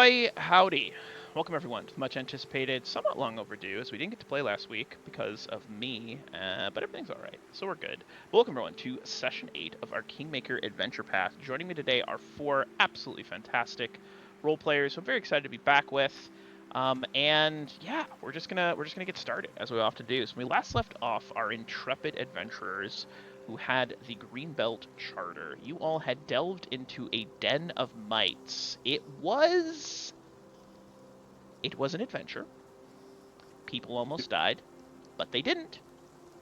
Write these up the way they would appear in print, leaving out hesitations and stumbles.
Why, howdy. Welcome everyone to the much anticipated, somewhat long overdue, as we didn't get to play last week because of me, but everything's alright, so we're good. Welcome everyone to Session 8 of our Kingmaker Adventure Path. Joining me today are four absolutely fantastic role players who I'm very excited to be back with. And yeah, we're just gonna get started, as we often do. So when we last left off, our intrepid adventurers who had the Greenbelt Charter, you all had delved into a den of mites. It was an adventure. People almost died, but they didn't,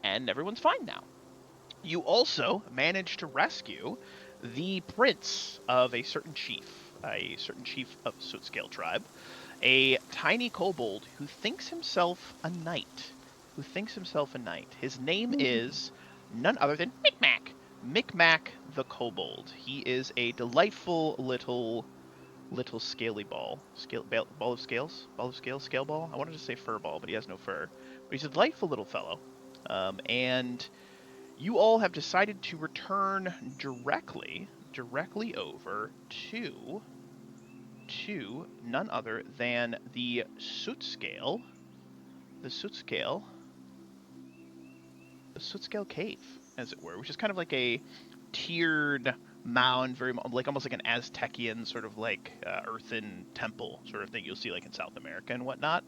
and everyone's fine now. You also managed to rescue the prince of a certain chief of Sootscale tribe, a tiny kobold who thinks himself a knight. His name is none other than Micmac. Micmac the kobold. He is a delightful little scaly ball. Ball of scales? Scale ball? I wanted to say fur ball, but he has no fur. But he's a delightful little fellow. And you all have decided to return directly over to none other than the Sootscale cave, as it were, which is kind of like a tiered mound, very like almost like an Aztecian sort of like earthen temple sort of thing you'll see like in South America and whatnot.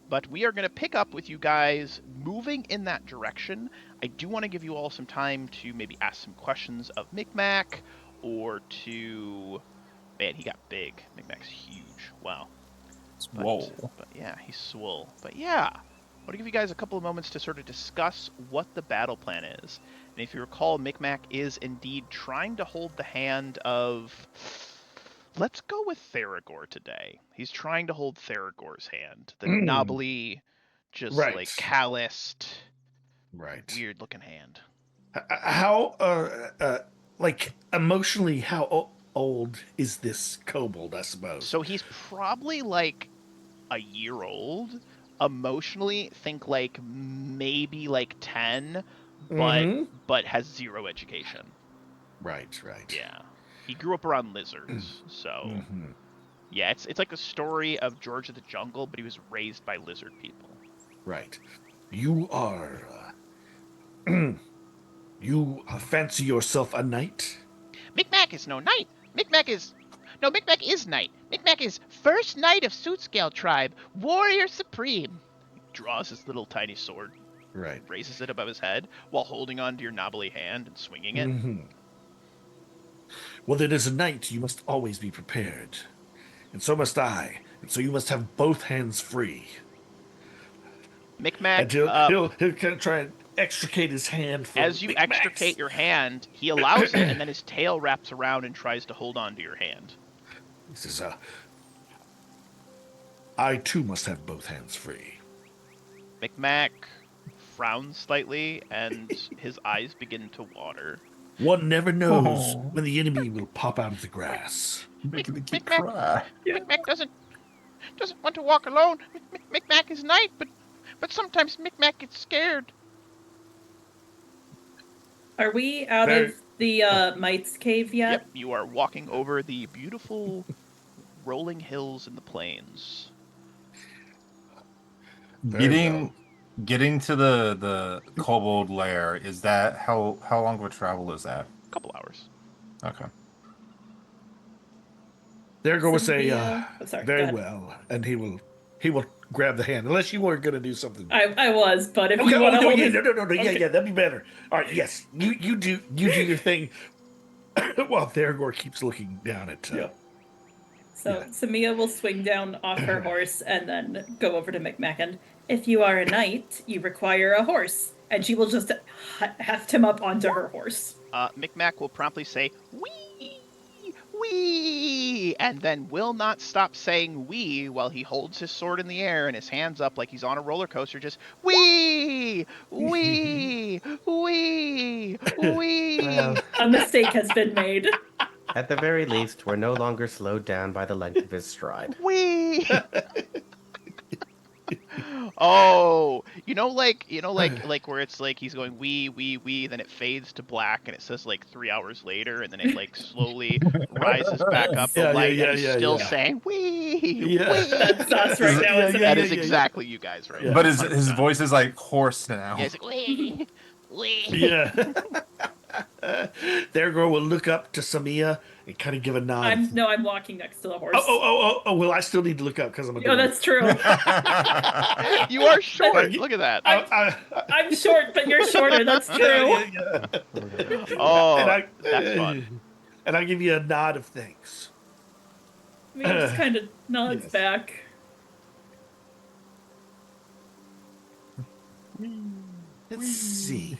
But we are going to pick up with you guys moving in that direction. I do want to give you all some time to maybe ask some questions of Micmac, or to... Man, he got big. Micmac's huge. Wow. Swole. But yeah, he's swole. But yeah, I want to give you guys a couple of moments to sort of discuss what the battle plan is. And if you recall, Micmac is indeed trying to hold the hand of... Let's go with Theragor today. He's trying to hold Theragor's hand. The knobbly, just like calloused, weird looking hand. How, like, emotionally, how old is this kobold, I suppose? So he's probably like a year old. Emotionally, think like maybe like 10, but has zero education. Right. Yeah. He grew up around lizards, so... Yeah, it's like the story of George of the Jungle, but he was raised by lizard people. Right. You are... you fancy yourself a knight? Micmac is no knight. Micmac is knight. Micmac is first knight of Sootscale tribe, warrior supreme. He draws his little tiny sword. Right. Raises it above his head while holding on to your knobbly hand and swinging it. Well, then as a knight, you must always be prepared. And so must I. And so you must have both hands free. Micmac... And he'll kind of try and extricate his hand from As you extricate your hand, he allows it, and then his tail wraps around and tries to hold on to your hand. He says, I too must have both hands free. Micmac frowns slightly, and his eyes begin to water. One never knows when the enemy will pop out of the grass. Making the kid cry. Micmac doesn't want to walk alone. Micmac is knight, but sometimes Micmac gets scared. Are we out of the Mites Cave yet? Yep, you are walking over the beautiful rolling hills in the plains. Getting to the kobold lair, is that how long of a travel is that? A couple hours. Okay. Theragor will say, sorry, very well, and he will grab the hand, unless you weren't going to do something. I was, but if Okay, you want to... no, Okay. yeah, that'd be better. All right, yes, you do your thing, while Theragor keeps looking down at... So Samia will swing down off her horse and then go over to Micmac, and if you are a knight, you require a horse, and she will just heft him up onto her horse. Micmac will promptly say, "Wee! Wee!" and then will not stop saying "wee" while he holds his sword in the air and his hands up like he's on a roller coaster, just "wee! Wee! Wee! Wee!" Well, A mistake has been made. at the very least, we're no longer slowed down by the length of his stride. Wee! Oh, like where it's like he's going we, then it fades to black and it says like 3 hours later, and then it like slowly rises back up the Yeah, light, yeah, and he's yeah, still yeah. saying we, Yeah. we. That's us right now, isn't That it? is exactly you guys right Yeah. now. But his 100%. voice is like hoarse now. Yeah, it's like we. Yeah. Thergor will look up to Samia and kind of give a nod. I'm walking next to the horse. Oh, well, I still need to look up because I'm a Oh, dog. that's true. You are short. But- Look at that. I'm short, but you're shorter. That's true. Yeah. Oh, And that's fun. And I'll give you a nod of thanks. I mean, it just kind of nods Yes. back. Let's see.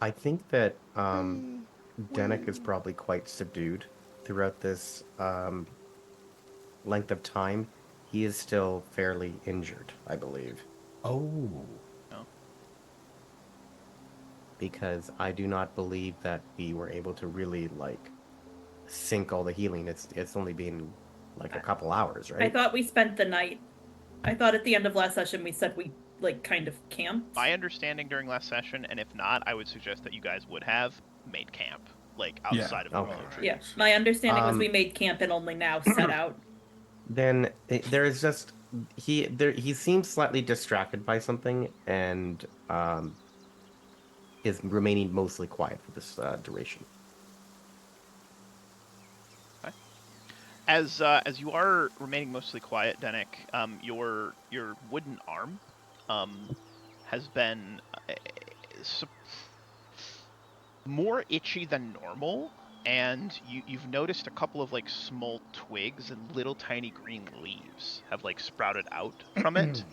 I think that Denik is probably quite subdued throughout this length of time. He is still fairly injured, I believe, Oh. because I do not believe that we were able to really sink all the healing. It's only been like a couple hours, right? I thought we spent the night. I thought at the end of last session we said we kind of camped. My understanding during last session, and if not, I would suggest that you guys would have made camp, like outside of the Okay. willow tree. Yeah, my understanding was Um, we made camp and only now set out. Then there is just he seems slightly distracted by something and is remaining mostly quiet for this duration. As you are remaining mostly quiet, Denik, your wooden arm has been more itchy than normal, and you've noticed a couple of like small twigs and little tiny green leaves have like sprouted out from it,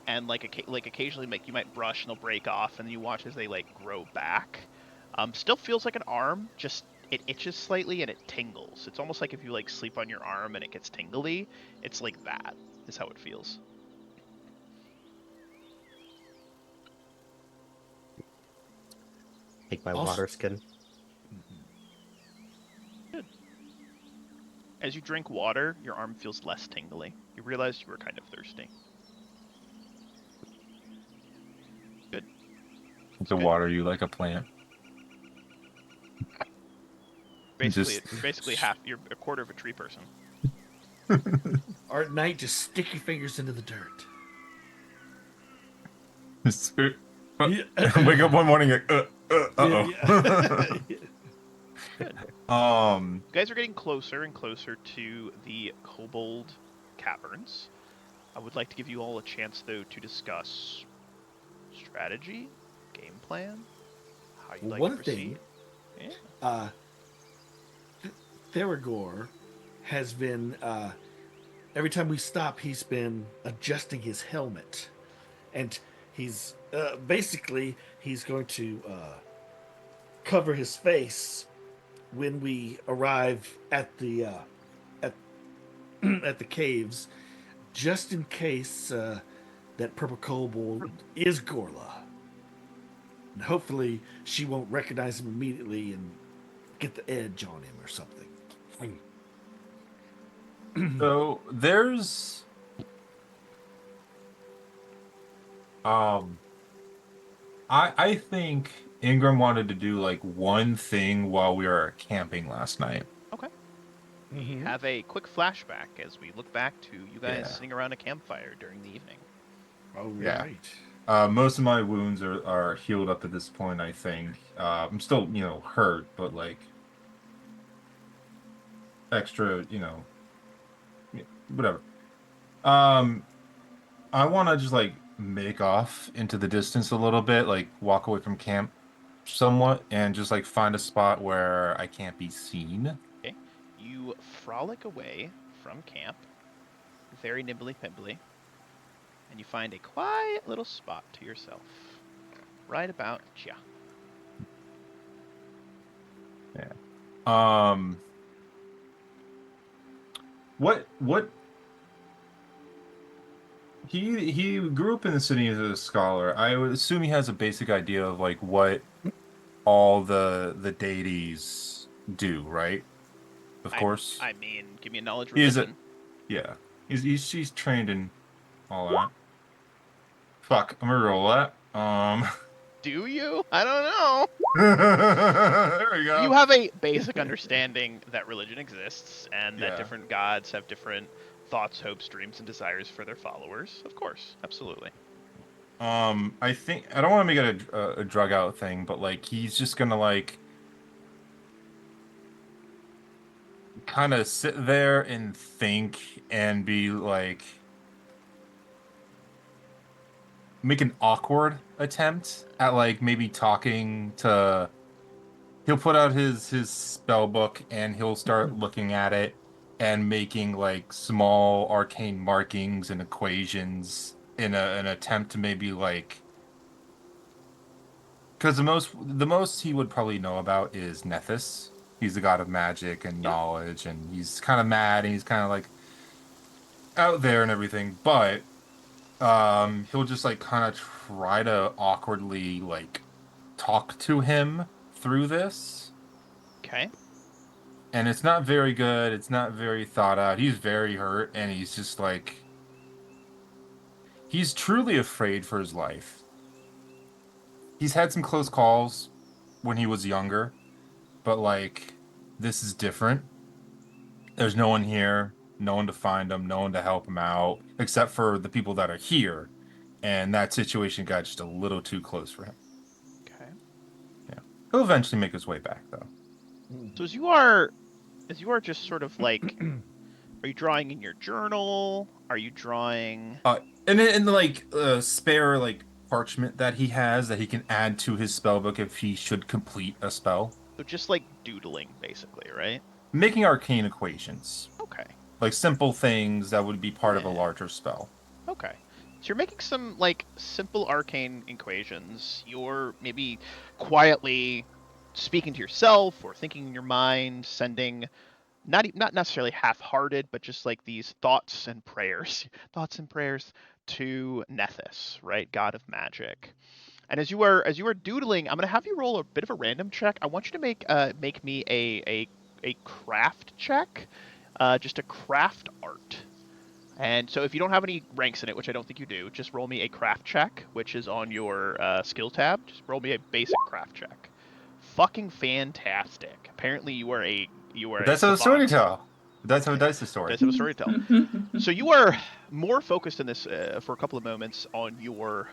and like occasionally like you might brush and they'll break off, and then you watch as they like grow back. Still feels like an arm, just it itches slightly and it tingles. It's almost like if you like sleep on your arm and it gets tingly. It's like that is how it feels. Take my Also- water skin. As you drink water, your arm feels less tingly. You realize you were kind of thirsty. Good. To water you like a plant. Basically, Just- you're basically you're a quarter of a tree person. Art Knight, just stick your fingers into the dirt. Wake up one morning like, uh-oh. Yeah. You guys are getting closer and closer to the Kobold caverns. I would like to give you all a chance, though, to discuss strategy, game plan, how you'd like One to proceed. thing, Yeah. Theragor has been, every time we stop, he's been adjusting his helmet. And he's, basically, he's going to cover his face when we arrive at the, at the caves, just in case that purple kobold is Gorla. And hopefully she won't recognize him immediately and get the edge on him or something. So there's I think Ingram wanted to do like one thing while we were camping last night. Okay. Mm-hmm. Have a quick flashback as we look back to you guys Yeah. sitting around a campfire during the evening. Oh, Yeah. right. Most of my wounds are healed up at this point, I think. I'm still, hurt, but like extra, whatever. I want to just like make off into the distance a little bit, like walk away from camp somewhat, and just like find a spot where I can't be seen. Okay. You frolic away from camp, very nimbly pimbly, and you find a quiet little spot to yourself, right about ya. What he grew up in the city as a scholar. I would assume he has a basic idea of like what all the deities do, right? Of course. I mean, give me a knowledge He is religion. Yeah. He's trained in all that. Fuck, I'm gonna roll that. Do you? I don't know. There we You go. have a basic understanding that religion exists and that Yeah. different gods have different thoughts, hopes, dreams, and desires for their followers. Of course, absolutely. I think I don't want to make it a drug out thing, but like he's just gonna like kind of sit there and think and be like make an awkward attempt at like maybe talking to he'll put out his spell book and he'll start looking at it and making like small arcane markings and equations in an attempt to maybe like because the most he would probably know about is Nethys. He's the god of magic and Yeah. knowledge, and he's kind of mad and he's kind of like out there and everything, but he'll just like kind of try to awkwardly like talk to him through this. Okay. And it's not very good. It's not very thought out. He's very hurt, and he's just like he's truly afraid for his life. He's had some close calls when he was younger, but like this is different. There's no one here, no one to find him, no one to help him out, except for the people that are here. And that situation got just a little too close for him. Okay. Yeah. He'll eventually make his way back though. So as you are just sort of like, are you drawing in your journal? Are you drawing? And like spare like parchment that he has that he can add to his spell book if he should complete a spell. So just like doodling, basically, right? Making arcane equations. Okay. Like simple things that would be part of a Yeah. larger spell. Okay. So you're making some like simple arcane equations. You're maybe quietly speaking to yourself or thinking in your mind, sending not necessarily half-hearted, but just like these thoughts and prayers to Nethys, right, god of magic. And as you are doodling, I'm gonna have you roll a bit of a random check. I want you to make me a craft check, just a craft art. And so if you don't have any ranks in it, which I don't think you do, just roll me a craft check, which is on your skill tab. Just roll me a basic craft check. Fucking fantastic. Apparently you are a That's how a savant. story tell. That's how dice a story. Does have a story to tell. So you are more focused in this for a couple of moments on your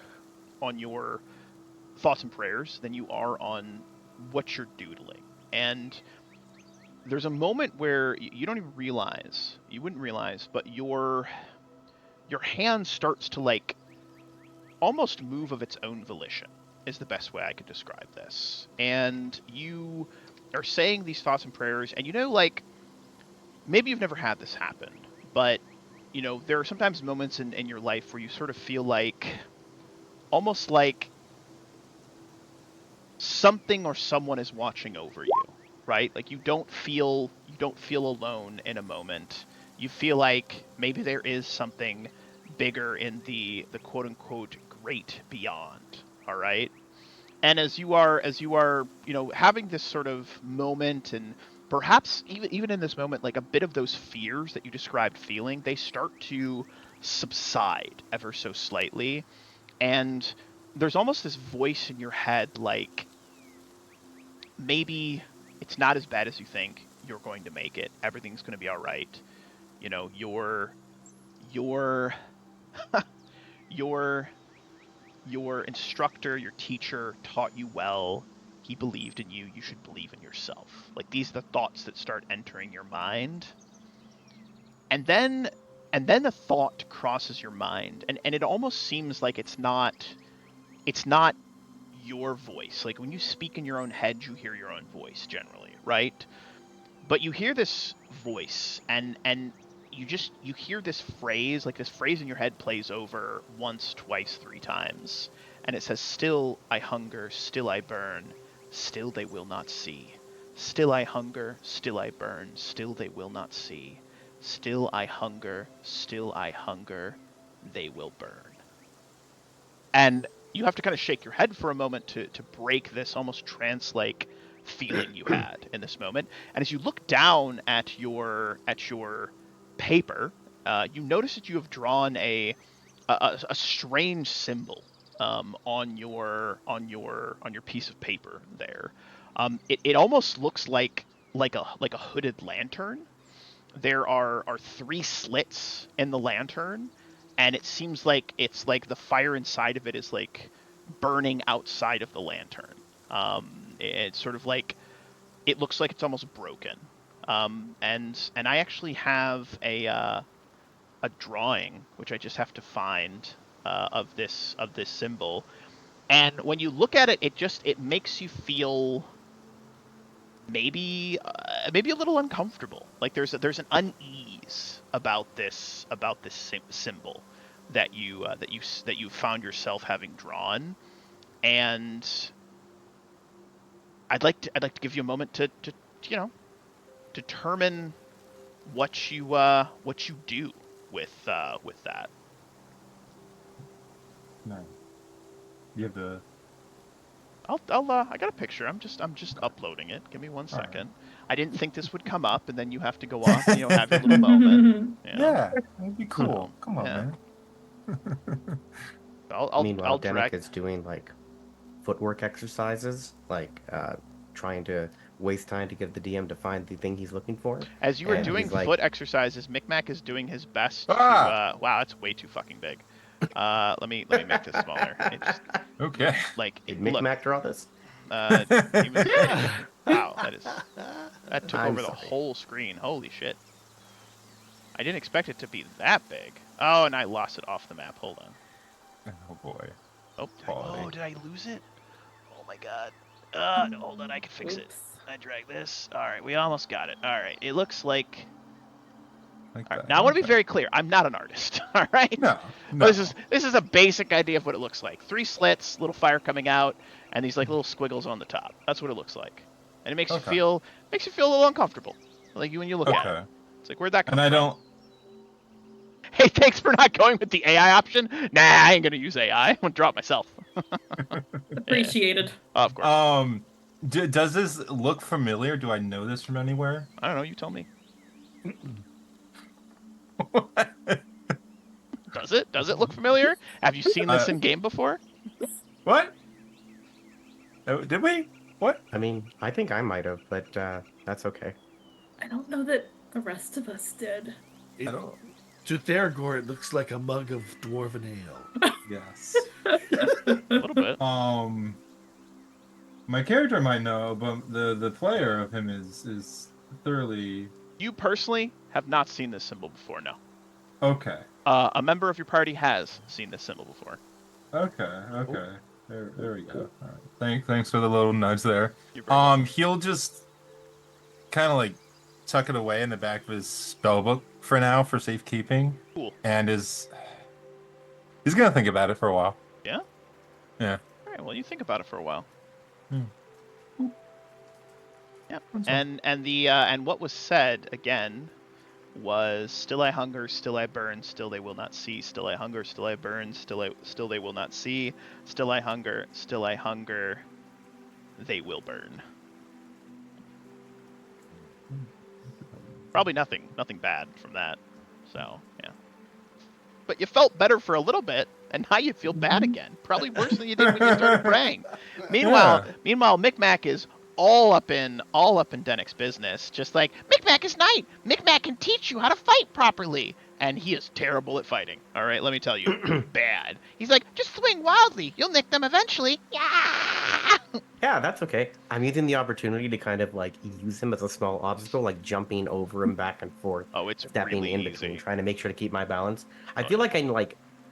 thoughts and prayers than you are on what you're doodling. And there's a moment where you don't even realize, you wouldn't realize, but your hand starts to like almost move of its own volition is the best way I could describe this. And you are saying these thoughts and prayers, and like maybe you've never had this happen, but there are sometimes moments in your life where you sort of feel like almost like something or someone is watching over you, right? Like you don't feel alone in a moment. You feel like maybe there is something bigger in the quote unquote great beyond, all right? And as you are having this sort of moment, and perhaps even in this moment, like a bit of those fears that you described feeling, they start to subside ever so slightly. And there's almost this voice in your head like, maybe it's not as bad as you think. You're going to make it. Everything's going to be all right. Your your instructor, your teacher taught you well. He believed in you. You should believe in yourself. Like these are the thoughts that start entering your mind. And then the thought crosses your mind, and it almost seems like it's not your voice. Like when you speak in your own head, you hear your own voice generally, right? But you hear this voice, and you hear this phrase, like this phrase in your head plays over once, twice, three times, and it says, "Still I hunger, still I burn, still they will not see. Still I hunger, still I burn, still they will not see. Still I hunger, they will burn." And you have to kind of shake your head for a moment to break this almost trance-like feeling you had in this moment. And as you look down at your paper, you notice that you have drawn a strange symbol on your piece of paper there. It almost looks like a hooded lantern. There are three slits in the lantern, and it seems like it's like the fire inside of it is like burning outside of the lantern. It's sort of like it looks like it's almost broken. And I actually have a drawing which I just have to find of this symbol. And when you look at it, it makes you feel maybe a little uncomfortable. Like there's an unease about this symbol that you found yourself having drawn. And I'd like to give you a moment to determine what you do with that. No. You have the. I got a picture. I'm just uploading it. Give me one All right. second. I didn't think this would come up, and then you have to go off and have your little moment. Yeah, that'd be cool. So, Come on, yeah. man. Meanwhile, I'll Danik drag. is doing like footwork exercises, like trying to waste time to get the DM to find the thing he's looking for. As you are And doing he's like- foot exercises, Micmac is doing his best to. Ah! Wow, that's way too fucking big. Let me make this smaller. It just Okay. Did look. Micmac draw this? He was, wow, that took I'm over the sorry. whole screen. Holy shit! I didn't expect it to be that big. Oh, and I lost it off the map. Hold on. Oh boy. Oh, did I lose it? Oh my god. No, hold on, I can fix it. Oops. I drag this. All right, we almost got it. All right, it looks like. Like All right, that. now I want to be Okay. very clear. I'm not an artist. All right. No. But this is a basic idea of what it looks like. 3 slits, little fire coming out, and these like little squiggles on the top. That's what it looks like, and it makes you Okay. feel a little uncomfortable, like when you look at it. Okay. It's like, where'd that come And I from? don't. Hey, thanks for not going with the AI option. Nah, I ain't gonna use AI. I'm gonna draw it myself. Appreciated. Oh, of course. Does this look familiar? Do I know this from anywhere? I don't know. You tell me. Does it? Does it look familiar? Have you seen this in game before? What? Oh, did we? What? I mean, I think I might have, but that's okay. I don't know that the rest of us did. I don't. To Theragor, it looks like a mug of dwarven ale. Yes. A little bit. My character might know, but the player of him is thoroughly You personally have not seen this symbol before, no. okay. A member of your party has seen this symbol before. Okay. There we go. All right. Thanks for the little nudge there. You're very welcome. He'll just kind of like tuck it away in the back of his spellbook for now for safekeeping. Cool. And he's gonna think about it for a while. Yeah? Yeah. All right, well, you think about it for a while. Hmm. Yep. That's all. And what was said again was, still I hunger, still I burn, still they will not see, still I hunger, still I burn, still they will not see, still I hunger, they will burn. Probably nothing bad from that. So, yeah. But you felt better for a little bit, and now you feel bad again. Probably worse than you did when you started praying. Meanwhile, Micmac is all up in Dennick's business, just like, Micmac is knight. Micmac can teach you how to fight properly. And he is terrible at fighting. All right, let me tell you, bad. He's like, just swing wildly. You'll nick them eventually. Yeah. Yeah, that's okay. I'm using the opportunity to kind of like use him as a small obstacle, like jumping over him back and forth, Oh, it's stepping really in between, easy. trying to make sure to keep my balance. I Oh, feel like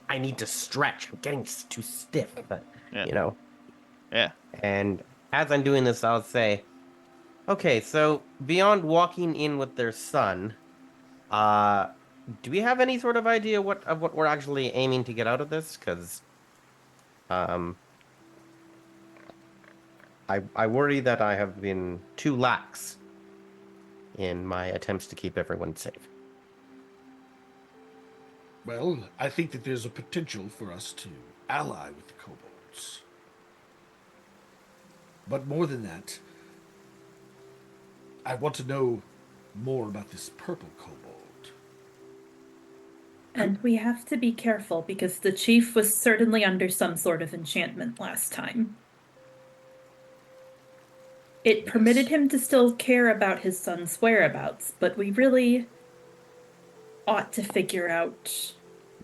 I need to stretch. I'm getting too stiff, but Yeah. you know. Yeah. And as I'm doing this, I'll say, okay, so beyond walking in with their son, do we have any sort of idea of what we're actually aiming to get out of this? Because, I worry that I have been too lax in my attempts to keep everyone safe. Well, I think that there's a potential for us to ally with the kobolds. But more than that, I want to know more about this purple kobold. And we have to be careful because the chief was certainly under some sort of enchantment last time. It permitted Yes. him to still care about his son's whereabouts, but we really ought to figure out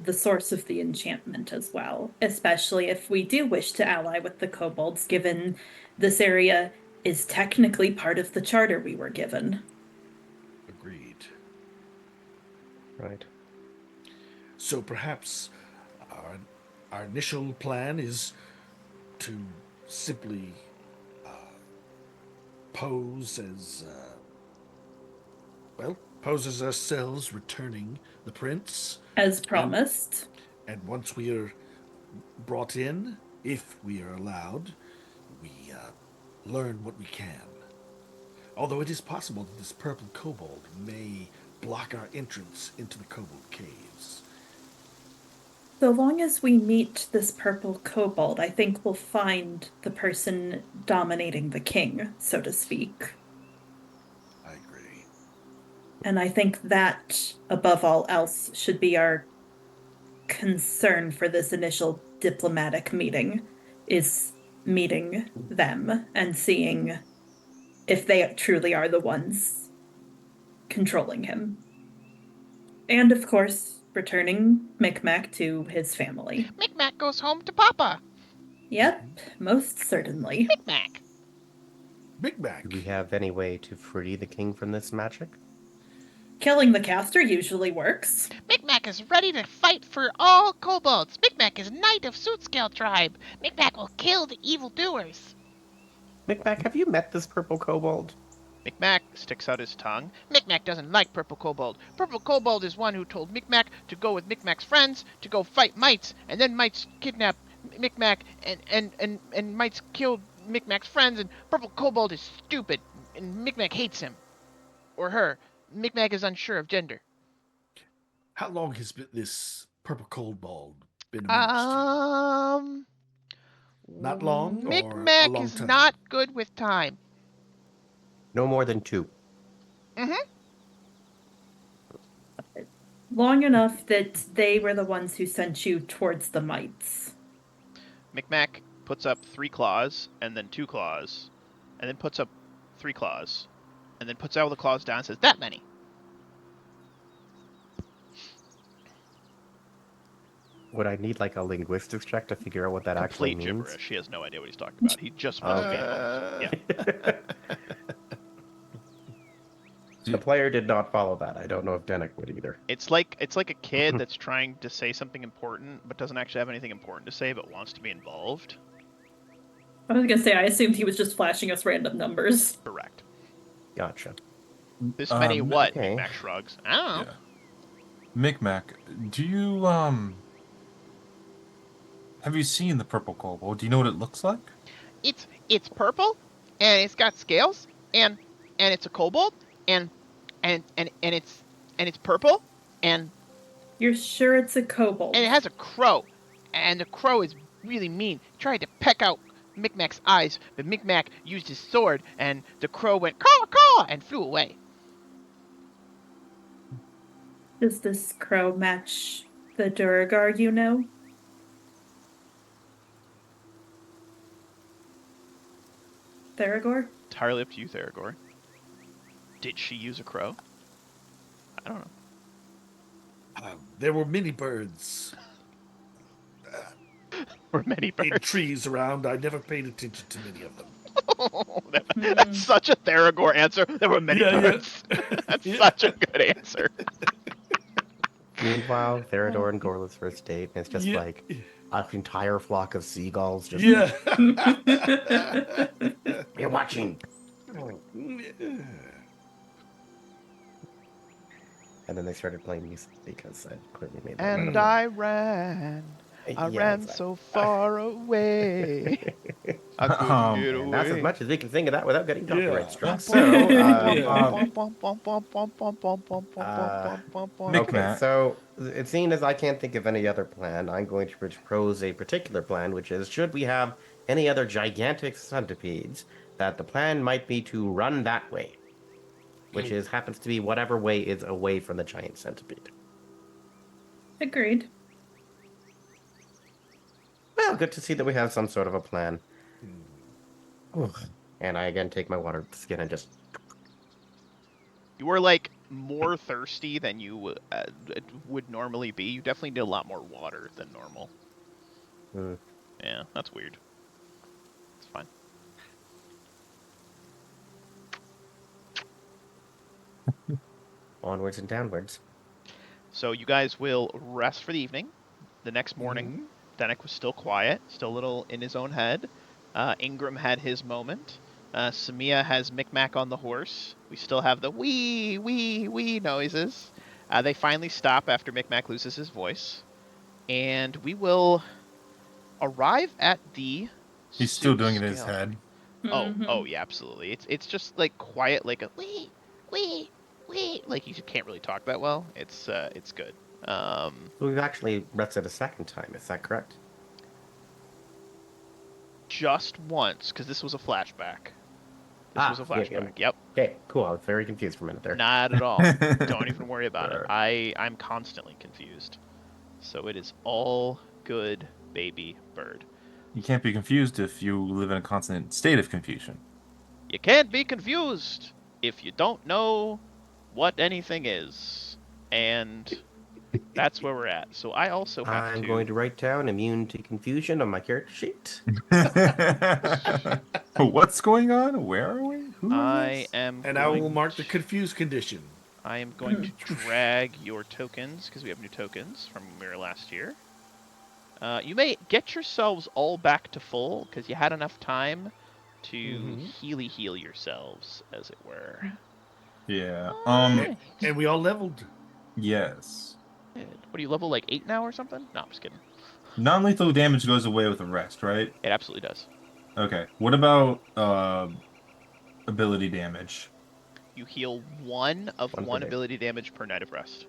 the source of the enchantment as well, especially if we do wish to ally with the kobolds, given this area is technically part of the charter we were given. Agreed. Right. So perhaps our initial plan is to simply pose as pose as ourselves returning the prince, As promised. and once we are brought in, if we are allowed, we learn what we can. Although it is possible that this purple kobold may block our entrance into the kobold caves. So long as we meet this purple kobold, I think we'll find the person dominating the king, so to speak. I agree. And I think that, above all else, should be our concern for this initial diplomatic meeting, is meeting them and seeing if they truly are the ones controlling him. And of course, returning Micmac to his family. Micmac goes home to Papa. Yep, most certainly. Micmac. Big Mac. Do we have any way to free the king from this magic? Killing the caster usually works. Micmac is ready to fight for all kobolds. Micmac is knight of Sootscale tribe. Micmac will kill the evildoers. Micmac, have you met this purple kobold? Micmac sticks out his tongue. Micmac doesn't like Purple Kobold. Purple Kobold is one who told Micmac to go with Micmac's friends to go fight mites, and then mites kidnap Micmac, and mites kill Micmac's friends, and Purple Kobold is stupid, and Micmac hates him. Or her. Micmac is unsure of gender. How long has this purple kobold been amongst you? Not long, or a Micmac long is time? not good with time. No more than 2. Long enough that they were the ones who sent you towards the mites. Micmac puts up 3 claws, and then 2 claws, and then puts up 3 claws, and then puts all the claws down and says, that many. Would I need like a linguistics check to figure out what that actually Complete means? gibberish. He has no idea what he's talking about. He just wants to be involved. Yeah. The player did not follow that. I don't know if Denick would either. It's like a kid that's trying to say something important, but doesn't actually have anything important to say, but wants to be involved. I was gonna say, I assumed he was just flashing us random numbers. Correct. Gotcha. This many what? okay. Micmac shrugs. I don't know. Yeah. Micmac, do you have you seen the purple kobold? Do you know what it looks like? It's purple, and it's got scales, and it's a kobold, and it's purple, and You're sure it's a kobold? it has a crow, and the crow is really mean. He tried to peck out Micmac's eyes, but Micmac used his sword, and the crow went caw caw and flew away. Does this crow match the Duragar you know? Theragor? Entirely up to you, Theragor. Did she use a crow? I don't know. There were many birds Or many in birds. trees around. I never paid attention to many of them. That's such a Theragor answer. There were many Yeah, yeah. birds. That's such a good answer. Meanwhile, Theodore and Gorla's first date, and it's just Yeah. like an entire flock of seagulls just Yeah. you're watching. And then they started playing music because I clearly made that. And I ran. I Yeah, ran exactly. so far away. I couldn't get away. And that's as much as we can think of that without getting copyright struck. So, Micmac. so it seeing as I can't think of any other plan, I'm going to propose a particular plan, which is, should we have any other gigantic centipedes, that the plan might be to run that way, which is happens to be whatever way is away from the giant centipede. Agreed. Well, good to see that we have some sort of a plan. Ooh. And I again take my water skin and just. You are like more thirsty than you would normally be. You definitely need a lot more water than normal. Mm. Yeah, that's weird. It's fine. Onwards and downwards. So you guys will rest for the evening. The next morning, Mhm. Denik was still quiet, still a little in his own head. Ingram had his moment. Samia has Micmac on the horse. We still have the wee, wee, wee noises. They finally stop after Micmac loses his voice. And we will arrive at the He's still suit doing it in his scale. head. Oh yeah, absolutely. It's just like quiet, like a wee, wee, wee. Like he can't really talk that well. It's good. We've actually rested a second time, is that correct? Just once, because this was a flashback. This was a Yeah, flashback. Yep. Okay, cool. I was very confused for a minute there. Not at all. Don't even worry about it. Alright. I'm constantly confused. So it is all good, baby bird. You can't be confused if you live in a constant state of confusion. You can't be confused if you don't know what anything is. And that's where we're at. So I also have I'm going to write down immune to confusion on my character sheet. What's going on? Where are we? Who I is this? am And I will going mark the confused condition. I am going to drag your tokens, because we have new tokens from Mirror last year. You may get yourselves all back to full, because you had enough time to heal yourselves, as it were. Yeah. Alright. And we all leveled. Yes. What are you, level like 8 now or something? No, I'm just kidding. Non-lethal damage goes away with a rest, right? It absolutely does. Okay. What about ability damage? You heal 1 of One per 1 day. ability damage per night of rest.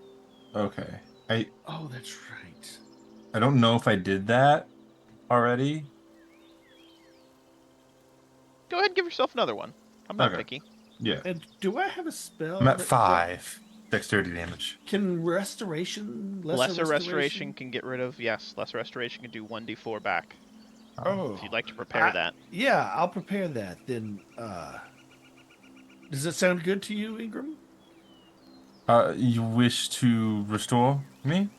Okay. Oh, that's right. I don't know if I did that already. Go ahead and give yourself another one. I'm not Okay. picky. Yeah. And do I have a spell? I'm at that- 5 dexterity damage. Can restoration, Lesser restoration can get rid of, yes, lesser restoration can do 1d4 back. Oh, If you'd like to prepare that. Yeah, I'll prepare that. Then, does it sound good to you, Ingram? You wish to restore me?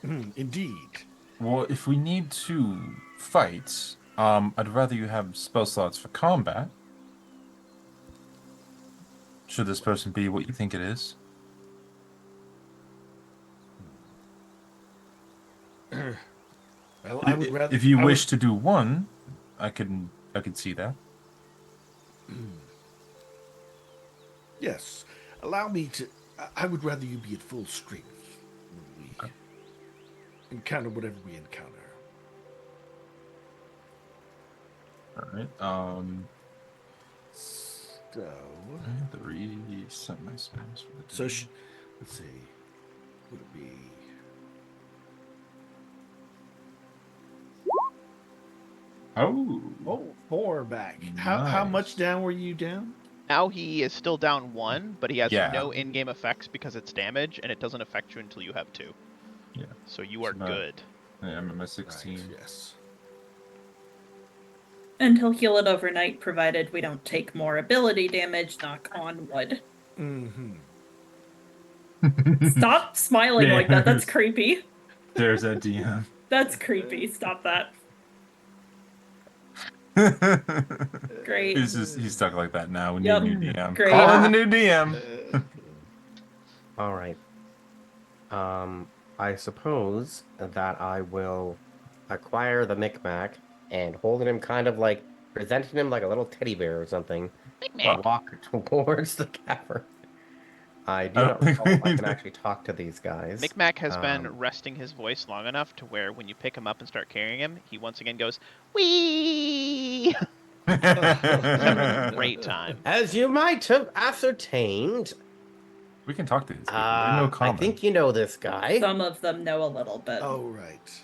Indeed. Well, if we need to fight, I'd rather you have spell slots for combat. Should this person be what you think it is? Well, I would rather. If you I would- wish to do one, I could see that. Yes, allow me to. I would rather you be at full strength when we encounter whatever we encounter. All right. So, I have to reset my spells for the day. so let's see. Would it be? Oh, 4 back. How Nice. much down were you down? Now he is still down 1, but he has Yeah. no in-game effects because it's damage, and it doesn't affect you until you have 2. Yeah. So you are So now- good. yeah, I'm at my 16. Right, yes. And he'll heal it overnight, provided we don't take more ability damage, knock on wood. Mm-hmm. Stop smiling like that. That's Yes. creepy. There's that DM. That's creepy. Stop that. Great. He's stuck like that now. We need Yep. a new DM. Great. Call in the new DM. All right. I suppose that I will acquire the Micmac and holding him kind of like presenting him like a little teddy bear or something. Micmac. Walk towards the cavern. I do I not don't think recall if we I can need- actually talk to these guys. Micmac has been resting his voice long enough to where when you pick him up and start carrying him, he once again goes, wee! Having a great time. As you might have ascertained, We can talk to these people. They know I common. think you know this guy. Some of them know a little bit. Oh, right.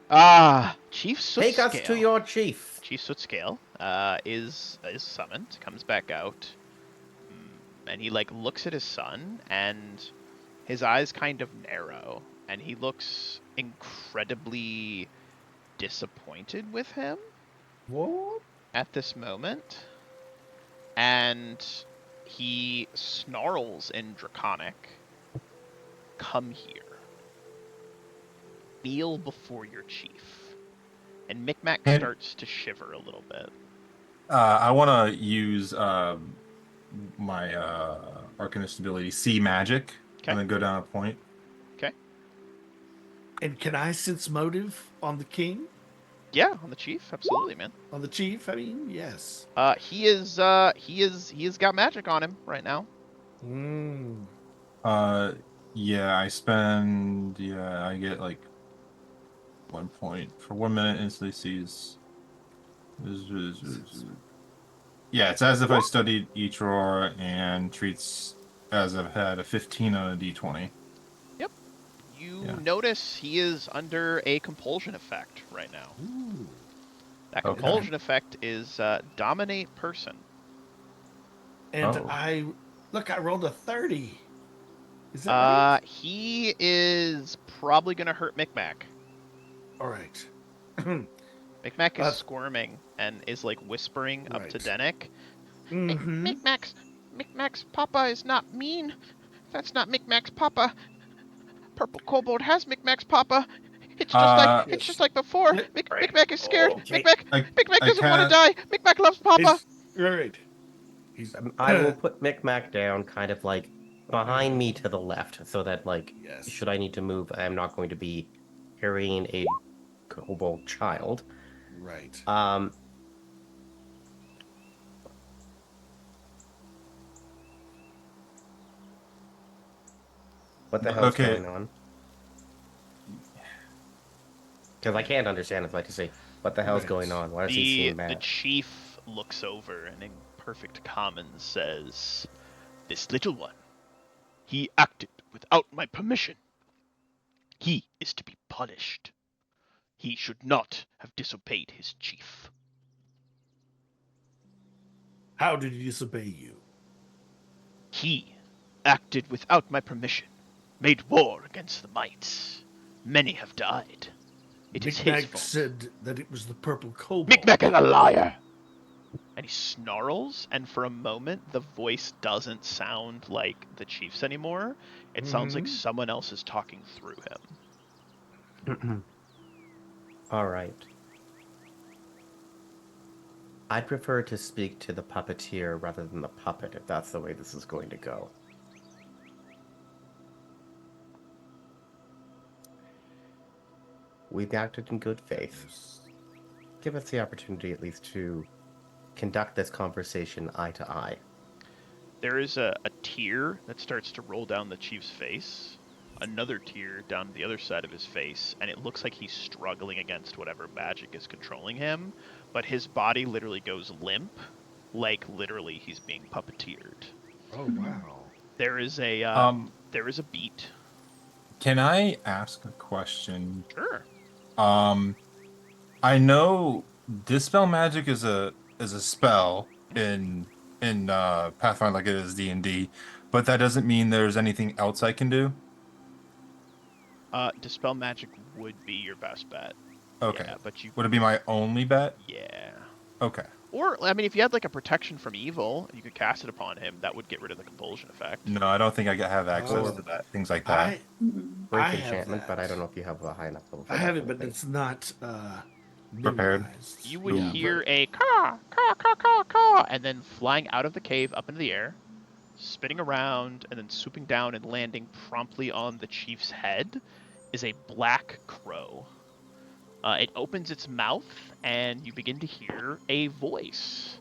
Ah, Chief Sootscale. Take us to your chief. Chief Sootscale is summoned, comes back out, and he like looks at his son, and his eyes kind of narrow, and he looks incredibly disappointed with him What? at this moment. And he snarls in Draconic, "Come here. Kneel before your chief." And Micmac And starts to shiver a little bit. I want to use my Arcanist ability, See Magic, Okay. and then go down a point. Okay. And can I sense motive on the king? Yeah, on the chief, absolutely, man. On the chief? I mean, yes. He has got magic on him right now. Mm. Yeah, I get like 1 point for 1 minute instantly sees. Yeah, it's as if I studied each roar and treats as if I had a 15 on a d20. Yep. You Yeah. notice he is under a compulsion effect right now. Ooh. That Okay. compulsion effect is dominate person. And Oh. I rolled a 30. Is that right? He is probably gonna hurt Micmac. All right. Micmac is squirming and is like whispering up to Right. Dennick. Mm-hmm. Micmac's papa is not mean. That's not Micmac's papa. Purple Kobold has Micmac's papa. It's just like before. Micmac is scared. Okay. Micmac I doesn't want to can't. die. Micmac loves papa. He's right. He's I will put Micmac down kind of like behind me to the left so that like Yes. should I need to move, I am not going to be carrying a kobold child. Right. What the hell's Okay. going on? Because I can't understand if I just say, what the hell's Right. going on? Why is he seeing The mad? chief looks over and in perfect common says, "This little one, he acted without my permission. He is to be punished. He should not have disobeyed his chief." How did he disobey you? "He acted without my permission, made war against the mites. Many have died. It is his Micmac fault." said that it was the purple kobold. "Micmac is a liar!" And he snarls, and for a moment, the voice doesn't sound like the chief's anymore. It sounds like someone else is talking through him. All right. I'd prefer to speak to the puppeteer rather than the puppet if that's the way this is going to go. We've acted in good faith. Give us the opportunity at least to conduct this conversation eye to eye. There is a tear that starts to roll down the chief's face, another tear down the other side of his face, and it looks like he's struggling against whatever magic is controlling him, but his body literally goes limp, like literally he's being puppeteered. Oh wow. There is a beat. Can I ask a question? Sure. I know Dispel Magic is a spell in Pathfinder like it is D&D, but that doesn't mean there's anything else I can do. Dispel magic would be your best bet. Okay. Yeah, but you Would it be my only bet? Yeah. Okay. Or, I mean, if you had like a protection from evil, you could cast it upon him. That would get rid of the compulsion effect. No, I don't think I have access to that. Things like that. Break I have enchantment, but that. I don't know if you have a high enough level. I have it, but it's not Prepared. memorized. You would Yeah. hear a caw, caw, caw, caw, caw, and then flying out of the cave up into the air, spinning around, and then swooping down and landing promptly on the chief's head is a black crow. It opens its mouth, and you begin to hear a voice.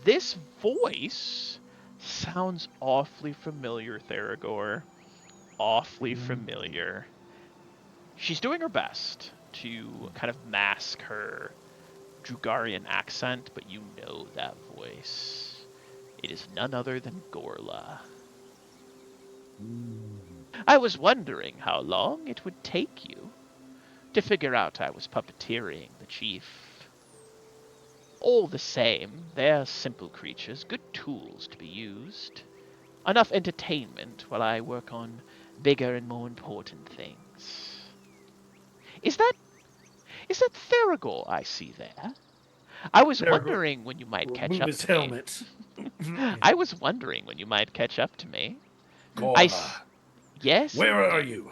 This voice sounds awfully familiar, Theragor. Awfully familiar. She's doing her best to kind of mask her Drugarian accent, but you know that voice. It is none other than Gorla. "I was wondering how long it would take you to figure out I was puppeteering the chief. All the same, they're simple creatures, good tools to be used. Enough entertainment while I work on bigger and more important things." Yes. Is that Thurgoyle I see there? I was Thurgoyle wondering when you might catch Remove up his to me. helmet. I was wondering when you might catch up to me. Gorla, Yes. where are indeed. you?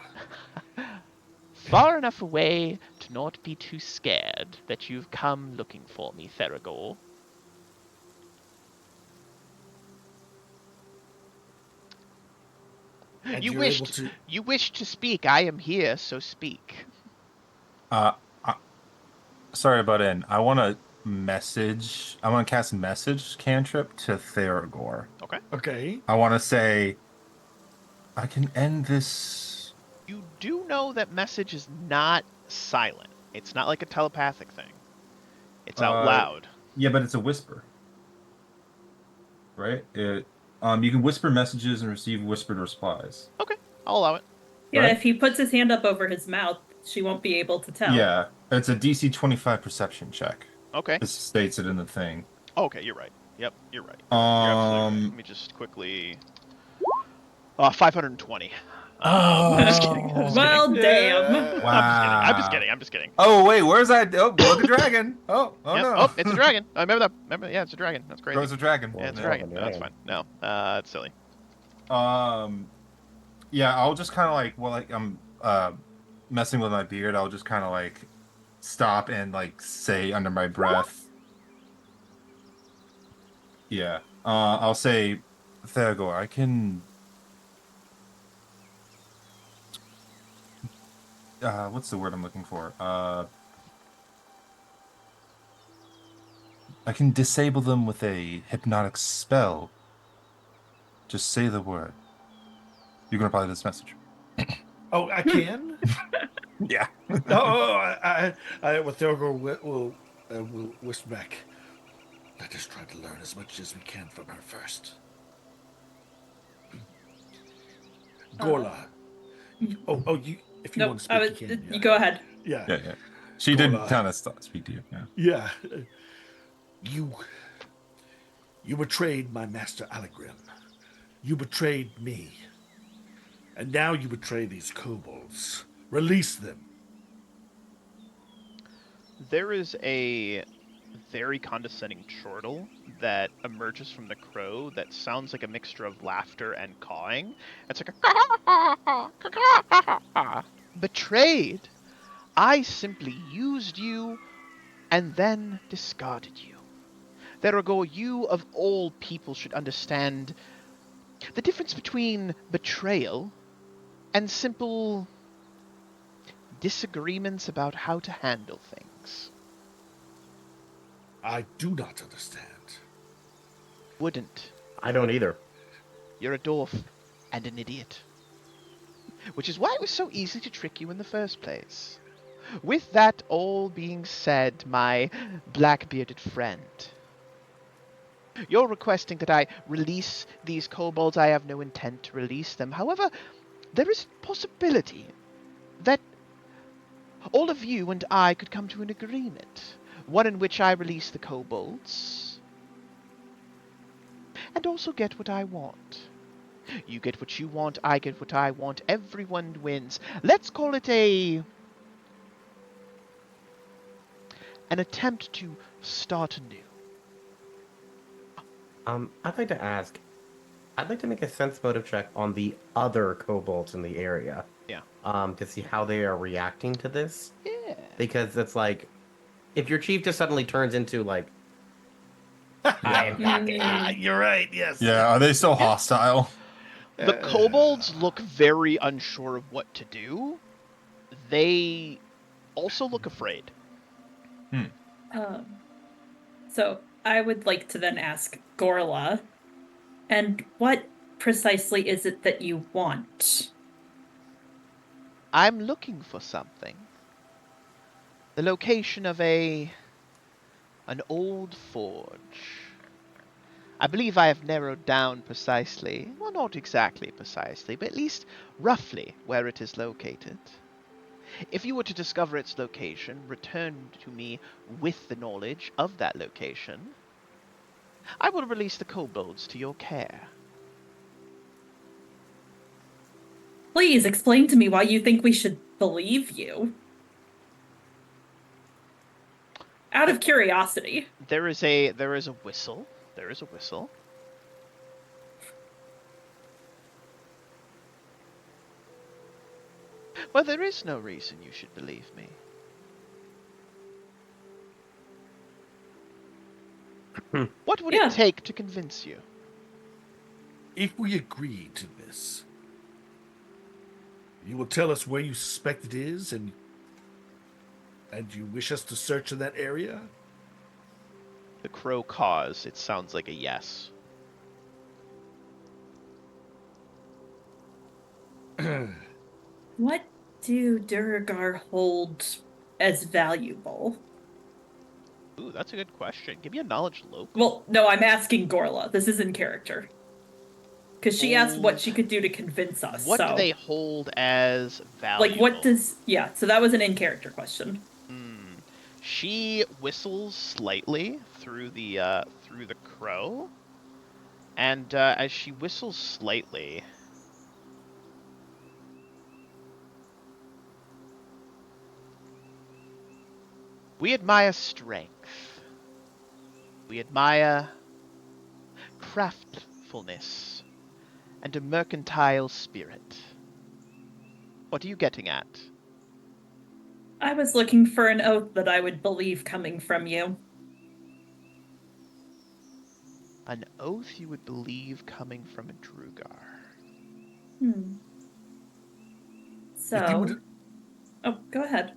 Far enough away to not be too scared that you've come looking for me, Thurgoyle. And You you're able wished to. you wished to speak. I am here, so speak. Uh, uh sorry about in. I want to message. I want to cast a message cantrip to Theragor. Okay. Okay. I want to say, I can end this. You do know that message is not silent. It's not like a telepathic thing. It's out Uh, loud. yeah, but it's a whisper, right? You can whisper messages and receive whispered replies. Okay, I'll allow it. Yeah, Right? if he puts his hand up over his mouth, she won't be able to tell. Yeah, it's a DC 25 perception check. Okay. It states it in the thing. Okay, you're right. Yep, you're right. You're absolutely right. Let me just quickly. 520. I'm just kidding. I'm just Well, kidding. damn. I'm just kidding. I'm just kidding. Oh wait, where's that? Oh, look, a dragon. Oh Yep. no. Oh, it's a dragon. I remember that. Remember? Yeah, it's a dragon. That's crazy. There's a dragon. Yeah, it's a Yeah. dragon. No, that's fine. No, it's silly. Yeah, I'll just kind of like, well, like I'm messing with my beard. I'll just kind of like stop and like say under my breath. Yeah. I'll say, Thagor, I can. What's the word I'm looking for? I can disable them with a hypnotic spell. Just say the word. You're gonna probably this message. Oh, I can. Yeah. What Thurgoyle will whisper back. Let us try to learn as much as we can from her first. Gorla. You. If you Nope, want to speak, you can. you go ahead. Yeah. Yeah. She did Gorla. kind of speak to you. Yeah. Yeah. You betrayed my master Allegrim. You betrayed me. And now you betray these kobolds. Release them. There is a very condescending chortle that emerges from the crow that sounds like a mixture of laughter and cawing. It's like a betrayed. I simply used you and then discarded you. Therago, you of all people should understand the difference between betrayal and simple disagreements about how to handle things. I do not understand. Wouldn't. I don't either. You're a dwarf and an idiot. Which is why it was so easy to trick you in the first place. With that all being said, my black-bearded friend, you're requesting that I release these kobolds. I have no intent to release them. However, there is a possibility that all of you and I could come to an agreement. One in which I release the kobolds and also get what I want. You get what you want, I get what I want, everyone wins. Let's call it an attempt to start anew. I'd like to ask. I'd like to make a sense motive check on the other kobolds in the area. Yeah. To see how they are reacting to this. Yeah. Because it's like, if your chief just suddenly turns into like, I am happy. You're right, yes. Yeah. Are they still hostile? The kobolds look very unsure of what to do. They also look afraid. So I would like to then ask Gorla, and what precisely is it that you want? I'm looking for something. The location of an old forge. I believe I have narrowed down precisely, well, not exactly precisely, but at least roughly where it is located. If you were to discover its location, return to me with the knowledge of that location, I will release the kobolds to your care. Please explain to me why you think we should believe you. Out of curiosity. There is a whistle. There is a whistle. Well, there is no reason you should believe me. What would Yeah. it take to convince you? If we agree to this, you will tell us where you suspect it is, and you wish us to search in that area? The crow caws. It sounds like a yes. What do Duragar hold as valuable? Ooh, that's a good question. Give me a knowledge local. Well, no, I'm asking Gorla. This is in character. Because she asked what she could do to convince us. What so, do they hold as valuable? like, what does... Yeah, so that was an in-character question. She whistles slightly through the crow, and as she whistles slightly, we admire strength. We admire craftfulness and a mercantile spirit. What are you getting at? I was looking for an oath that I would believe coming from you. An oath you would believe coming from a Drugar. If you So... would, Oh, go ahead.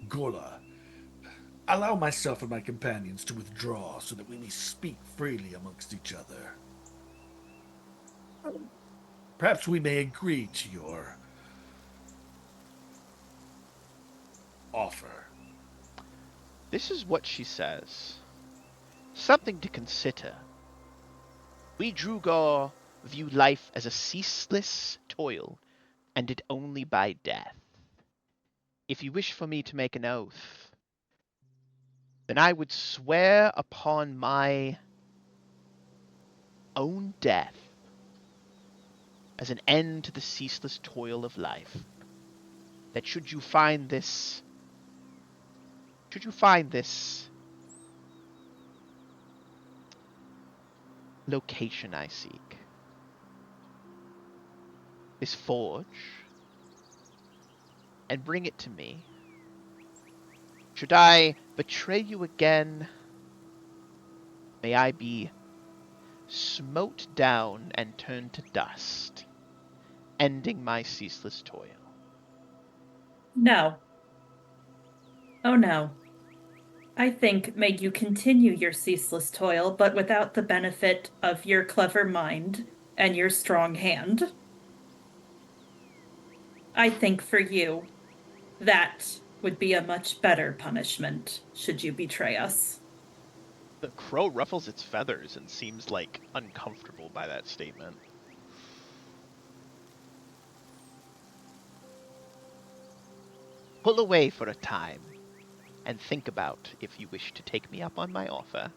Gorla, allow myself and my companions to withdraw so that we may speak freely amongst each other. Perhaps we may agree to your offer. This is what she says. Something to consider. We Drugar view life as a ceaseless toil, ended only by death. If you wish for me to make an oath, then I would swear upon my own death as an end to the ceaseless toil of life, that should you find this location I seek, this forge, and bring it to me, should I betray you again, may I be smote down and turned to dust, ending my ceaseless toil. No. Oh no. I think may you continue your ceaseless toil, but without the benefit of your clever mind and your strong hand. I think for you, that would be a much better punishment should you betray us. The crow ruffles its feathers and seems like uncomfortable by that statement. Pull away for a time and think about if you wish to take me up on my offer.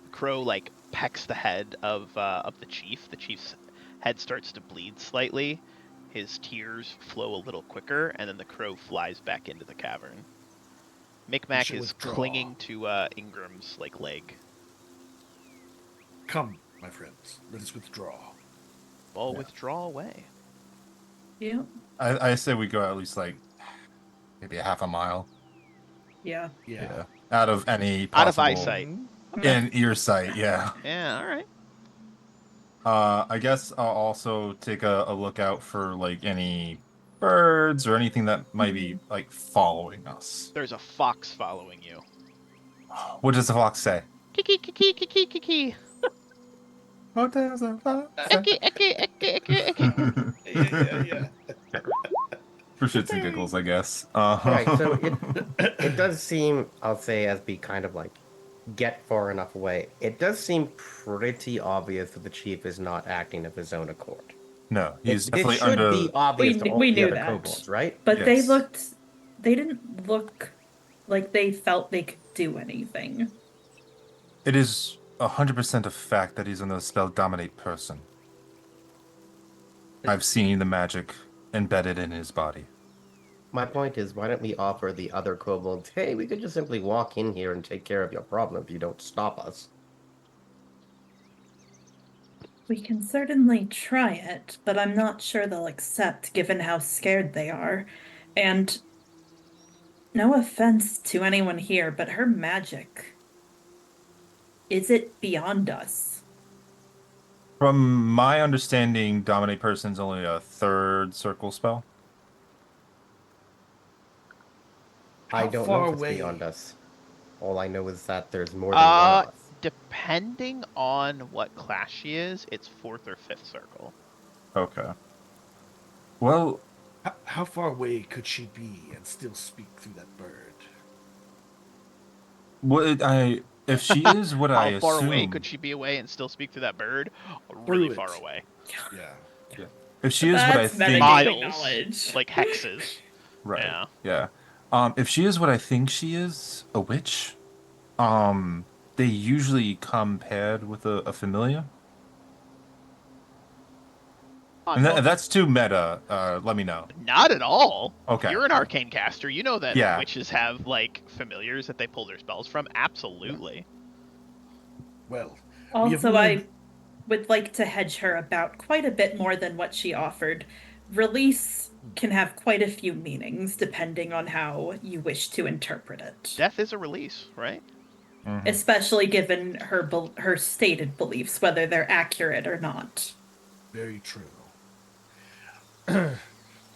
The crow like pecks the head of the chief. The chief's head starts to bleed slightly. His tears flow a little quicker, and then the crow flies back into the cavern. Micmac is clinging to Ingram's leg. Come, my friends, let us withdraw. Well, withdraw away. Yeah. I say we go at least maybe a half a mile. Yeah. Yeah. Out of any Out of possible eyesight. in ear sight, yeah. Yeah, alright. I guess I'll also take a look out for any birds or anything that might be following us. There's a fox following you. What does the fox say? Kiki, kiki, kiki, kiki. What does the fox say? Eki, eki, eki, eki, eki. Yeah. For shits and giggles, I guess. Right, so it does seem, I'll say, as be kind of get far enough away. It does seem pretty obvious that the chief is not acting of his own accord. No, he's It definitely should under. be obvious to all We the knew other that. kobolds, right? But Yes. they didn't look like they felt they could do anything. It is 100% a fact that he's under a spell dominate person. I've seen the magic embedded in his body. My point is, why don't we offer the other kobolds, hey, we could just simply walk in here and take care of your problem if you don't stop us. We can certainly try it, but I'm not sure they'll accept given how scared they are. And no offense to anyone here, but her magic, is it beyond us? From my understanding, Dominate Person's only a third circle spell. I How don't know far if it's away? beyond us. All I know is that there's more than one of us. Depending on what class she is, it's 4th or 5th circle. Okay. Well, How far away could she be and still speak through that bird? if she is what I How far away assume, could she be away and still speak to that bird? Really Through far it. away. Yeah. yeah, if she is what I That's think, metagaming Miles. knowledge. Like hexes. right? Yeah. Yeah. If she is what I think she is, a witch, they usually come paired with a familiar. And Well, that's too meta. Let me know. not at all. Okay. You're an arcane caster. You know that Yeah. witches have like familiars that they pull their spells from. Absolutely. Well, we have Also, learned. I would like to hedge her about quite a bit more than what she offered. Release can have quite a few meanings depending on how you wish to interpret it, Death is a release, right? Mhm. especially given her stated beliefs, whether they're accurate or not. Very true.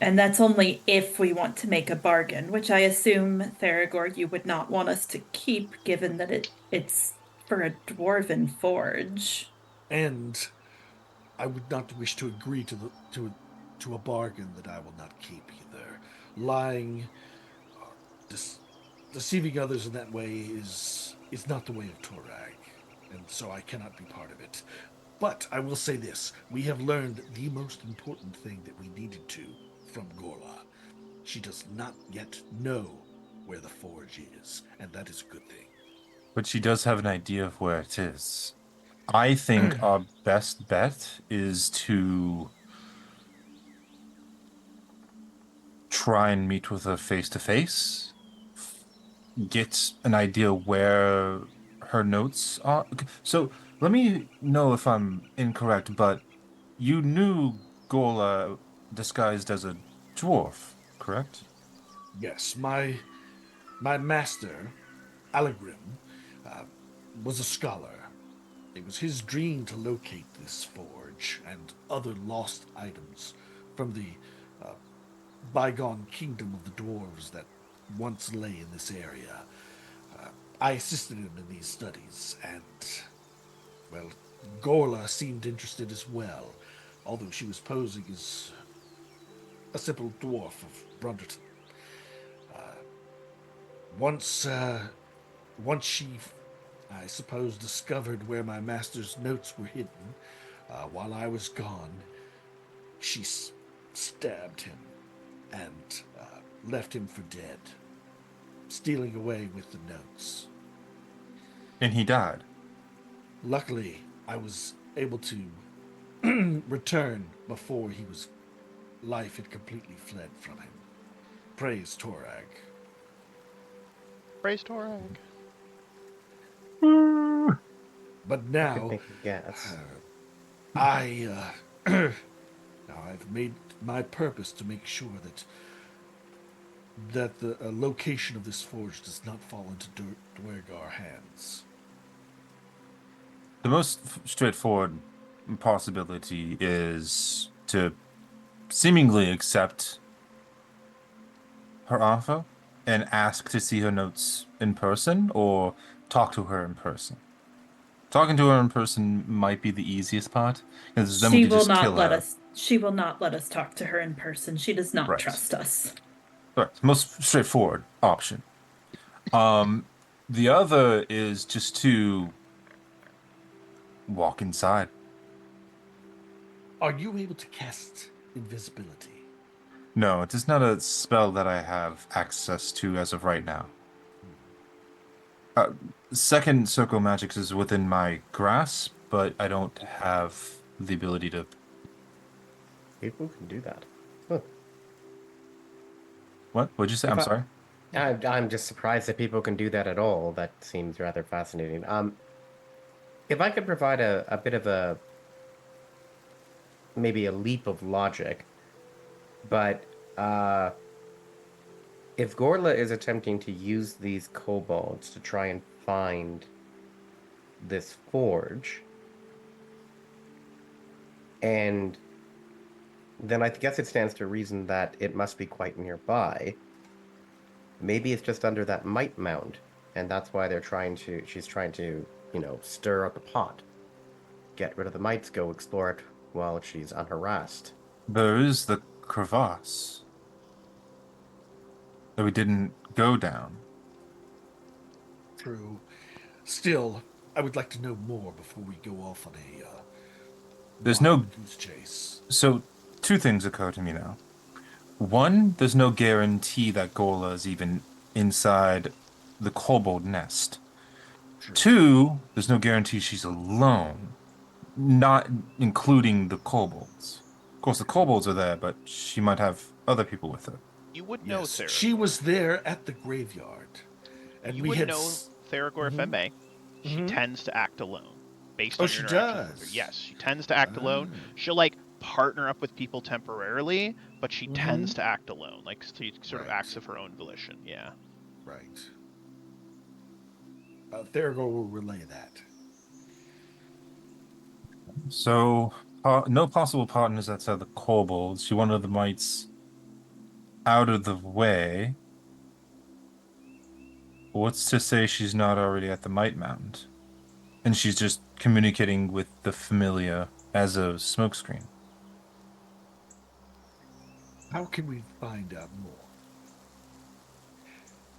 And that's only if we want to make a bargain, which I assume, Theragor, you would not want us to keep, given that it's for a dwarven forge. And I would not wish to agree to a bargain that I will not keep either. Lying, dis- deceiving others in that way is not the way of Torag, and so I cannot be part of it. But I will say this: we have learned the most important thing that we needed to from Gorla. She does not yet know where the forge is, and that is a good thing. But she does have an idea of where it is. I think our best bet is to try and meet with her face to face, get an idea where her notes are. So let me know if I'm incorrect, but you knew Gola disguised as a dwarf, correct? Yes, my master, Allegrim, uh, was a scholar. It was his dream to locate this forge and other lost items from the uh, bygone kingdom of the dwarves that once lay in this area. I assisted him in these studies, and, well, Gorla seemed interested as well, although she was posing as a simple dwarf of Brunderton. Once, once she, I suppose, discovered where my master's notes were hidden, while I was gone, she stabbed him and left him for dead, stealing away with the notes. And he died. Luckily, I was able to return before life had completely fled from him. Praise Torag. Praise Torag. But I could now, make a guess. I, now I've made my purpose to make sure that the location of this forge does not fall into Dwergar hands. The most straightforward possibility is to seemingly accept her offer and ask to see her notes in person or talk to her in person. Talking to her in person might be the easiest part, because then we She could will just not kill let her. us she will not let us talk to her in person. She does not Right. trust us. Right. Most straightforward option. The other is just to walk inside. Are you able to cast invisibility? No, it is not a spell that I have access to as of right now. Uh, Second circle magics is within my grasp, but I don't have the ability to People can do that. Huh. What? What'd you say? If I'm I, sorry. I'm just surprised that people can do that at all. That seems rather fascinating. If I could provide a bit of a maybe a leap of logic, but if Gorla is attempting to use these kobolds to try and find this forge, and then I guess it stands to reason that it must be quite nearby. Maybe it's just under that mite mound, and that's why she's trying to, stir up the pot. Get rid of the mites, go explore it while she's unharassed. There is the crevasse that we didn't go down. True. Still, I would like to know more before we go off on a There's no. wild goose chase. So, two things occur to me now. One, there's no guarantee that Gola is even inside the kobold nest. True. Two, there's no guarantee she's alone, not including the kobolds. Of course, the kobolds are there, but she might have other people with her. You would know Yes, Thera. she was there at the graveyard, and You we would had. know Theragor Fembe. She tends to act alone. Based on your she interactions with her. does? Yes, she tends to act alone. She'll like partner up with people temporarily, but she tends to act alone. Like she sort of Right. acts of her own volition. Yeah. Right. Therago will relay that. So, no possible partners outside the kobolds. She wanted the mites out of the way. What's to say she's not already at the mite mound? And she's just communicating with the familiar as a smokescreen. How can we find out more?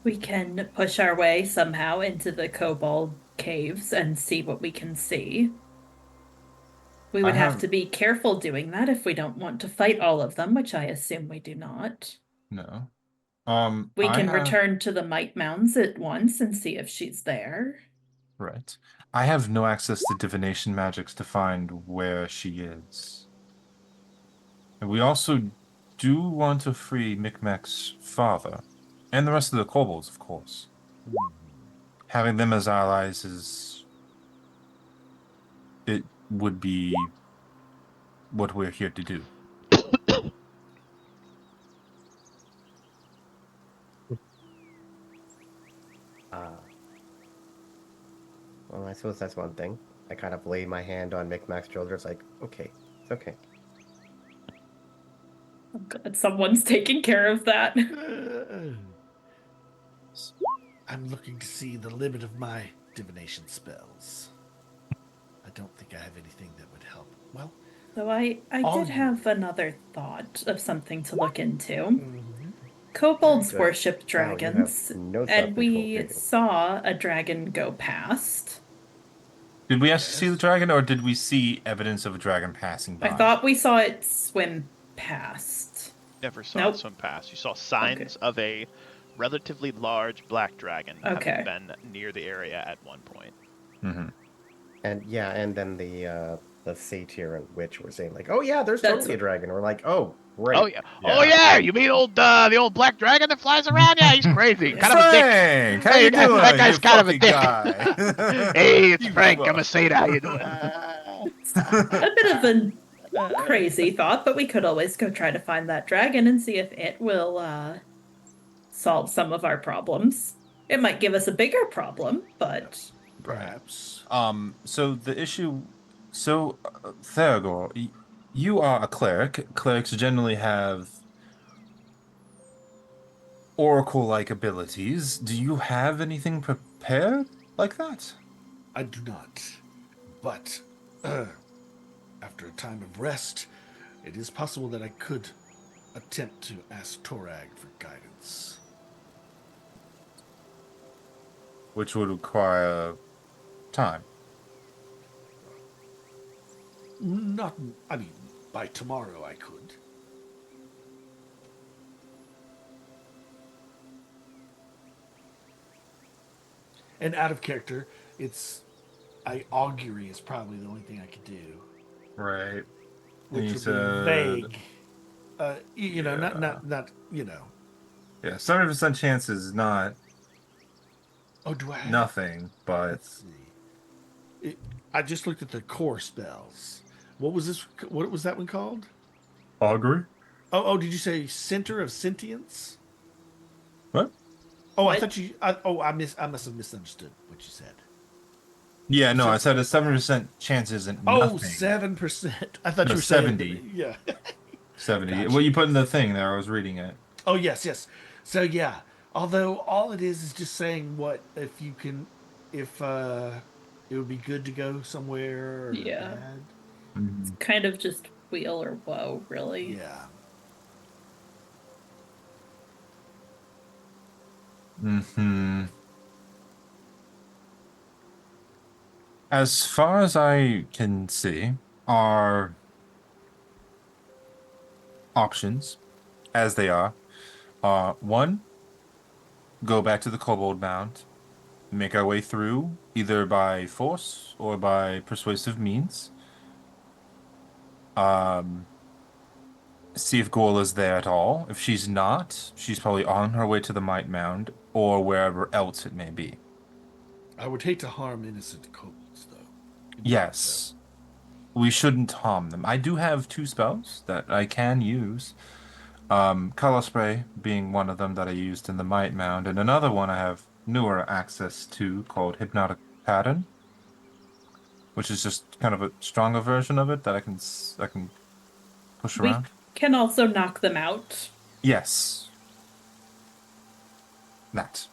We can push our way somehow into the kobold caves and see what we can see. We would have to be careful doing that if we don't want to fight all of them, which I assume we do not. No. We I can have... return to the mite mounds at once and see if she's there. Right. I have no access to divination magics to find where she is. And we also do want to free Micmac's father, and the rest of the kobolds, of course. Having them as allies it would be what we're here to do. Well, I suppose that's one thing. I kind of lay my hand on Micmac's shoulder. It's like, okay, it's okay. Oh God, someone's taking care of that. I'm looking to see the limit of my divination spells. I don't think I have anything that would help. Well, So I All did you- have another thought of something to look into. Kobolds Good. worship Wow, you dragons, have no and self-control, we do you? saw a dragon go past. Did we actually see the dragon, or did we see evidence of a dragon passing by? I thought we saw it swim past. Never saw Nope. it swim past. You saw signs of a relatively large black dragon Okay. having been near the area at one point. Mm-hmm. And yeah, and then the satyr and witch were saying like, oh yeah, there's That's totally a dragon. We're like, oh great. Oh yeah. Oh yeah. You mean the old black dragon that flies around? Yeah, he's crazy. Kind of a dick. Frank, how Hey, you doing? that guy's you kind of a fucking dick. guy? Hey, it's You Frank. fuck. I'm a Seda. How you doing? A bit of a crazy thought, but we could always go try to find that dragon and see if it will solve some of our problems. It might give us a bigger problem, but perhaps. So the issue, Theragor, you are a cleric. Clerics generally have oracle-like abilities. Do you have anything prepared like that? I do not. But after a time of rest, it is possible that I could attempt to ask Torag for guidance. Which would require time. Not, I mean, by tomorrow I could. And out of character, augury is probably the only thing I could do. Right. And which you would said- be vague. You know, Yeah. not you know. Yeah, 70% chance is not Oh, do I have? nothing, but Let's see. I just looked at the core spells. What was this? What was that one called? augury. Oh, did you say Center of Sentience? What? Oh, I What? thought you. I must have misunderstood what you said. Yeah, You no, said- I said a 7% chance isn't Oh, nothing. 7%. I thought No, you were saying 70. Yeah. 70. Gotcha. What you put in the thing there, I was reading it. Oh, yes. So yeah, although all it is just saying what if you can, if it would be good to go somewhere or Yeah. bad. Mhm. Kind of just wheel or woe, really. Yeah. Mm-hmm. As far as I can see, our options, as they are one, go back to the Kobold Mound, make our way through either by force or by persuasive means. Um, See if Gorla's there at all. If she's not, she's probably on her way to the Might Mound or wherever else it may be. I would hate to harm innocent kobolds, though. Yes, we shouldn't harm them. I do have 2 spells that I can use. Color Spray being one of them that I used in the Might Mound, and another one I have newer access to called Hypnotic Pattern, which is just kind of a stronger version of it that I can push We around. can also knock them out. Yes, that.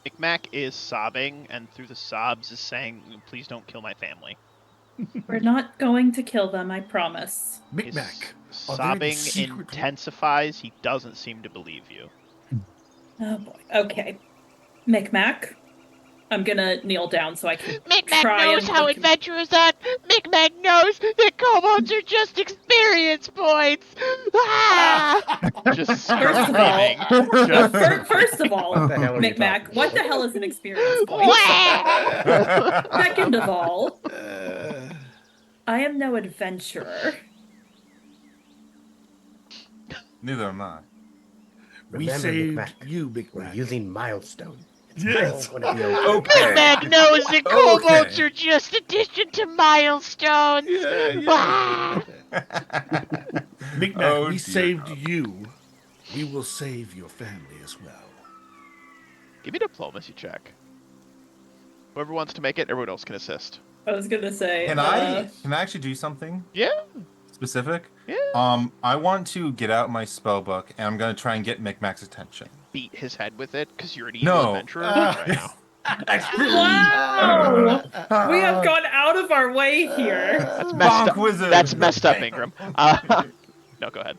Micmac is sobbing, and through the sobs is saying, "Please don't kill my family." We're not going to kill them, I promise. His Micmac, are there any sobbing secret? intensifies. He doesn't seem to believe you. Oh boy. Okay. Micmac, I'm gonna kneel down so I can Micmac try knows and how look- adventurous that. Micmac knows that kobolds are just experience points. Ah! Just First of all- screaming. Just First of all, What the hell are you Micmac, talking what the about? hell is an experience point? Wah! Second of all, Uh, I am no adventurer. Neither am I. we Remember, saved Micmac, you, we're Micmac. using milestone. It's Yes. all gonna be okay. Micmac knows that kobolds Okay. are just addition to milestones. Wah! Micmac, Oh, we dear saved God. you. We will save your family as well. give me a diplomacy check. Whoever wants to make it, everyone else can assist. I was gonna say, Can I actually do something Yeah, specific? yeah. I want to get out my spell book and I'm gonna try and get Micmac's attention. Beat his head with it because you're an evil No. adventurer right now. Wow! We have gone out of our way here. That's messed Bonk up. wizard. That's messed up, Ingram. No, go ahead.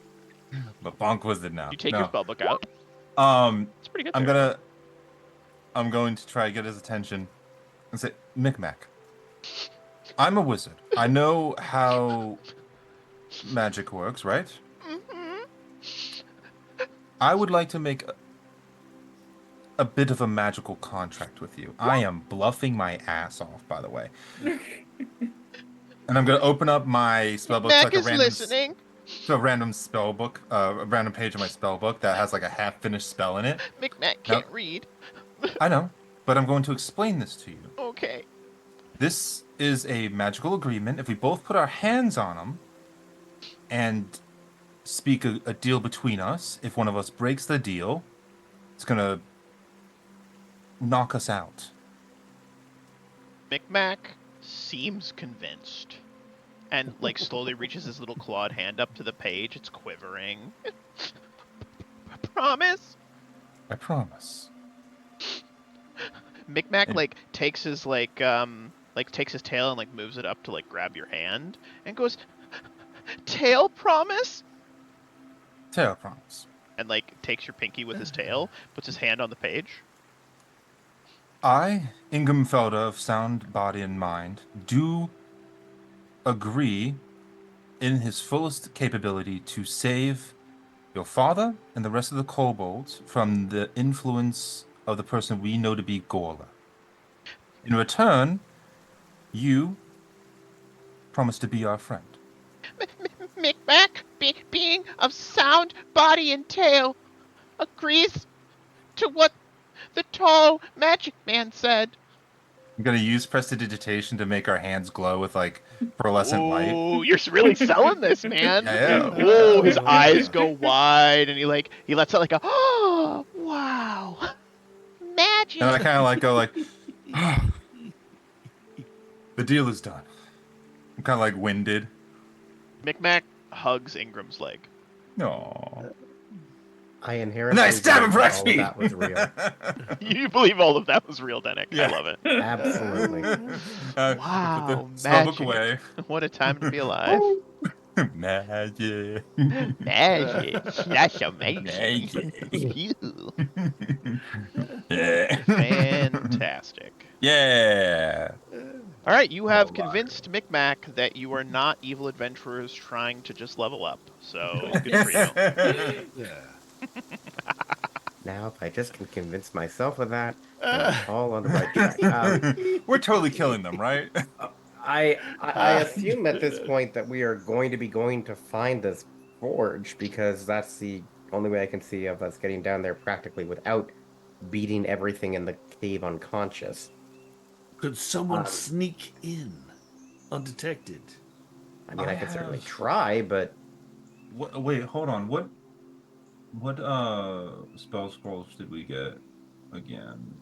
But bonk wizard now. You take No. your spellbook out. It's pretty good. I'm going to try to get his attention and say, Micmac, I'm a wizard. I know how magic works, right? I would like to make a bit of a magical contract with you. I am bluffing my ass off, by the way. And I'm gonna open up my spellbook Mac like a is random listening. to a random spell book, a random page of my spell book that has like a half-finished spell in it. Micmac No. can't read. I know, but I'm going to explain this to you. Okay. This is a magical agreement. If we both put our hands on them and speak a deal between us, if one of us breaks the deal, it's gonna knock us out. Micmac seems convinced. And, like, slowly reaches his little clawed hand up to the page. It's quivering. Promise? I promise. Micmac, And- like, takes his, takes his tail and, like, moves it up to, like, grab your hand. And goes, tail promise? Tail promise. And, like, takes your pinky with his tail, puts his hand on the page. I, Ingham Felder of sound body and mind, do agree in his fullest capability to save your father and the rest of the kobolds from the influence of the person we know to be Gorla. In return, you promised to be our friend. Micmac, being of sound body and tail, agrees to what the tall magic man said. I'm gonna use prestidigitation to make our hands glow with like pearlescent light. Oh, you're really selling this, man. Yeah. Oh, his Yeah. eyes go wide, and he lets out like a oh, wow, Magic. And I kind of like go like, the deal is done. I'm kind of like winded. Micmac hugs Ingram's leg. No. I inherently Nice stab him believe for all of that was real. You believe all of that was real, Denik. I Yeah. love it. Absolutely. Wow, Put the spellbook magic. away. What a time to be alive. Magic. Magic. That's amazing. Yeah. Fantastic. Yeah. All right, you have Oh, convinced Micmac that you are not evil adventurers trying to just level up. So good for you. Yeah. Now, if I just can convince myself of that, then I'm all on the right track. We're totally killing them, right? I assume at this point that we are going to find this forge because that's the only way I can see of us getting down there practically without beating everything in the cave unconscious. Could someone sneak in undetected? I mean, I could certainly have- try, but Wait, hold on. What spell scrolls did we get again?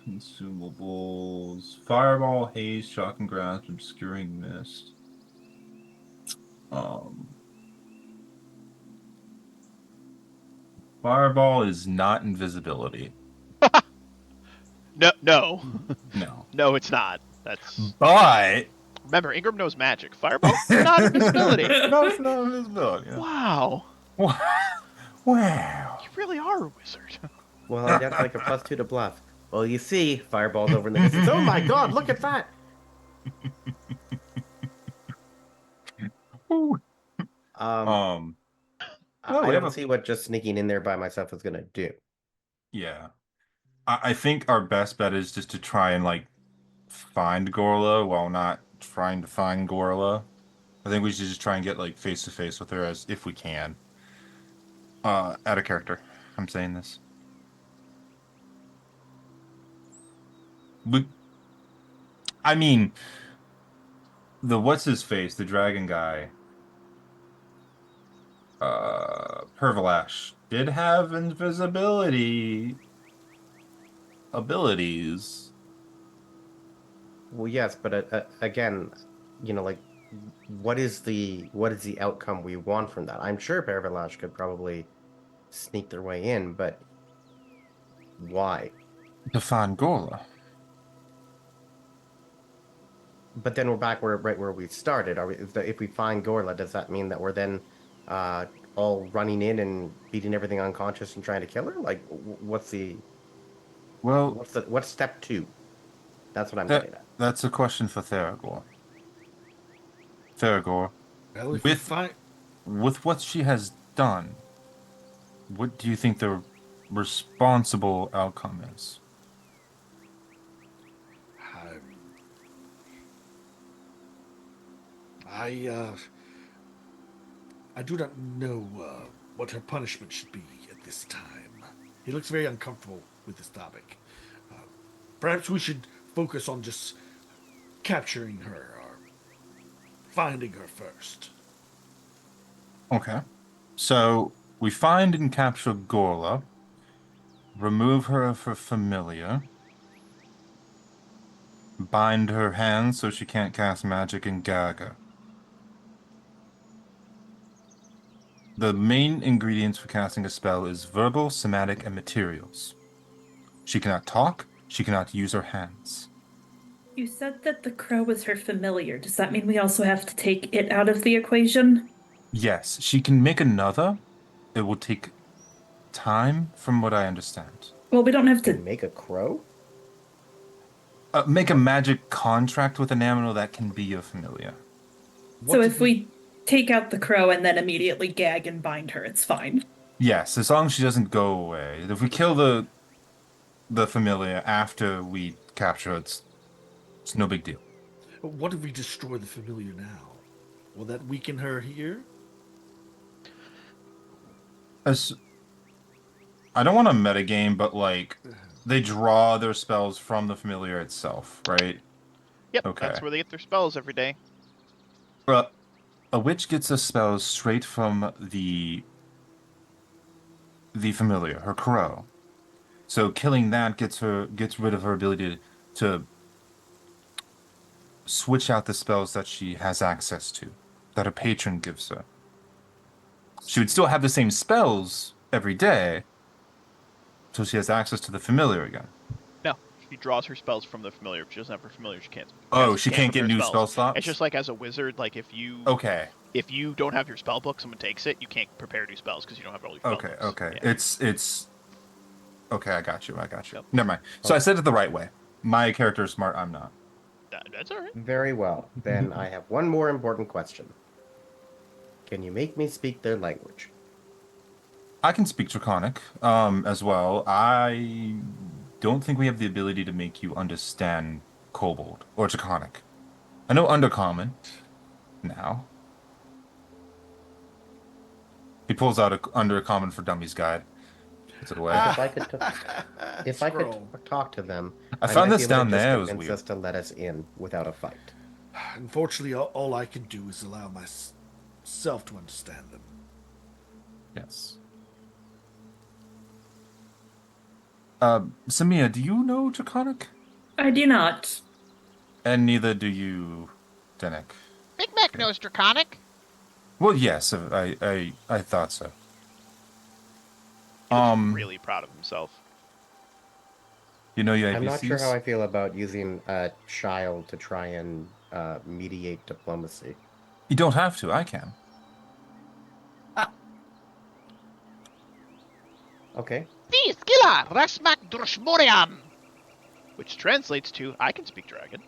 Consumables: Fireball, Haze, Shock and Grasp, Obscuring Mist. Fireball is not invisibility. No, No. no, it's not. That's But remember, Ingram knows magic. Fireball, not invisibility. no, it's not invisibility. Yeah. Wow, Wow. you really are a wizard. well, I'd have like a +2 to bluff. Well, you see, Fireball's over in the distance. Oh my god, look at that! Um. I we have don't a- see what just sneaking in there by myself is gonna do. Yeah. I think our best bet is just to try and like find Gorla while not trying to find Gorla. I think we should just try and get like face to face with her as if we can. Out of character. I'm saying this. I mean, what's his face, the dragon guy, Pervalash did have invisibility abilities. Well, yes, but again, like, what is the outcome we want from that? I'm sure Paravalanche could probably sneak their way in, but why? To find Gorla. But then we're back right where we started. If we find Gorla, does that mean that we're then all running in and beating everything unconscious and trying to kill her? Like, what's step 2? That's what I'm getting at. That's a question for Theragor. Theragor, Well, if we with what she has done, what do you think the responsible outcome is? I do not know what her punishment should be at this time. He looks very uncomfortable with this topic. Perhaps we should focus on just capturing her or finding her first. Okay. So we find and capture Gorla, remove her of her familiar, bind her hands so she can't cast magic, and gag her. The main ingredients for casting a spell is verbal, somatic, and materials. She cannot talk, she cannot use her hands. You said that the crow was her familiar. Does that mean we also have to take it out of the equation? Yes, she can make another. It will take time, from what I understand. Well, we don't have Can to. make a crow? Make a magic contract with an animal that can be your familiar. So if we take out the crow and then immediately gag and bind her, it's fine. Yes, as long as she doesn't go away. If we kill the familiar after we capture it, it's no big deal. What if we destroy the familiar now? Will that weaken her here? As I don't want to metagame, but like they draw their spells from the familiar itself, right? Yep, Okay. that's where they get their spells every day. But a witch gets her spells straight from the familiar, her crow. So killing that gets rid of her ability to switch out the spells that she has access to, that her patron gives her. She would still have the same spells every day, so she has access to the familiar again. No, she draws her spells from the familiar. If she doesn't have her familiar, she can't. Oh, she can't get prepare new spells. spell It's slots? just like as a wizard, like if Okay. you don't have your spell book, someone takes it, you can't prepare new spells because you don't have all your spell Okay, books. okay. Yeah. It's okay, I got you. Yep. Never mind. So I said it the right way. My character is smart, I'm not. That's all right. Very well. Then I have one more important question. Can you make me speak their language? I can speak Draconic, as well. I don't think we have the ability to make you understand Kobold or Draconic. I know Undercommon now. He pulls out a Undercommon for Dummies guide. Puts it away. If I could, if I could Scroll. talk to them, I I found might this be able down to just there. It was convince weird. us to let us in without a fight. Unfortunately, all I can do is allow myself to understand them. Yes. Samia, do you know Draconic? I do not. And neither do you, Denik. Big Mac Okay. knows Draconic. Well, yes, I thought so. He looks really proud of himself. You know your I'm not sure ABCs? how I feel about using a child to try and mediate diplomacy. You don't have to. I can. Okay. The Skilla Rasmak Drushmoriam. Which translates to I can speak dragon.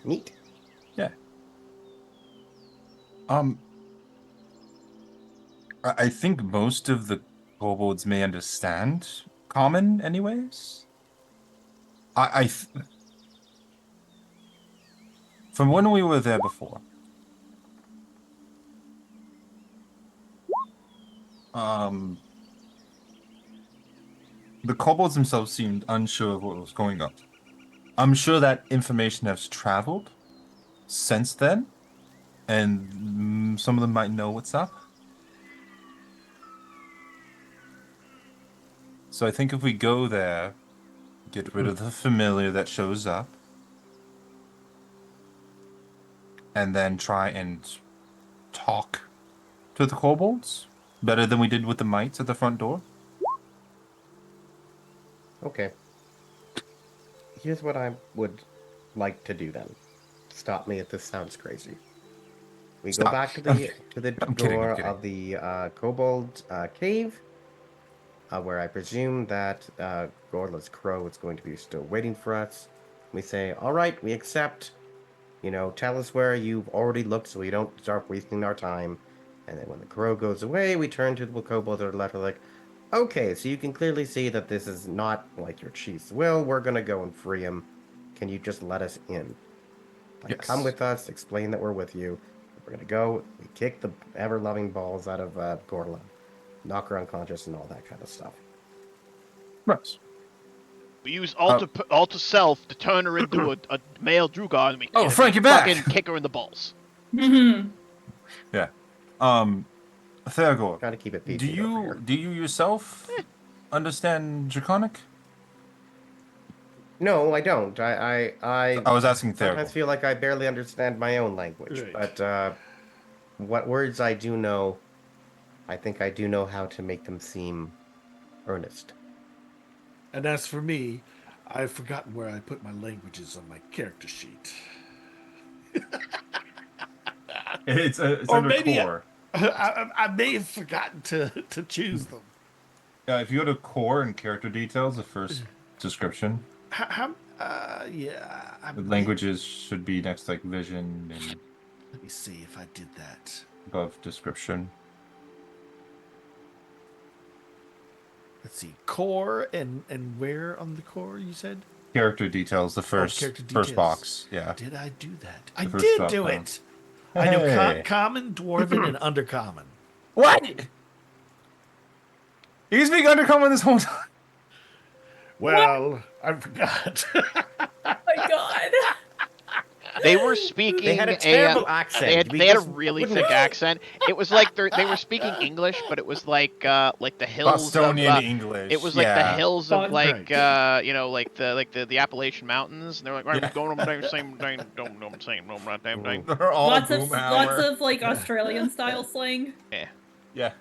Neat. Yeah. I think most of the kobolds may understand common, anyways. From when we were there before. The kobolds themselves seemed unsure of what was going on. I'm sure that information has traveled since then, and some of them might know what's up. So I think if we go there, get rid of the familiar that shows up, and then try and talk to the kobolds better than we did with the mites at the front door. Okay. Here's what I would like to do then. Stop me if this sounds crazy. We go Stop. back to the I'm kidding, door I'm kidding. of the kobold cave, where I presume that Gorla's crow is going to be still waiting for us. We say, "All right, we accept. You know, tell us where you've already looked, so we don't start wasting our time." And then when the crow goes away, we turn to the kobolds that are left. We're like, "Okay, so you can clearly see that this is not like your chief's will. We're gonna go and free him. Can you just let us in? Like, Yes. come with us. Explain that we're with you. We're gonna go. We kick the ever-loving balls out of Gorla, knock her unconscious, and all that kind of stuff." Right. We use Alta Self to turn her into a male Drugar, and we Oh, and Frank, we you're back! fucking kick her in the balls. Mhm. Yeah. Theagor, Trying to keep it PG. do you yourself understand Draconic? No, I don't. I I was asking sometimes Theagor. feel like I barely understand my own language. Right. But what words I do know, I think I do know how to make them seem earnest. And as for me, I've forgotten where I put my languages on my character sheet. It's Or under maybe core. I may have forgotten to choose them. If you go to core and character details, the first description, Yeah. the languages should be next to, like, vision and Let me see if I did that. above description. Let's see, core and where on the core you said? Character details, the first character first details. box. Yeah. Did I do that? I first did drop do down. it. I know Hey. common, dwarven, and undercommon. What? You speak undercommon this whole time. Well, I forgot. Oh my god. They were speaking They had a terrible accent. They had a really thick accent. It was like they were speaking English, but it was like the hills Bostonian of English. it was like the hills of Fog like right. you know like the Appalachian Mountains, and they're like I'm Yeah. going on the same damn thing. They're all Lots of Boomhauer. like Australian style slang. Yeah. Yeah.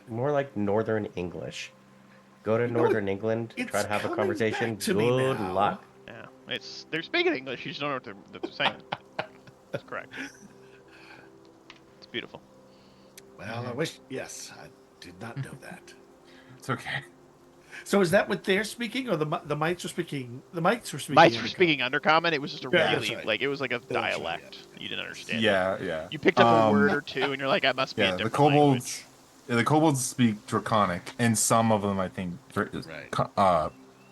More like Northern English. Go to You know, Northern England, it's try to have a coming conversation. back to me Good now. luck. Yeah, they're speaking English. You just don't know what they're saying. That's correct. It's beautiful. Well, I wish. Yes, I did not know that. It's okay. So is that what they're speaking, or the mites were speaking? The mites were speaking. Mites were undercommon? speaking undercommon. It was just a Yeah, that's really right. like it was like a That's right, dialect you didn't understand. Yeah. You picked up a word or two, and you're like, that must be a Yeah, the different kobolds. language. Yeah, the kobolds speak Draconic, and some of them, I think, Right.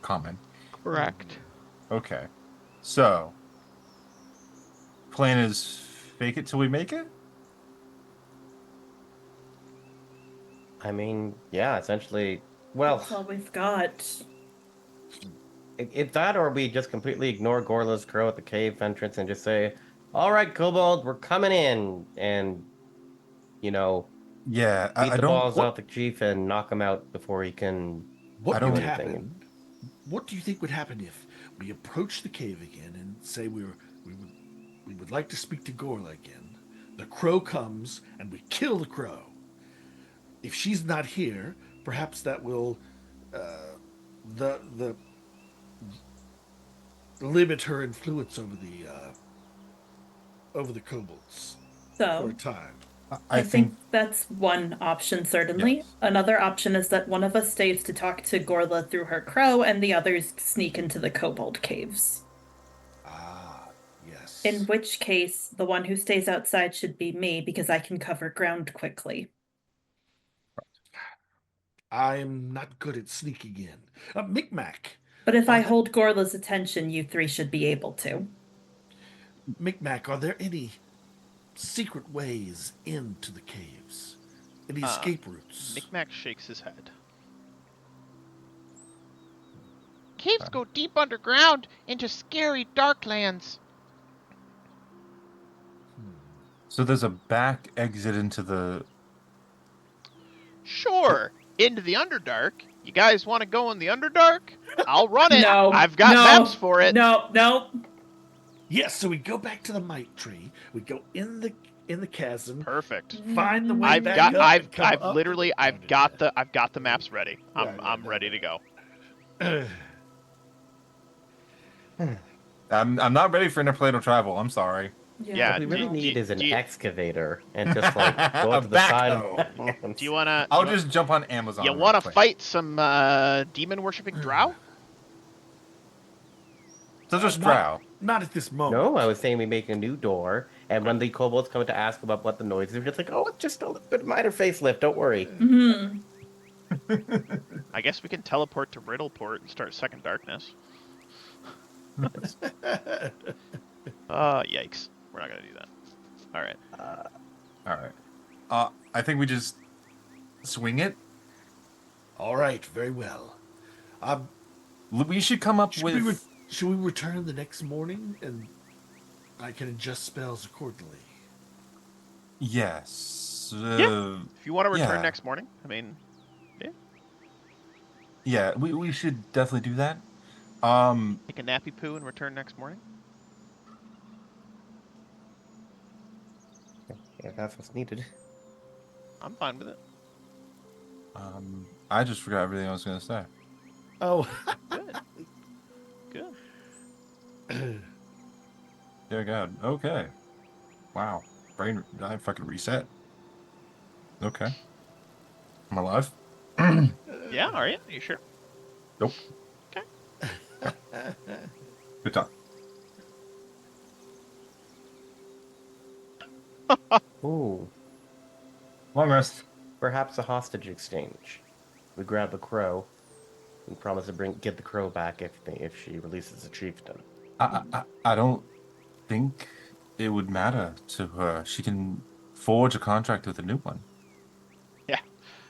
common. Correct. Okay, so plan is fake it till we make it. I mean, yeah, essentially. Well, That's all we've got. it's that, or we just completely ignore Gorla's crow at the cave entrance and just say, "All right, Kobold, we're coming in," and you know, Yeah, beat I the don't. balls out the chief and knock him out before he can. What don't- would do anything. happen? What do you think would happen if we approach the cave again and say we would like to speak to Gorla again? The crow comes and we kill the crow. If she's not here, perhaps that will the limit her influence over the kobolds for So a time. I think that's one option, certainly. Yes. Another option is that one of us stays to talk to Gorla through her crow, and the others sneak into the kobold caves. Ah, yes. In which case, the one who stays outside should be me, because I can cover ground quickly. I'm not good at sneaking in. Micmac. But if Are I there- hold Gorla's attention, you three should be able to. Micmac, are there any secret ways into the caves? Any escape routes? Micmac shakes his head. Okay. Caves go deep underground into scary dark lands. so. There's a back exit into the. Sure, into the Underdark. You guys want to go in the Underdark? I'll run it. No, I've got no, maps for it. No. Yes, so we go back to the mite tree. We go in the chasm. Perfect. Find the way I've back got up. I've and come I've up literally the- I've got the maps ready. I'm Yeah. ready to go. I'm not ready for interplanar travel. I'm sorry. Yeah, What we really need is an do you- excavator and just like go A up to the side of backhoe. lands. Do you wanna? I'll just jump on Amazon. You real wanna quick. fight some demon worshipping drow? So just Not- drow. Not at this moment. No, I was saying we make a new door, and when the kobolds come to ask about what the noise is, we're just like, oh, it's just a little bit minor facelift. Don't worry. Hmm. I guess we can teleport to Riddleport and start Second Darkness. Yikes. We're not gonna do that. All right. All right. I think we just swing it. All right, very well. We should come up with. Should we return the next morning and I can adjust spells accordingly? Yes. If you want to return yeah. next morning, I mean, Yeah, we should definitely do that. take a nappy poo and return next morning. Yeah, that's what's needed. I'm fine with it. I just forgot everything I was gonna say. Oh, Good. Good. Dear God. Okay. Wow. Brain. I fucking reset. Okay. I'm alive. Yeah. Are you? Are you sure? Nope. Okay. Good talk. Ooh, Long rest. perhaps a hostage exchange. We grab the crow, and promise to get the crow back if she releases the chieftain. I don't think it would matter to her. She can forge a contract with a new one. Yeah.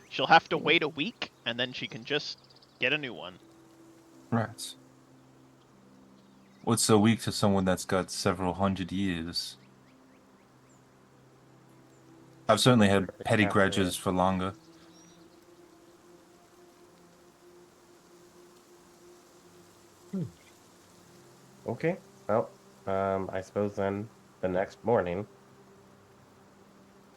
She'll have to wait a week, and then she can just get a new one. Right. What's so weak to someone that's got several hundred years? I've certainly had petty grudges for longer. Okay. Well, I suppose then the next morning.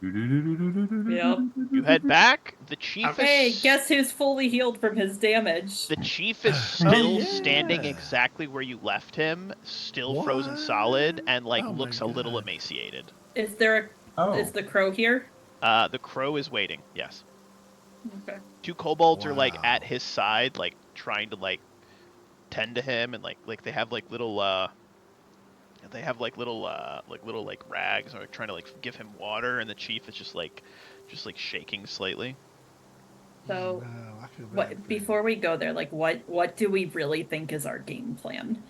Yep. You head back. The chief Hey, is guess who's fully healed from his damage? the chief is Oh, still yeah. standing exactly where you left him, still frozen What? solid, and like Oh my looks a little God. emaciated. Is there Oh. is the crow here? The crow is waiting. Yes. Okay. Two kobolds are like Wow. at his side, like trying to like tend to him, and like they have like little little like rags, or like, trying to like give him water, and the chief is just like shaking slightly. So No, I feel bad for what him. before we go there, like what do we really think is our game plan?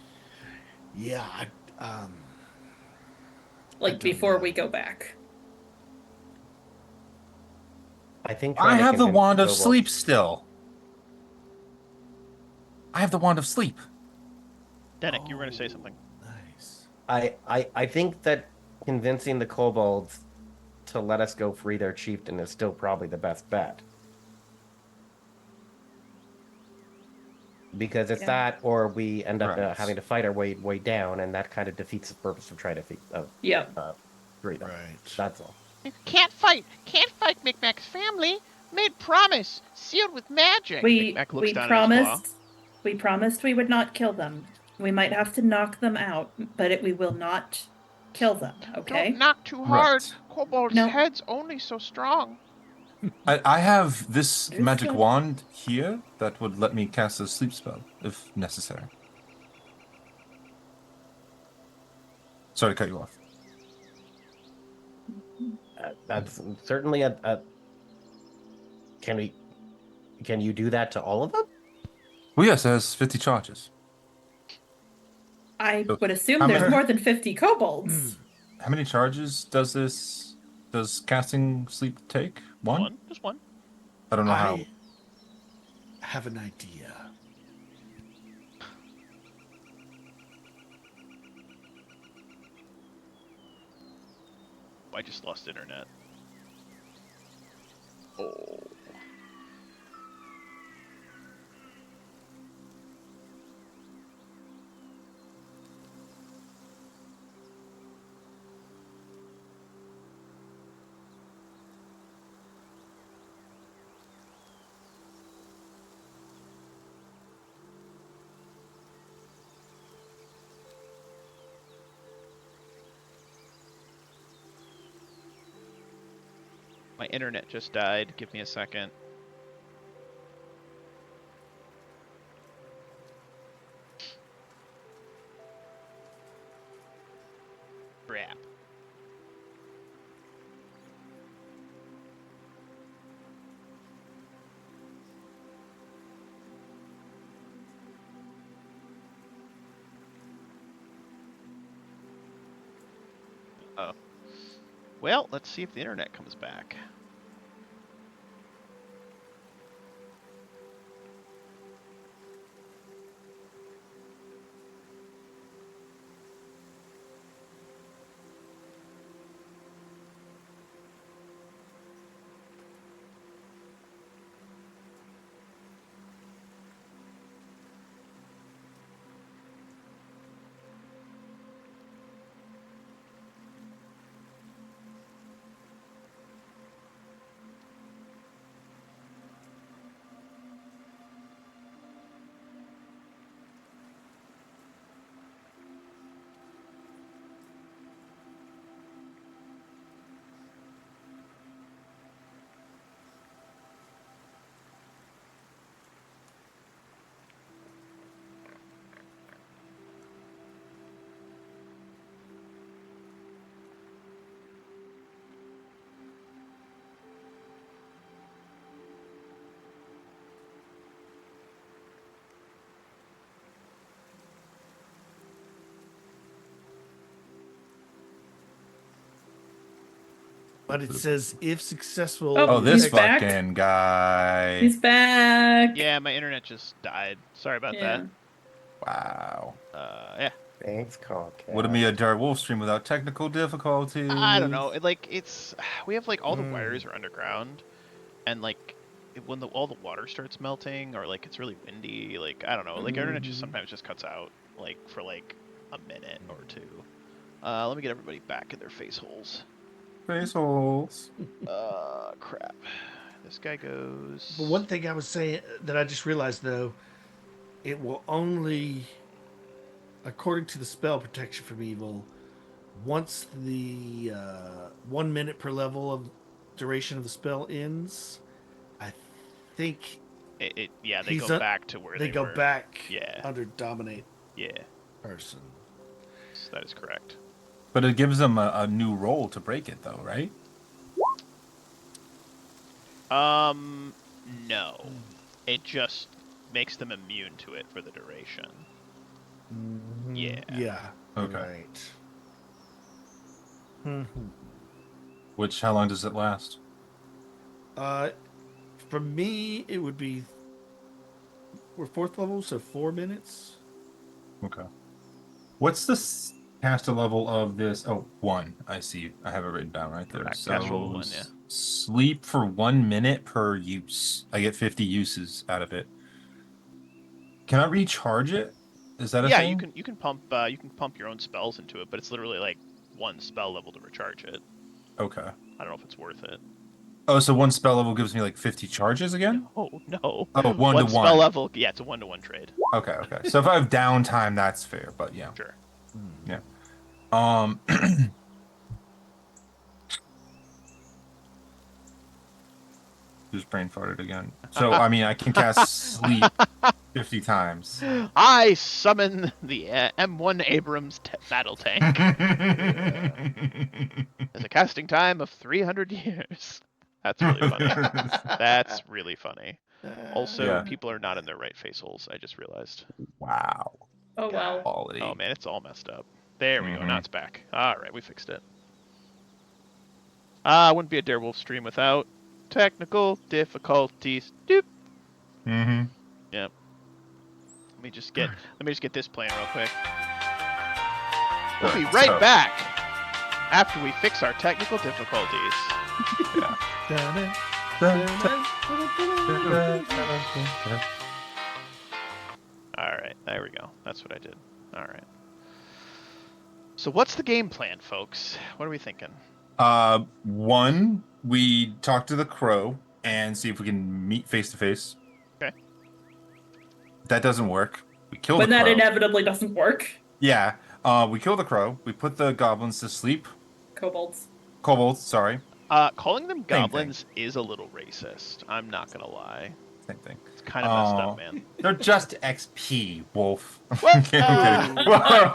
Yeah, I Like don't before know. we go back. I think I trying to have the convince wand of kobolds- sleep still. I have the wand of sleep. Denik, you were gonna say something. Nice. I think that convincing the kobolds to let us go free their chieftain is still probably the best bet. Because it's Yeah. that, or we end up Right. having to fight our way down, and that kind of defeats the purpose of trying to Yep. free them. Right. That's all. Can't fight Micmac's family. Made promise, sealed with magic. Micmac looks We down at his claw. promised we would not kill them. We might have to knock them out, but we will not kill them, okay? Don't knock too hard. Right. Kobold's No. head's only so strong. I have this magic Understood. wand here that would let me cast a sleep spell if necessary. Sorry to cut you off. That's certainly a. Can you do that to all of them? Well, yes, it has 50 charges. I So, would assume how there's many- more than 50 kobolds. How many charges does casting sleep take? One? Just one. I don't know how. I have an idea. I just lost internet. Oh. My internet just died. Give me a second. Crap. Oh. Well, let's see if the internet comes back. But it says if successful. Oh, Oh, this he's back. fucking guy. He's back. Yeah, my internet just died. Sorry about Yeah. Wow. that. Yeah. Thanks, Comcast. Wouldn't be a Dark Wolf stream without technical difficulties. I don't know. It's we have like all the Mm. wires are underground, and like when all the water starts melting or like it's really windy, like I don't know, like internet just sometimes just cuts out like for like a minute or two. Let me get everybody back in their face holes. Face holes. Crap. This guy goes. But one thing I was saying that I just realized though, it will only, according to the spell protection from evil, once the 1 minute per level of duration of the spell ends, I think Yeah, they he's go un- back to where they go were. back Yeah. under dominate Yeah, person. so that is correct. But it gives them a new role to break it, though, right? No. It just makes them immune to it for the duration. Yeah. Yeah. Okay. Right. Which, how long does it last? For me, it would be. We're 4th level, so 4 minutes. Okay. What's the caster level of this? Oh, 1. I see. I have it written down right there. Correct. So Caster level 1, yeah. sleep for 1 minute per use. I get 50 uses out of it. Can I recharge it? Is that a Yeah, thing? you can pump your own spells into it, but it's literally like 1 spell level to recharge it. Okay. I don't know if it's worth it. Oh, so 1 spell level gives me like 50 charges again? Oh no. Oh, 1 to 1. Spell level. Yeah, it's a 1-to-1 trade. Okay, okay. So if I have downtime, that's fair, but yeah. Sure. Yeah. Um Just brain farted again. So I mean I can cast sleep 50 times. I summon the M1 Abrams battle tank. There's a casting time of 300 years. That's really funny. That's really funny. Also, Yeah. people are not in their right face holes. I just realized. Wow. Oh wow. Quality. Oh man, it's all messed up. There we go. Now it's back. All right, we fixed it. Wouldn't be a Darewolf stream without technical difficulties. Doop. Mm-hmm. Yep. Let me just get this playing real quick. We'll be right back after we fix our technical difficulties. All right, there we go. That's what I did. All right. So what's the game plan, folks? What are we thinking? 1, we talk to the crow and see if we can meet face to face. Okay. That doesn't work. We kill When the that crow. inevitably doesn't work. Yeah. We kill the crow. We put the goblins to sleep. Kobolds. Kobolds, sorry. Calling them Same goblins is a little racist. I'm not gonna lie. Same thing. It's kind of messed up, man. They're just XP, Wolf. Whoa! I'm kidding. Whoa!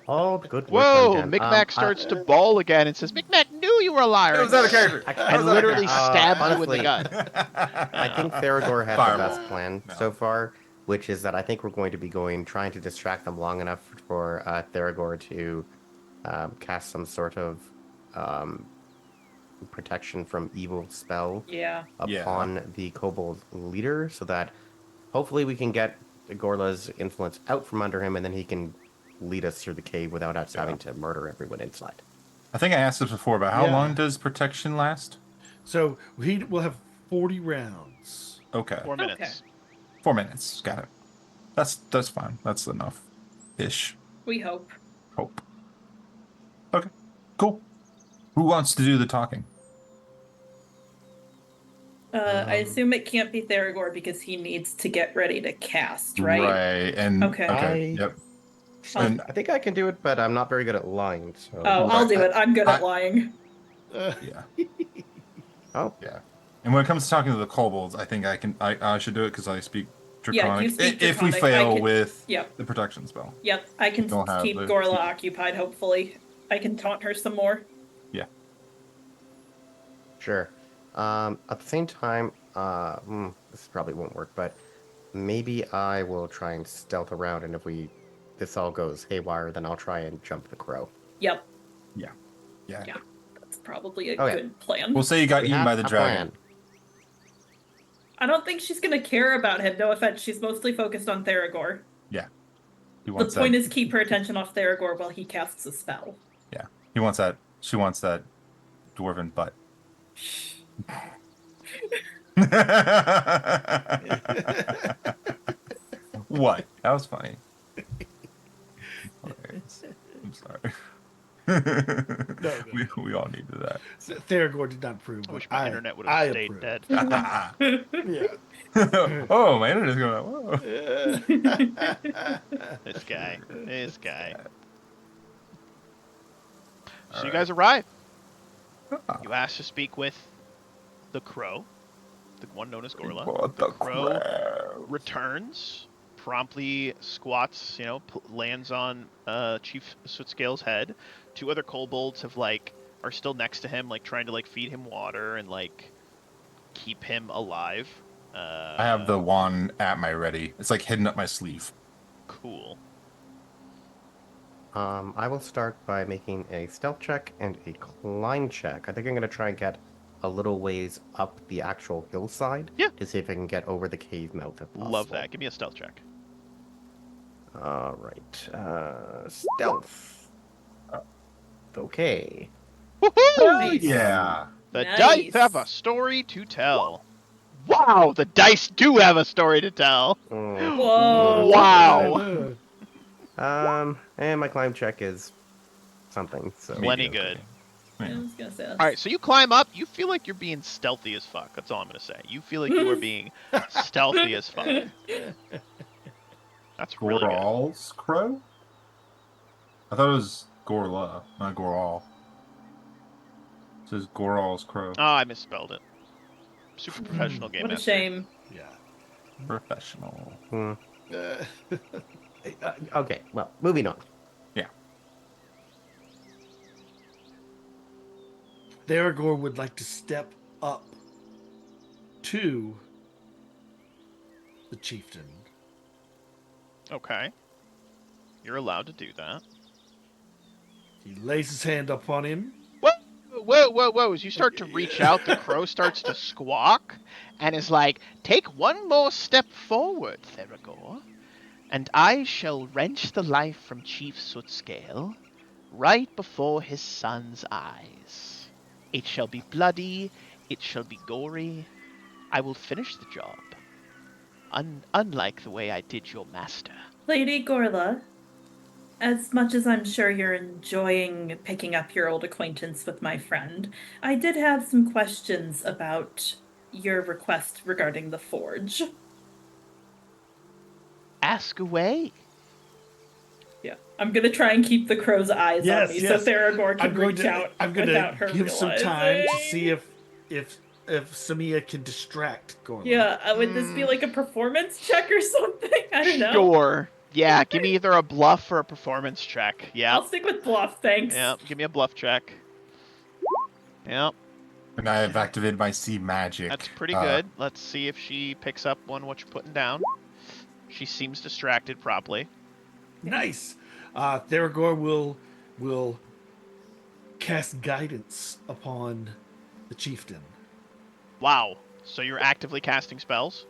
All good work Whoa! done, Dan. Micmac starts to bawl again and says, "Micmac knew you were a liar." It was out of character. And literally stabs you in honestly, the gut. I think Theodore had Fireball. the best plan No. so far, which is that I think we're going to be trying to distract them long enough for Theodore to cast some sort of protection from evil spell Yeah. upon the kobold leader, so that hopefully we can get Gorla's influence out from under him, and then he can lead us through the cave without us having to murder everyone inside. I think I asked this before, but how Yeah. long does protection last? So we'll have 40 rounds. Okay. 4 minutes. 4 minutes. Got it. That's fine. That's enough. Ish. We hope. Hope. Okay. Cool. Who wants to do the talking? I assume it can't be Theragor because he needs to get ready to cast, right? Right. And Okay. Yep. Um, I think I can do it, but I'm not very good at lying. So. Oh, I'll do it. I'm good at I- lying. Yeah. Oh. Yeah. And when it comes to talking to the kobolds, I think I should do it because I speak Yeah, draconic. you speak If we Draconic, I fail can- with Yep. the protection spell. Yep. I can Don't have keep the- Gorla occupied, hopefully. I can taunt her some more. Yeah. Sure. At the same time, this probably won't work, but maybe I will try and stealth around, and if this all goes haywire, then I'll try and jump the crow. Yep. Yeah. Yeah. probably a Okay. good plan. We'll say you got We eaten have by the a dragon. plan. I don't think she's gonna care about him. No offense, she's mostly focused on Theragor. Yeah. He The wants point that. is keep her attention off Theragor while he casts a spell. Yeah. He wants that. She wants that dwarven butt. What? That was funny. Hilarious. I'm sorry. No. We all needed that. Theragor did not approve. I wish but my internet would have stayed approve. dead. Yeah. Oh, my internet is going. Whoa. This guy. This guy. So All you right. guys arrive. You ask to speak with the crow, the one known as Gorla. What The the crow crap? returns, promptly squats, lands on Chief Sootscale's head. Two other kobolds are still next to him, trying to feed him water and keep him alive. I have the wand at my ready. It's hidden up my sleeve. Cool. I will start by making a stealth check and a climb check. I think I'm going to try and get a little ways up the actual hillside. Yeah. To see if I can get over the cave mouth if possible. Love that. Give me a stealth check. All right. Stealth. Okay. Woohoo! Yeah. The Nice. dice have a story to tell. Wow, the dice do have a story to tell. Whoa. Wow. And my climb check is something. So Plenty Mediocre. good. I was gonna say that. All right, so you climb up. You feel like you're being stealthy as fuck. That's all I'm gonna say. You feel like you are being stealthy as fuck. That's really good. Goral's crow? I thought it was Gorla, not Goral. It says Goral's crow. Oh, I misspelled it. Super professional game What a master. shame. Yeah. Professional. Okay, well, moving on. Yeah. Theragor would like to step up to the chieftain. Okay. You're allowed to do that. He lays his hand upon him. Whoa. As you start to reach out, the crow starts to squawk and is like, "Take one more step forward, Theragor, and I shall wrench the life from Chief Sootscale right before his son's eyes. It shall be bloody, it shall be gory. I will finish the job. Unlike the way I did your master." Lady Gorla, as much as I'm sure you're enjoying picking up your old acquaintance with my friend, I did have some questions about your request regarding the forge. Ask away. Yeah, I'm gonna try and keep the crow's eyes on me so Theragor can reach out I'm without her gonna give some time to realizing. see if Samia can distract Gorla. Yeah, would this be like a performance check or something? I don't know. Sure. Yeah, give me either a bluff or a performance check. Yeah. I'll stick with bluff, thanks. Yeah, give me a bluff check. Yep, And I have activated my sea magic. that's pretty good. Let's see if she picks up on what you're putting down. She seems distracted, probably. Nice. Theragor will cast guidance upon the chieftain. Wow. So you're actively casting spells?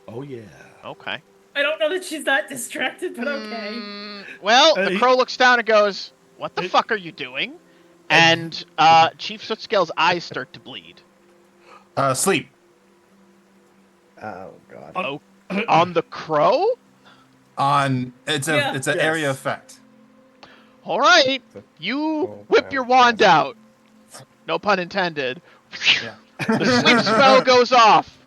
Oh yeah. Okay. I don't know that she's that distracted, but okay. Well, the crow looks down and goes, "What the fuck are you doing?" And Chief Sootscale's eyes start to bleed. Sleep. Oh god. Oh, on the crow? It's an Yes. area effect. All right. You whip your wand out. No pun intended. Yeah. The sleep spell goes off.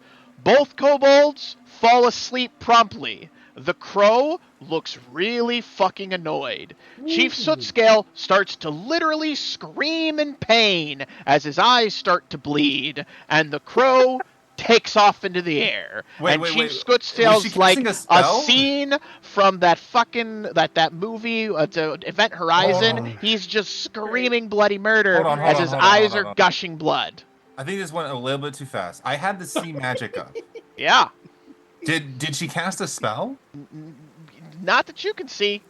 Both kobolds fall asleep promptly. The crow looks really fucking annoyed. Chief Sootscale starts to literally scream in pain as his eyes start to bleed, and the crow takes off into the air. Wait, and wait, Chief wait. Was Sootscale's she like casting a a spell? scene from that fucking that movie, Event Horizon. Hold on. He's just screaming bloody murder Hold on, as his eyes are hold on. gushing blood. I think this went a little bit too fast. I had the sea magic up. Yeah. Did she cast a spell? Not that you can see.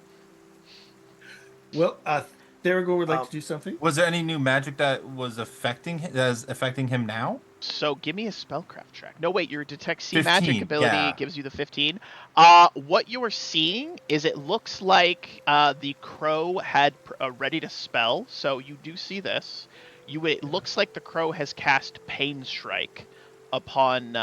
Well, Theragold would like to do something. Was there any new magic that was affecting him now? So give me a spellcraft check. No, wait, your detect sea 15, magic ability yeah. gives you the 15. What you are seeing is it looks like the crow had ready to spell. So you do see this. It looks like the crow has cast Pain Strike upon Chief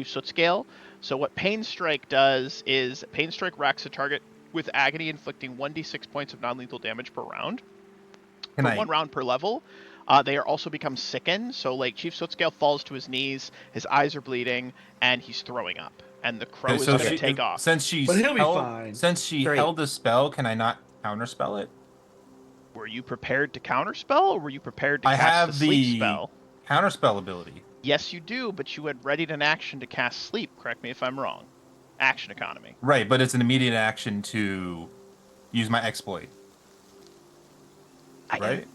Sootscale. So what Pain Strike does is Pain Strike racks a target with agony, inflicting 1d6 points of non-lethal damage per round. For 1 round per level. They are also become sickened, so like Chief Sootscale falls to his knees, his eyes are bleeding, and he's throwing up. And the crow is going to take off. Since she But he'll be fine. Since she held the spell, can I not counterspell it? Were you prepared to counterspell, or were you prepared to cast have the sleep the spell? Counterspell ability. Yes, you do, but you had readied an action to cast sleep. Correct me if I'm wrong. Action economy. Right, but it's an immediate action to use my exploit. Right?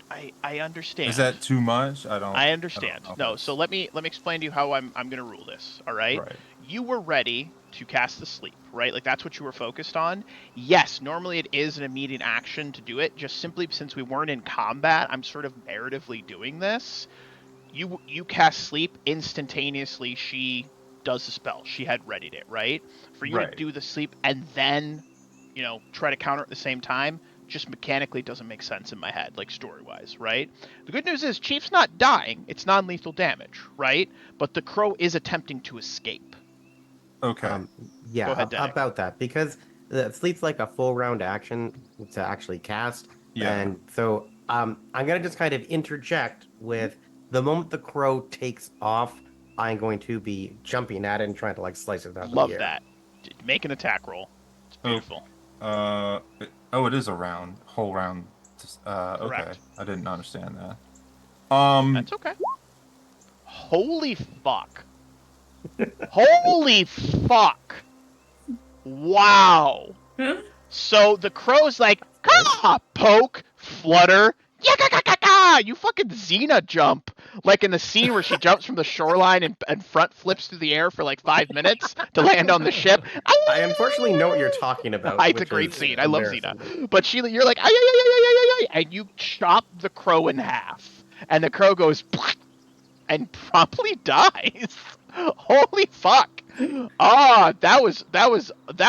I understand. Is that too much? I understand. No, so let me explain to you how I'm going to rule this. All right? You were ready to cast the sleep, right? Like that's what you were focused on. Yes, normally it is an immediate action to do it. Just simply since we weren't in combat, I'm sort of narratively doing this. You cast sleep instantaneously. She does the spell. She had readied it, right? For you to do the sleep and then, try to counter at the same time, just mechanically doesn't make sense in my head, like story-wise, right? The good news is Chief's not dying. It's non-lethal damage, right? But the crow is attempting to escape. Okay. Yeah, Go ahead, Danik. about that, because sleep's like a full round action to actually cast. Yeah. And so I'm going to just kind of interject with the moment the crow takes off, I'm going to be jumping at it and trying to like slice it out of the air. Love that. Make an attack roll. It's beautiful. It is a whole round. Okay, Correct. I didn't understand that. That's okay. Holy fuck. Holy fuck. Wow. So the crow's like, poke, flutter, you fucking Xena jump. Like in the scene where she jumps from the shoreline and front flips through the air for like 5 minutes to land on the ship. I unfortunately know what you're talking about. It's a great scene. I love Xena. But you're like, and you chop the crow in half. And the crow goes and promptly dies. Holy fuck. That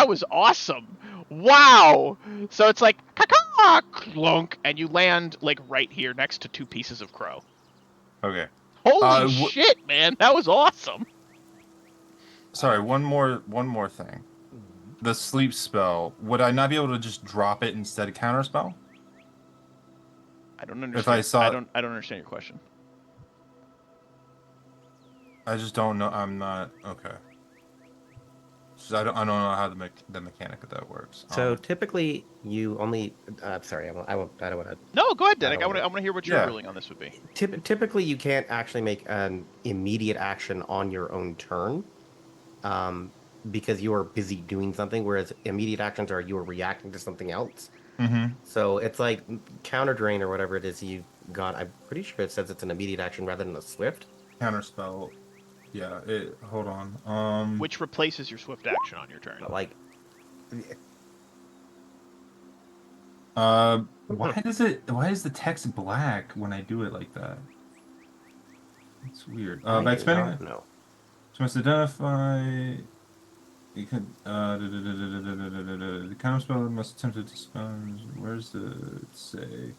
was awesome. Wow. So it's like clunk, and you land like right here next to 2 pieces of crow. Okay. Holy shit, man. That was awesome. Sorry, one more thing. The sleep spell, would I not be able to just drop it instead of counterspell? I don't understand. If I saw I don't understand your question. I just don't know. I'm not okay. So I don't know how the mechanic of that works. So typically, you only. Sorry, I don't want to. No, go ahead, Danik. I want to hear what your ruling on this would be. Typically, you can't actually make an immediate action on your own turn, because you are busy doing something. Whereas immediate actions are you are reacting to something else. Mm-hmm. So it's like counter drain or whatever it is you got. I'm pretty sure it says it's an immediate action rather than a swift. Counterspell. Yeah. Hold on. Which replaces your swift action on your turn. Like. Why is the text black when I do it like that? It's weird. By expending No. So must identify. You could the counterspell must attempt to dispel. Where's the say?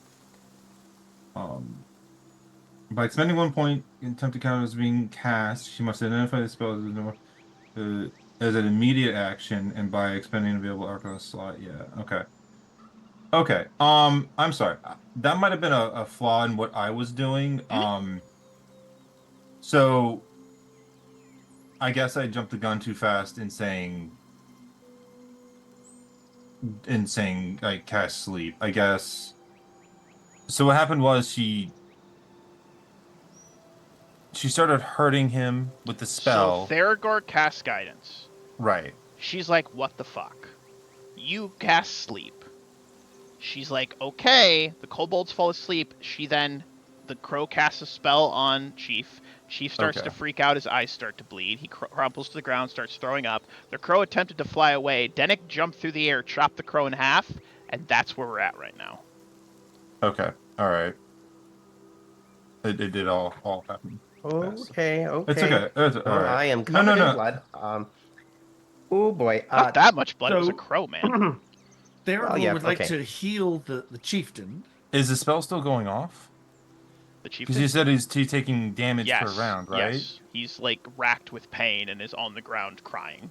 By expending 1 point, attempt to counter is being cast. She must identify the spell as an immediate action, and by expending an available arcana slot. Yeah. Okay. Okay. I'm sorry. That might have been a flaw in what I was doing. So I guess I jumped the gun too fast in saying like cast sleep. I guess. So what happened was she started hurting him with the spell. So Theragold casts guidance. Right. She's like, what the fuck? You cast sleep. She's like, okay. The kobolds fall asleep. The crow casts a spell on Chief. Chief starts to freak out. His eyes start to bleed. He crumples to the ground, starts throwing up. The crow attempted to fly away. Danik jumped through the air, chopped the crow in half, And that's where we're at right now. Okay. All right. It did all happen. Okay, okay. It's okay. It's all right. I am No, covered no, in no. blood. Oh boy. Not that much blood. It was a so- crow, man. Theragor yeah, would like okay. to heal the chieftain. Is the spell still going off? The Because you chieftain. said he's taking damage per Yes. round, right? Yes. He's like racked with pain and is on the ground crying.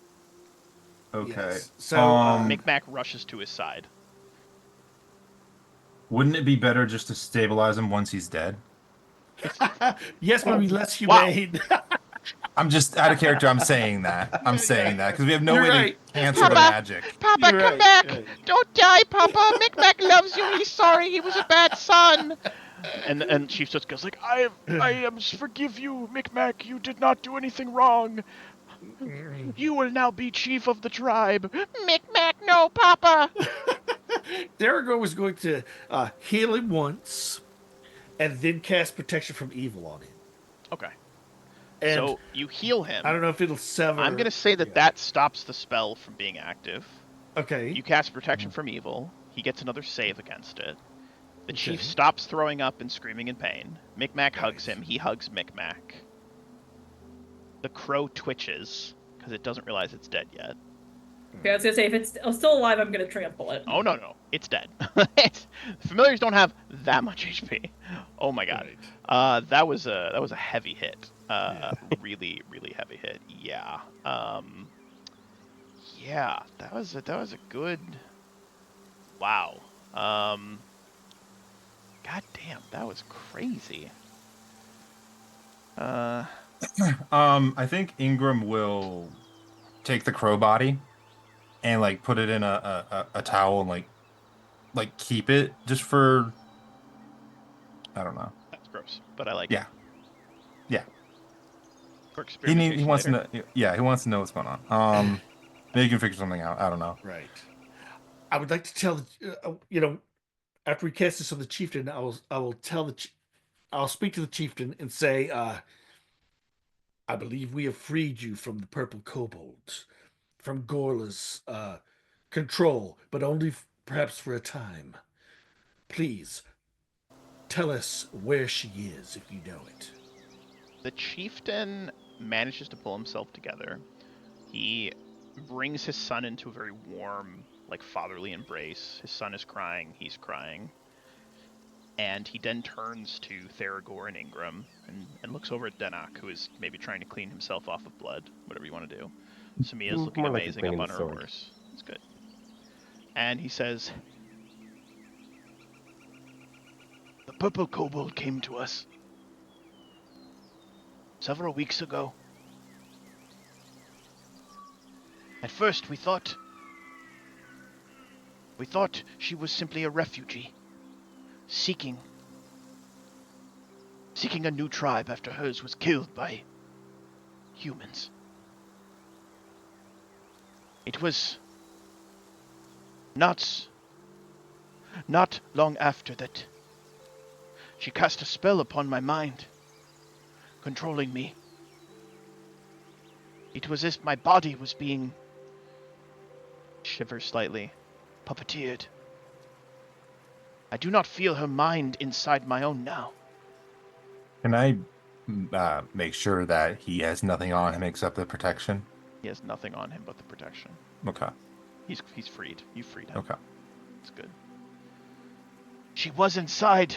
Okay. Yes. So, Micmac rushes to his side. Wouldn't it be better just to stabilize him once he's dead? yes, but be less Wow. humane. I'm just out of character. I'm saying that. I'm saying that because we have no You're way right. to cancel the Papa. magic. Papa, You're come right, back! right. Don't die, Papa! Micmac loves you. He's sorry. He was a bad son. And Chief just goes like, I forgive you, Micmac. You did not do anything wrong. You will now be chief of the tribe. Micmac, no, Papa. Theragor was going to heal him once, and then cast protection from evil on him. Okay. And So you heal him. I don't know if it'll sever. I'm gonna say that that stops the spell from being active. Okay. You cast protection from evil. He gets another save against it. The chief Okay. stops throwing up and screaming in pain. Micmac hugs him. He hugs Micmac. The crow twitches because it doesn't realize it's dead yet. Okay, I was gonna say if it's still alive, I'm gonna trample it. Oh no, it's dead. Familiars don't have that much HP. Oh my god. That was a heavy hit. Really heavy hit. Yeah. Yeah, that was a good. Wow. God damn, that was crazy. I think Ingram will take the crow body and like put it in a towel and like keep it just for I don't know. That's gross, but I like Yeah. Yeah. For He experimentation wants later. to know, yeah, he wants to know what's going on. Maybe you can figure something out. I don't know. Right. I would like to tell after we cast this on the chieftain, I will tell I'll speak to the chieftain and say, I believe we have freed you from the purple kobolds, from Gorla's control, but only perhaps for a time. Please tell us where she is if you know it. The chieftain manages to pull himself together. He brings his son into a very warm, like fatherly embrace. His son is crying, he's crying. And he then turns to Theragor and Ingram and looks over at Denak, who is maybe trying to clean himself off of blood, whatever you want to do. Samia's looking More like amazing cleaning up on the her sword. horse. It's good. And he says, "The purple kobold came to us several weeks ago. At first we thought she was simply a refugee, seeking a new tribe after hers was killed by humans. It was not long after that she cast a spell upon my mind, controlling me. It was as if my body was being, shivers slightly, puppeteered. I do not feel her mind inside my own now." Can I make sure that he has nothing on him except the protection? He has nothing on him but the protection. Okay. He's freed. You freed him. Okay. It's good. She was inside,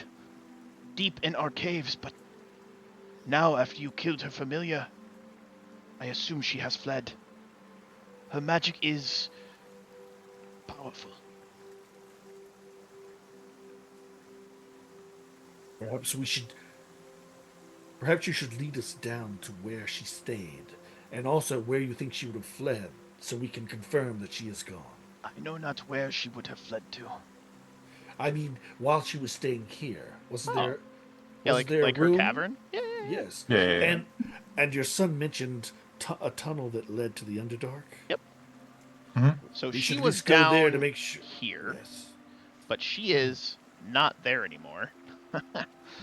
deep in our caves, but now after you killed her familiar, I assume she has fled. Her magic is powerful. Perhaps you should lead us down to where she stayed, and also where you think she would have fled, so we can confirm that she is gone. I know not where she would have fled to. I mean, while she was staying here, wasn't Oh. there? Yeah, wasn't there a like her room? cavern? Yeah. Yes. Yeah. And your son mentioned a tunnel that led to the Underdark. Yep. Mm-hmm. So We she should at was least go down there to make sure. here, Yes. but she is not there anymore,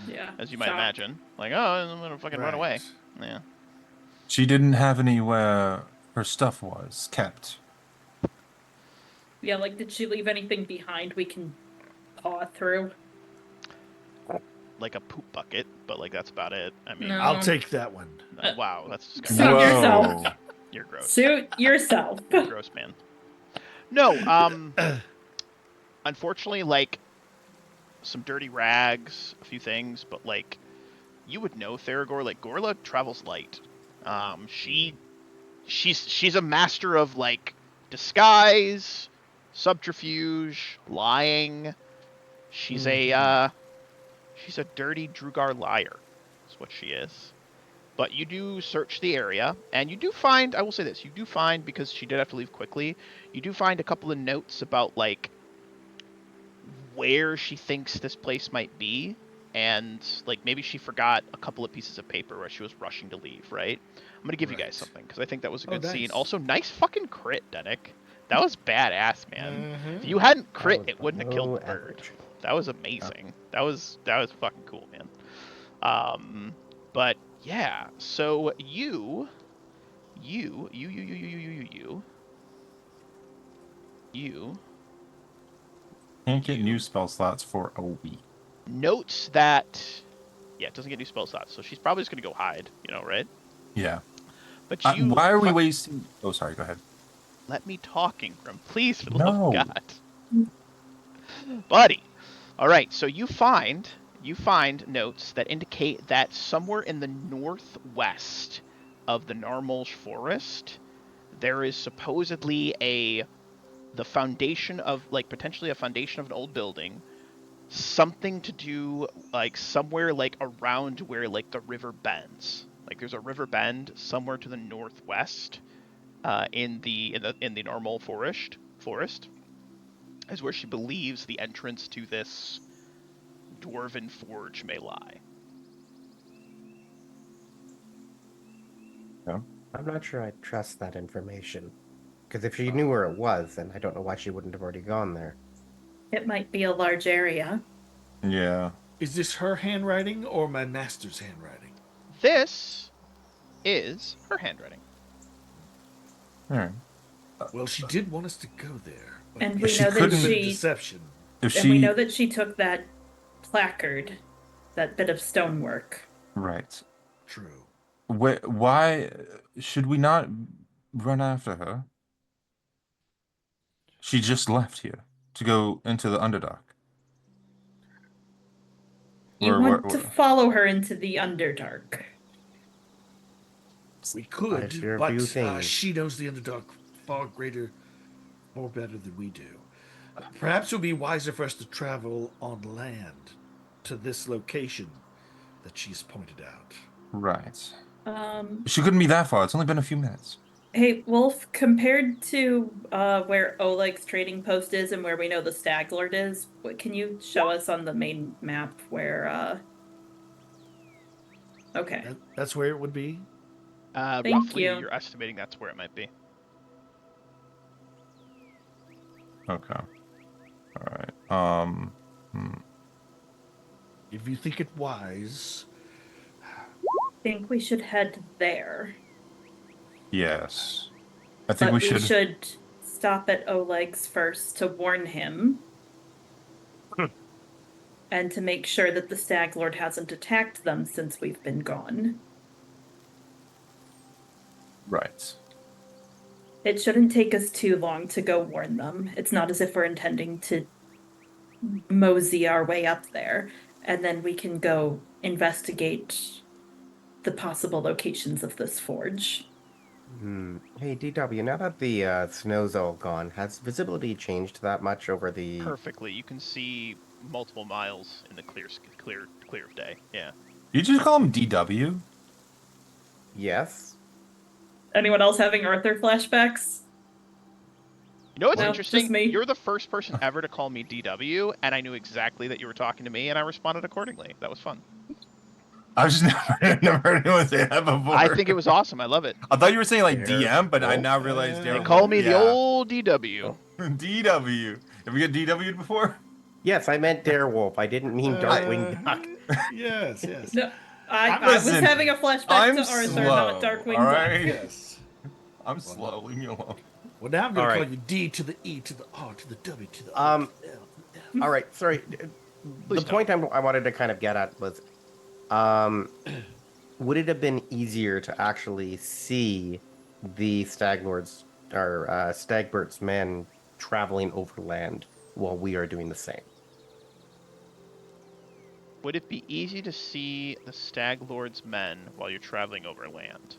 Yeah. as you might shocked. imagine. Like, oh, I'm gonna fucking run away. Right. Yeah. She didn't have anywhere her stuff was kept. Yeah, like, did she leave anything behind we can paw through? Like a poop bucket, but like that's about it. I mean, No. I'll take that one. wow, that's disgusting. Suit yourself. Whoa. You're gross. Suit yourself. You're a gross man. No, unfortunately, like some dirty rags, a few things, but like you would know Theragor. Like Gorla travels light. She's a master of like disguise, subterfuge, lying. She's a dirty Drugar liar. That's what she is. But you do search the area, and you do find, I will say this, you do find, because she did have to leave quickly, you do find a couple of notes about, like, where she thinks this place might be, and, like, maybe she forgot a couple of pieces of paper where she was rushing to leave, right? I'm going to give you guys something, because I think that was a good scene. Nice. Also, nice fucking crit, Denick. That was badass, man. Mhm. If you hadn't crit, was it wouldn't have killed below the bird. average. That was amazing. That was fucking cool, man. But yeah, so you Can't get new spell slots for a week. notes that it doesn't get new spell slots, so she's probably just gonna go hide, right? Yeah. But you Why are we wasting? Oh, sorry. Go ahead. let me talk, Ingram, please, for the love No. of God, buddy. All right, so you find notes that indicate that somewhere in the northwest of the Narmalsh Forest, there is supposedly the foundation of, like, potentially a foundation of an old building, something to do, like, somewhere, like, around where, like, the river bends. Like, there's a river bend somewhere to the northwest, in the Narmal Forest, is where she believes the entrance to this dwarven forge may lie. I'm not sure I trust that information. Because if she knew where it was, then I don't know why she wouldn't have already gone there. It might be a large area. Yeah. Is this her handwriting or my master's handwriting? This is her handwriting. All right. Well, she did want us to go there. But And If we she know that couldn't- bit of she deception. If and she we know that she took that placard, that bit of stonework. right, True. why should we not run after her? She just left here to go into the Underdark. You Where- want where- to follow her into the Underdark. We What is could, your but view thing? she knows the Underdark far better than we do. Perhaps it would be wiser for us to travel on land to this location that she's pointed out. Right. Um, She couldn't be that far. It's only been a few minutes. Hey, Wolf, compared to where Oleg's trading post is and where we know the Stag Lord is, can you show us on the main map where Okay. That's where it would be. Thank Roughly, you. you're estimating that's where it might be. Okay. All right. If you think it wise, Think we should head there. Yes. I think But we should. stop at Oleg's first to warn him. And to make sure that the Stag Lord hasn't attacked them since we've been gone. Right. It shouldn't take us too long to go warn them. It's not as if we're intending to mosey our way up there, and then we can go investigate the possible locations of this forge. Hey, DW, now that the snow's all gone, has visibility changed that much over the... Perfectly. You can see multiple miles in the clear of day. Yeah. You just call him DW? Yes? Anyone else having Arthur flashbacks? You know what's No, interesting? just me. You're the first person ever to call me DW, and I knew exactly that you were talking to me, and I responded accordingly. That was fun. I've just never heard anyone say that before. I think it was awesome. I love it. I thought you were saying like Fair. DM, but I Oh. now realize They they're call me the yeah. old DW. DW. Have we got DW'd before? Yes, I meant Darewolf. I didn't mean Darkwing Duck. Yes, yes. No, I was Listen, having a flashback I'm to Arthur, slow, not Darkwing all Duck. right? Yes. I'm slow. Leave me alone. Well, now I'm going All to right. call you D to the E to the R to the W to the O Um, to the L to the F. All right, sorry. Please The point I wanted to kind of get at was, um, would it have been easier to actually see the Stag Lords or Stagbert's men traveling overland while we are doing the same? Would it be easy to see the Stag Lord's men while you're traveling over land?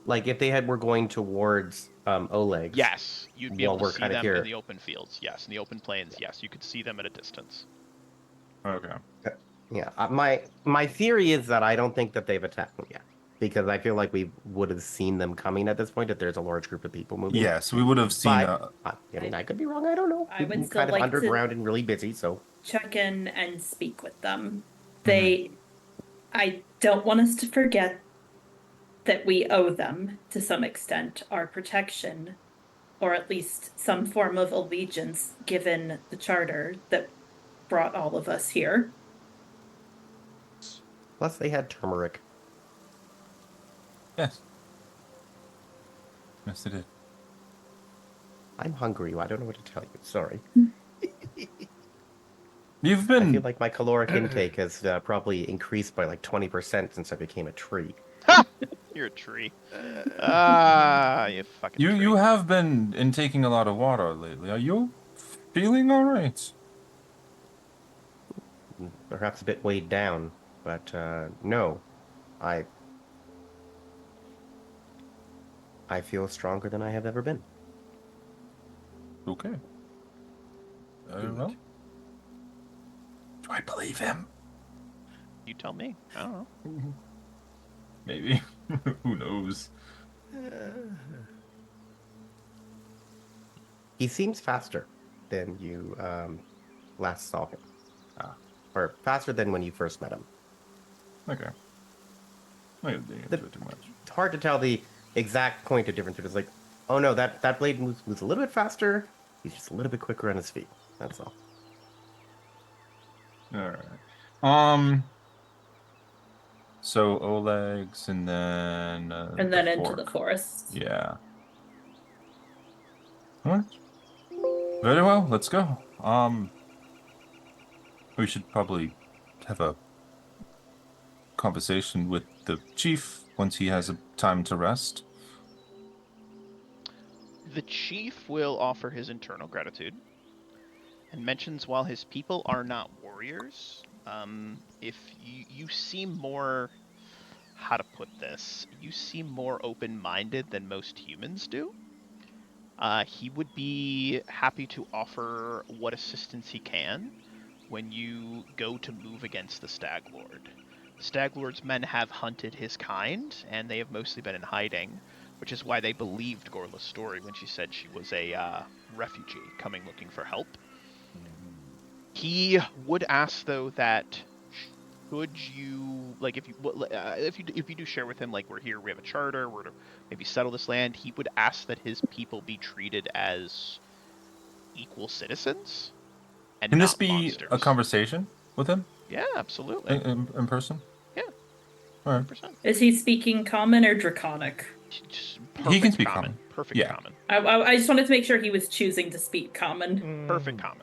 Like if they were going towards Oleg's Yes, you'd be while able to we're see kind of them in here. the open fields. Yes, in the open plains. Yes, you could see them at a distance. Okay. Yeah, my theory is that I don't think that they've attacked them yet because I feel like we would have seen them coming at this point if there's a large group of people moving. Yes, we would have seen But I mean, I could be wrong. I don't know. I We've would been still kind of like to underground and really busy, so check in and speak with them. Mhm. I don't want us to forget that we owe them, to some extent, our protection, or at least some form of allegiance, given the charter that brought all of us here. plus they had turmeric. Yes. Yes, it did. I'm hungry. I don't know what to tell you. Sorry. You've I feel been. like my caloric intake has probably increased by like 20% since I became a tree. Ha! You're a tree. You fucking tree. You have been intaking a lot of water lately. Are you feeling all right? Perhaps a bit weighed down, but no, I I feel stronger than I have ever been. Okay. Well. Do I believe him? You tell me. I don't know. Maybe. Who knows? He seems faster than you last saw him. Ah. Or faster than when you first met him. Okay. I didn't dig into it too much. It's hard to tell the exact point of difference. It's like, oh no, that blade moves a little bit faster. He's just a little bit quicker on his feet. That's all. All right. So Oleg's and then And then the into the fork. forest. Yeah. All right. Very well. Let's go. We should probably have a conversation with the chief once he has a time to rest. The chief will offer his eternal gratitude and mentions while his people are not warriors, if you seem more, how to put this, you seem more open-minded than most humans do. He would be happy to offer what assistance he can when you go to move against the Stag Lord. The Stag Lord's men have hunted his kind, and they have mostly been in hiding, which is why they believed Gorla's story when she said she was a refugee coming looking for help. He would ask, though, that should you, like, if you do share with him, like, we're here, we have a charter, we're to maybe settle this land, he would ask that his people be treated as equal citizens and Can not this be monsters. a conversation with him Yeah, absolutely. in person? Yeah. All right. 100%. Is he speaking common or draconic? Just He can perfect speak common. common. Perfect Yeah. common. I just wanted to make sure he was choosing to speak common. Perfect common.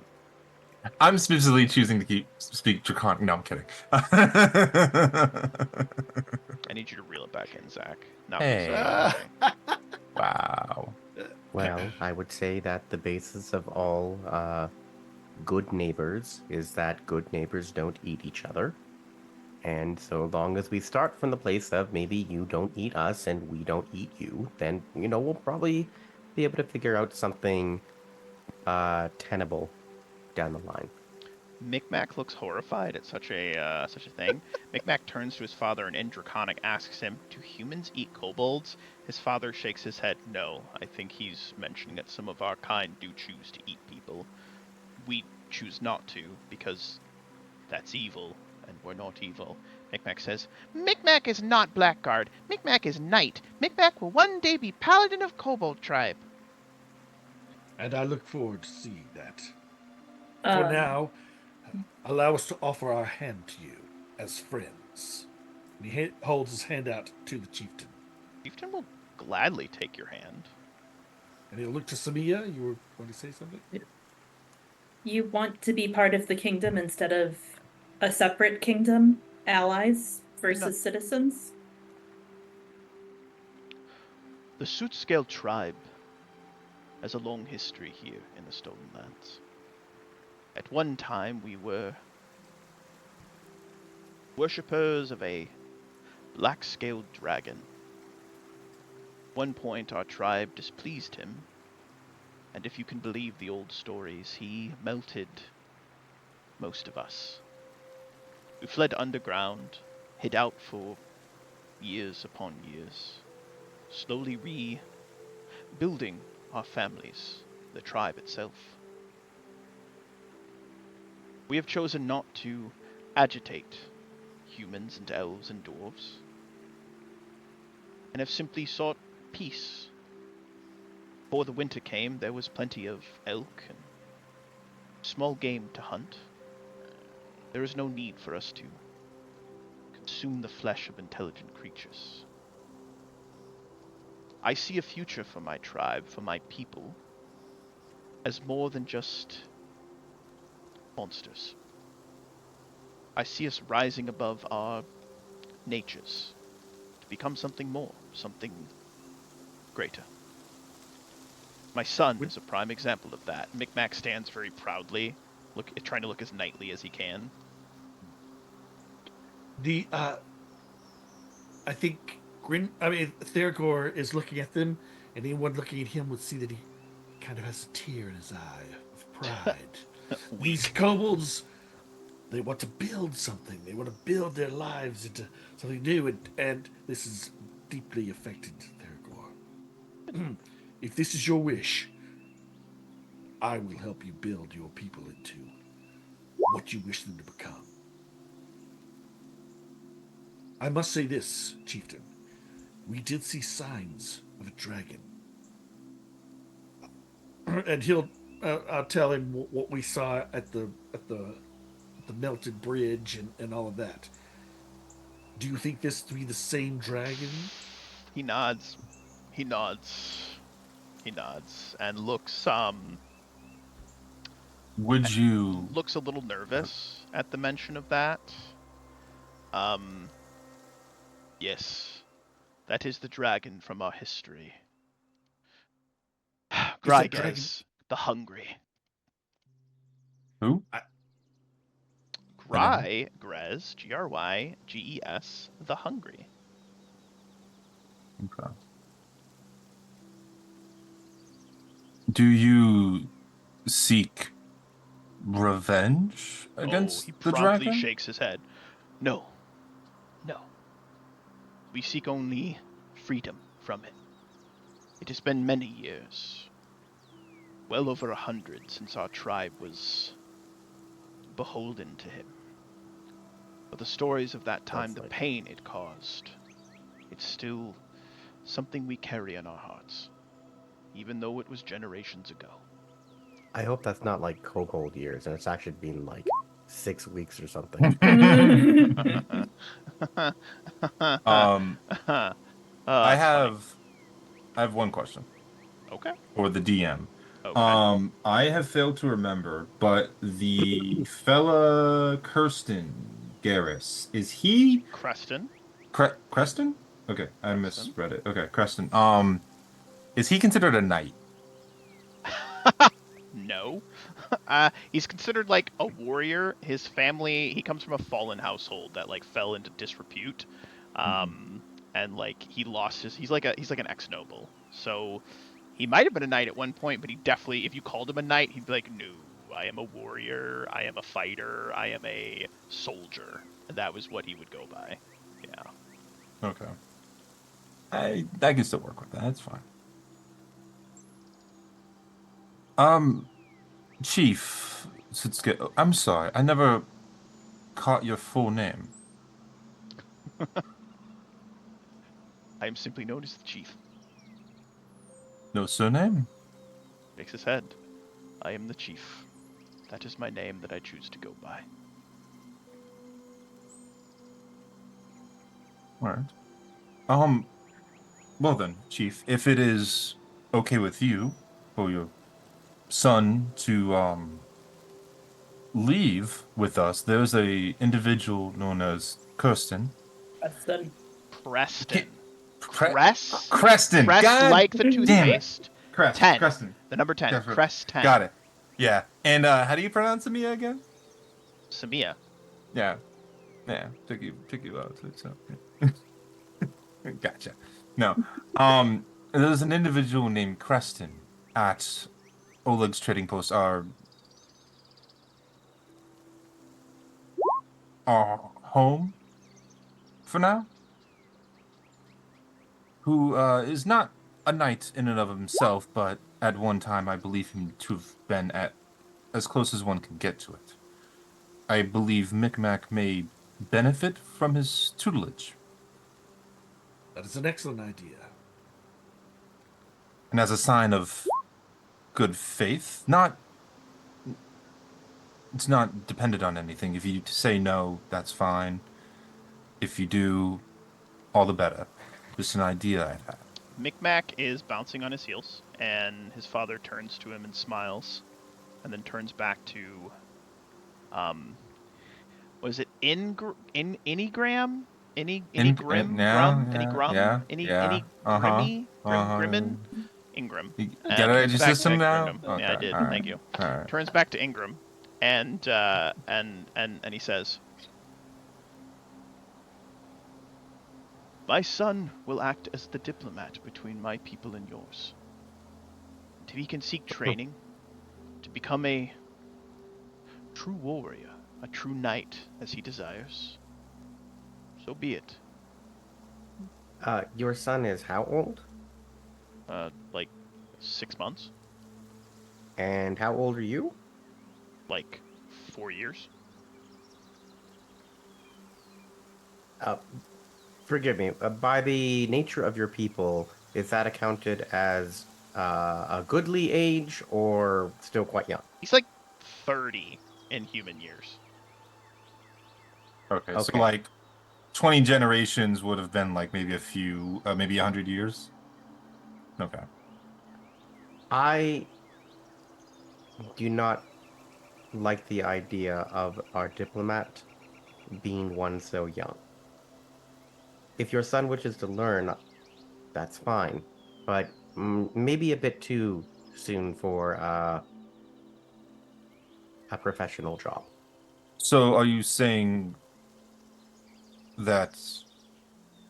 I'm specifically choosing to speak Draconic. No, I'm kidding. I need you to reel it back in, Zach. Not Hey. Wow. Well, I would say that the basis of all good neighbors is that good neighbors don't eat each other. And so long as we start from the place of maybe you don't eat us and we don't eat you, then, we'll probably be able to figure out something tenable down the line. Micmac looks horrified at such a thing. Micmac turns to his father and in Draconic asks him, "Do humans eat kobolds?" His father shakes his head. "No, I think he's mentioning that some of our kind do choose to eat people. We choose not to because that's evil, and we're not evil." Micmac says, "Micmac is not Blackguard. Micmac is Knight. Micmac will one day be Paladin of Kobold tribe." And I look forward to seeing that. For now, allow us to offer our hand to you as friends. And he holds his hand out to the chieftain. Chieftain will gladly take your hand. And he'll look to Samia. You were going to say something? You want to be part of the kingdom instead of a separate kingdom, allies versus citizens? The Sootscale tribe has a long history here in the Stolen Lands. At one time, we were worshippers of a black-scaled dragon. At one point, our tribe displeased him, and if you can believe the old stories, he melted most of us. We fled underground, hid out for years upon years, slowly rebuilding our families, the tribe itself. We have chosen not to agitate humans and elves and dwarves, and have simply sought peace. Before the winter came, there was plenty of elk and small game to hunt. There is no need for us to consume the flesh of intelligent creatures. I see a future for my tribe, for my people, as more than just monsters. I see us rising above our natures to become something more, something greater. My son is a prime example of that. Micmac stands very proudly, trying to look as knightly as he can. I think Thergor is looking at them, and anyone looking at him would see that he kind of has a tear in his eye of pride. These kobolds, they want to build something. They want to build their lives into something new, and this is deeply affected Thergor. If this is your wish, I will help you build your people into what you wish them to become. I must say this, chieftain. We did see signs of a dragon. And I'll tell him what we saw at the melted bridge and all of that. Do you think this to be the same dragon? He nods. He nods. He nods and looks Would you? looks a little nervous at the mention of that. Yes, that is the dragon from our history. Gryges, the Hungry. Who? Grez, G-R-Y-G-E-S, the Hungry. Okay. Do you seek revenge against he the promptly dragon? shakes his head. No. No. We seek only freedom from it. It has been many years. Well over 100 since our tribe was beholden to him. But the stories of that time, the pain it caused, it's still something we carry in our hearts, even though it was generations ago. I hope that's not like kobold years, and it's actually been like 6 weeks or something. I have one question. Okay. For the DM. Okay. I have failed to remember, but the fella Kirsten Garris, is he Creston? Creston? Okay, I misread it. Okay, Creston. Is he considered a knight? No. He's considered like a warrior. His family, he comes from a fallen household that like fell into disrepute. And like he lost he's like an ex-noble. So he might have been a knight at one point, but he definitely, if you called him a knight, he'd be like, no, I am a warrior, I am a fighter, I am a soldier. And that was what he would go by. Yeah. Okay. I can still work with that. That's fine. Chief Sitsuke, I'm sorry, I never caught your full name. I am simply known as the chief. No surname? Shakes his head. I am the chief. That is my name that I choose to go by. All right. Well then, Chief, if it is okay with you for your son to leave with us, there's a individual known as Kirsten. Preston. Preston. Cre- Crest? Creston. Crest God like the damn it. toothpaste. Crest. 10. Creston. The number 10. That's right. Crest 10. Got it. Yeah. And how do you pronounce Samia again? Samia. Yeah. Yeah. Took you out. So. Yeah. Gotcha. No. There's an individual named Creston at Oleg's Trading Post. Our home for now. Who is not a knight in and of himself, but at one time I believe him to have been at as close as one can get to it. I believe Micmac may benefit from his tutelage. That is an excellent idea. And as a sign of good faith, it's not dependent on anything. If you say no, that's fine. If you do, all the better. Just an idea I've had. Micmac is bouncing on his heels, and his father turns to him and smiles, and then turns back to, was it Enneagram? Enneagrim? Grimmin? Ingram. You got it Turns your back to system now? Ingram. Okay, Yeah, I did. all right, Thank you. all right. Turns back to Ingram, and he says, "My son will act as the diplomat between my people and yours. If he can seek training to become a true warrior, a true knight as he desires, so be it." Your son is how old? Like 6 months, And how old are you? like 4 years. Forgive me. By the nature of your people, is that accounted as a goodly age or still quite young? He's like 30 in human years. Okay, so Okay. like 20 generations would have been like maybe maybe 100 years. Okay. I do not like the idea of our diplomat being one so young. If your son wishes to learn, that's fine, but maybe a bit too soon for a professional job. So are you saying that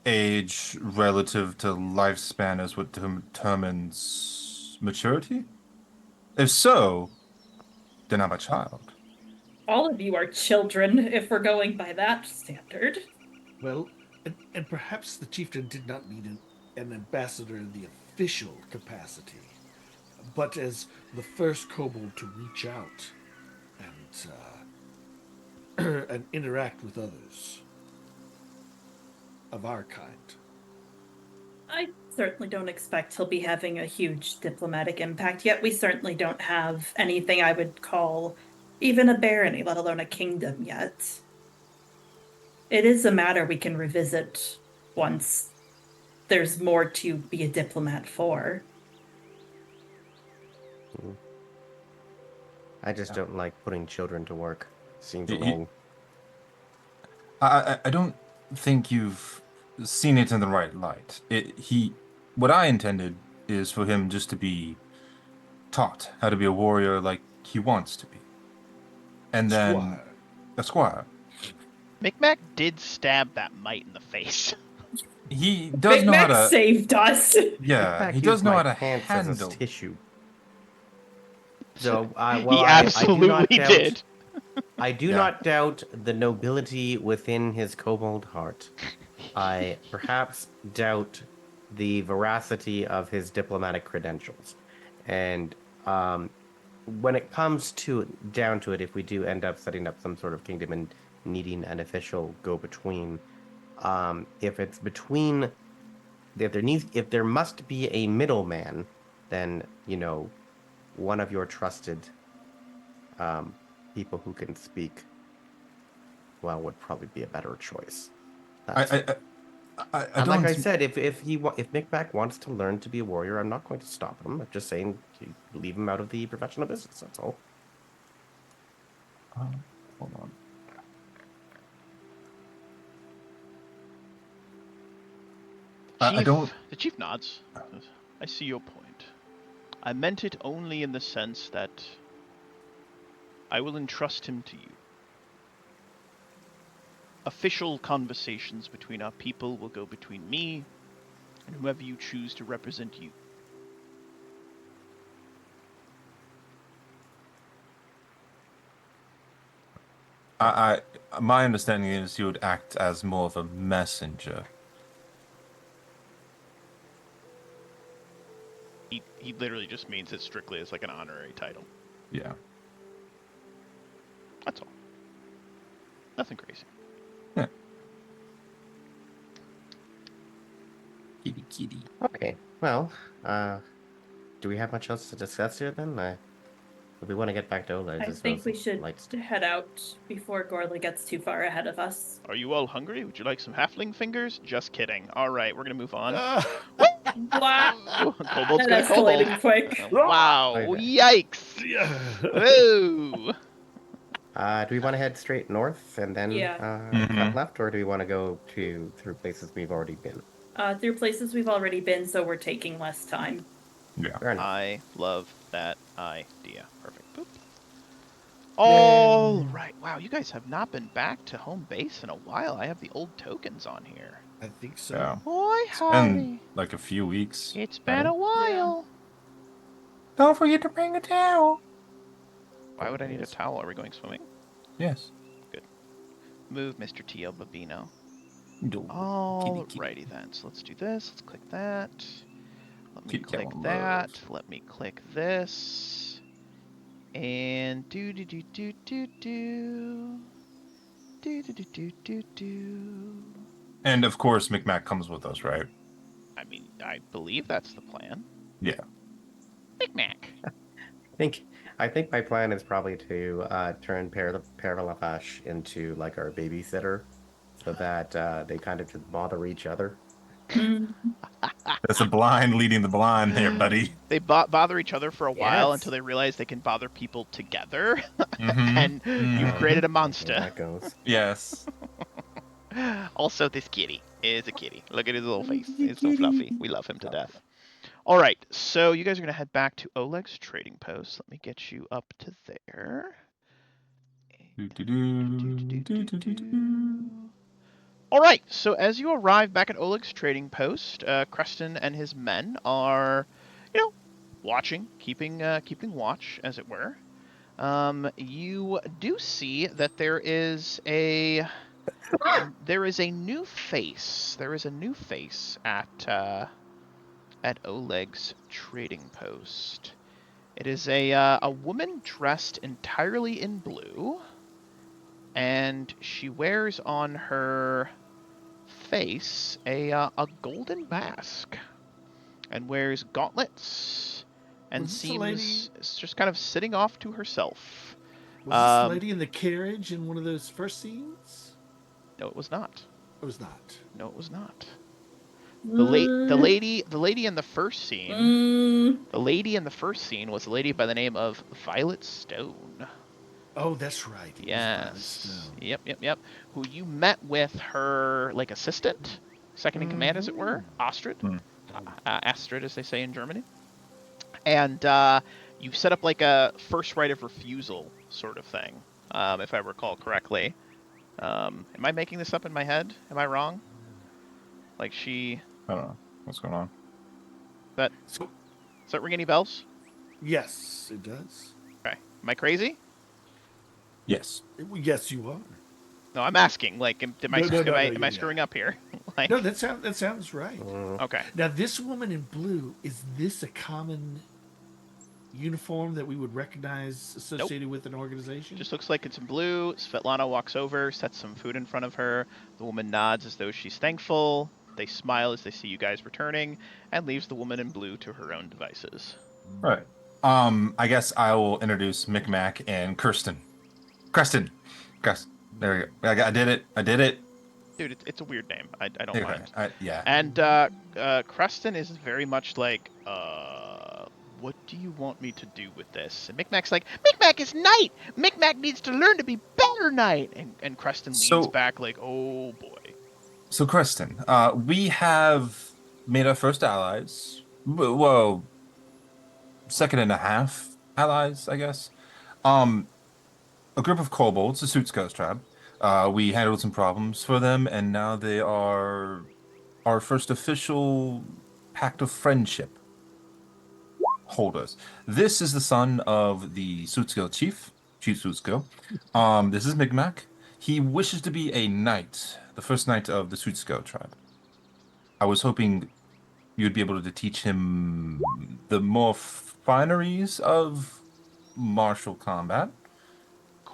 age relative to lifespan is what determines maturity? If so, then I'm a child. All of you are children if we're going by that standard. Well, and perhaps the chieftain did not need an ambassador in the official capacity, but as the first kobold to reach out and and interact with others of our kind. I certainly don't expect he'll be having a huge diplomatic impact, yet we certainly don't have anything I would call even a barony, let alone a kingdom yet. It is a matter we can revisit once there's more to be a diplomat for. I just don't like putting children to work. Seems You- wrong. I don't think you've seen it in the right light. What I intended is for him just to be taught how to be a warrior like he wants to be. And then Squire. a squire. Micmac did stab that mite in the face. He does Big know how Mac to saved us. In yeah, fact, he use does know my how to pants as a handle. tissue. So, He absolutely did. I do Yeah. not doubt the nobility within his kobold heart. I perhaps doubt the veracity of his diplomatic credentials. And when it comes down to it, if we do end up setting up some sort of kingdom and needing an official go-between, if it's between, if there must be a middleman, then one of your trusted people who can speak well would probably be a better choice. That's I I And don't. like I said, if Micmac wants to learn to be a warrior, I'm not going to stop him. I'm just saying leave him out of the professional business. That's all. Hold on. I don't. The chief nods. I see your point. I meant it only in the sense that I will entrust him to you. Official conversations between our people will go between me and whoever you choose to represent you. My understanding is you would act as more of a messenger. He literally just means it strictly as like an honorary title. Yeah. That's all. Nothing crazy. Yeah. Kitty. Okay. Well, do we have much else to discuss here then? If we want to get back to Oleg, I think we should head out before Gorley gets too far ahead of us. Are you all hungry? Would you like some halfling fingers? Just kidding. All right, we're gonna move on. Wow. Kobold's That gonna kobold. escalated quick. Wow! Okay. Yikes! Yeah. Whoa! Do we want to head straight north and then Yeah. cut left, or do we want to go through places we've already been? Through places we've already been, so we're taking less time. Yeah. Fair enough. I love that idea. Perfect. Boop. All right. Wow, you guys have not been back to home base in a while. I have the old tokens on here. I think so. Yeah. Boy, It's been like a few weeks. It's been a while. Don't forget to bring a towel. Why would I need a towel? Are we going swimming? Yes. Move, Mr. T.O. Babino. Kitty. Alrighty then. So let's do this. Let's click that. Let me Kitty click cat that. love. Let me click this. And do. And of course, Micmac comes with us, right? I mean, I believe that's the plan. Yeah. Micmac. I think my plan is probably to turn Perlavash into like our babysitter, so that they kind of just bother each other. That's a blind leading the blind there, buddy. They bother each other for a while Yes. until they realize they can bother people together, Mhm. and you've created a monster. That goes. Yes. Also, this kitty is a kitty. Look at his little face. It's so fluffy. We love him to death. All right, so you guys are going to head back to Oleg's trading post. Let me get you up to there. All right, so as you arrive back at Oleg's trading post, Creston and his men are, watching, keeping watch, as it were. You do see that there is a new face. There is a new face at Oleg's trading post. It is a woman dressed entirely in blue, and she wears on her face a golden mask, and wears gauntlets, and Was this the lady- seems just kind of sitting off to herself. Was this the lady in the carriage in one of those first scenes? No, it was not. It was not. No, it was not. The lady in the first scene. The lady in the first scene was a lady by the name of Violet Stone. Oh, that's right. It was Violet Yes. Stone. Yep. Who you met with her like assistant, second in command, as it were, Astrid. Astrid, as they say in Germany. And you set up like a first right of refusal sort of thing, if I recall correctly. Am I making this up in my head? Am I wrong? Like she. I don't know what's going on. Does that ring any bells? Yes, it does. Okay. Am I crazy? Yes. Yes, you are. No, I'm asking. Like, am I yeah. screwing up here? Like, No, that sounds right. okay. Now, this woman in blue, is this a common uniform that we would recognize associated with an organization? Just looks like it's in blue. Svetlana walks over, sets some food in front of her. The woman nods as though she's thankful. They smile as they see you guys returning, and leaves the woman in blue to her own devices. Right. I guess I will introduce Micmac and Creston. There we go. I did it. Dude, it's a weird name. I don't Okay, mind. yeah. And Creston is very much like, what do you want me to do with this? And Micmac's like, Micmac is knight! Micmac needs to learn to be better knight! And Creston leans So, back like, oh boy. so Kristen, we have made our first allies. Well, second and a half allies, I guess. Um, a group of kobolds, the Suits Ghost Tribe. We handled some problems for them, and now they are our first official pact of friendship holders. This is the son of the Suitskill chief, Chief Suitskill. This is Micmac. He wishes to be a knight, the first knight of the Suitskill tribe. I was hoping you'd be able to teach him the more fineries of martial combat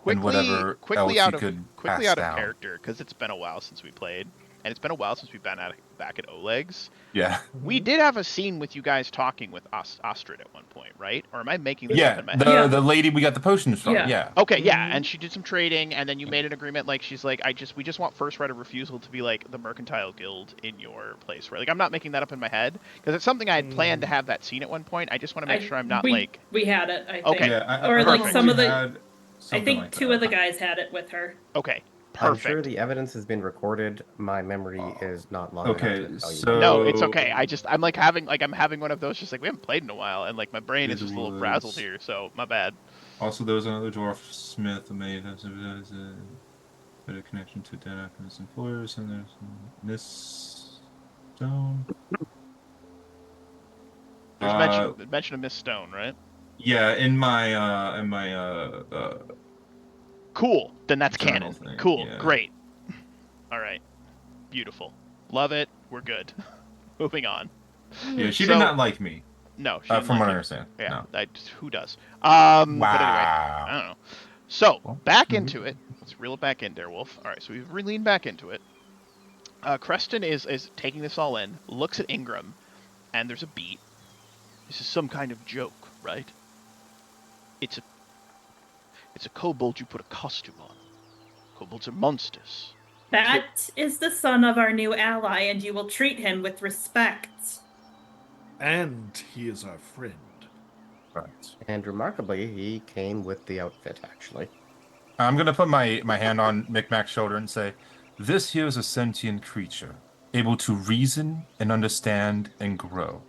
and whatever else he could Quickly pass out of down. character, because it's been a while since we played, and it's been a while since we've been back at Oleg's. Yeah. We did have a scene with you guys talking with Ostrid at one point, right? Or am I making this up Yeah, in my head? the lady we got the potions from. Yeah. Yeah. Okay, yeah, and she did some trading, and then you made an agreement. Like she's like, we just want first right of refusal to be like the mercantile guild in your place, right? Like I'm not making that up in my head because it's something I had planned to have that scene at one point. I just want to make sure I'm not like. We had it. I think. Okay. Yeah, Or like perfect. some of the. had I something think like two that. of the guys had it with her. Okay. I'm Perfect. sure the evidence has been recorded. My memory is not long Okay, enough to tell you. so- No, it's okay. I'm like having one of those. Just like we haven't played in a while, and like my brain is It just a little was- frazzled here. So my bad. Also, there was another dwarf smith who made a better connection to Denak and his employers, and there's Miss Stone. There's mention of Miss Stone, right? Yeah, in my Cool. Then that's journal canon. thing, Cool. yeah. Great. All right. Beautiful. Love it. We're good. Moving on. Yeah, she So- did not like me. No, she didn't From like what I you. understand. Yeah. No. Who does? But anyway, Wow. I don't know. So Well, back into it. Let's reel it back in, Darewolf. All right. So we've leaned back into it. Creston is taking this all in. Looks at Ingram, and there's a beat. This is some kind of joke, right? It's a kobold you put a costume on. Kobolds are monsters. That is the son of our new ally, and you will treat him with respect. And he is our friend. Right. And remarkably, he came with the outfit, actually. I'm gonna put my hand on Micmac's shoulder and say, "This here is a sentient creature, able to reason and understand and grow.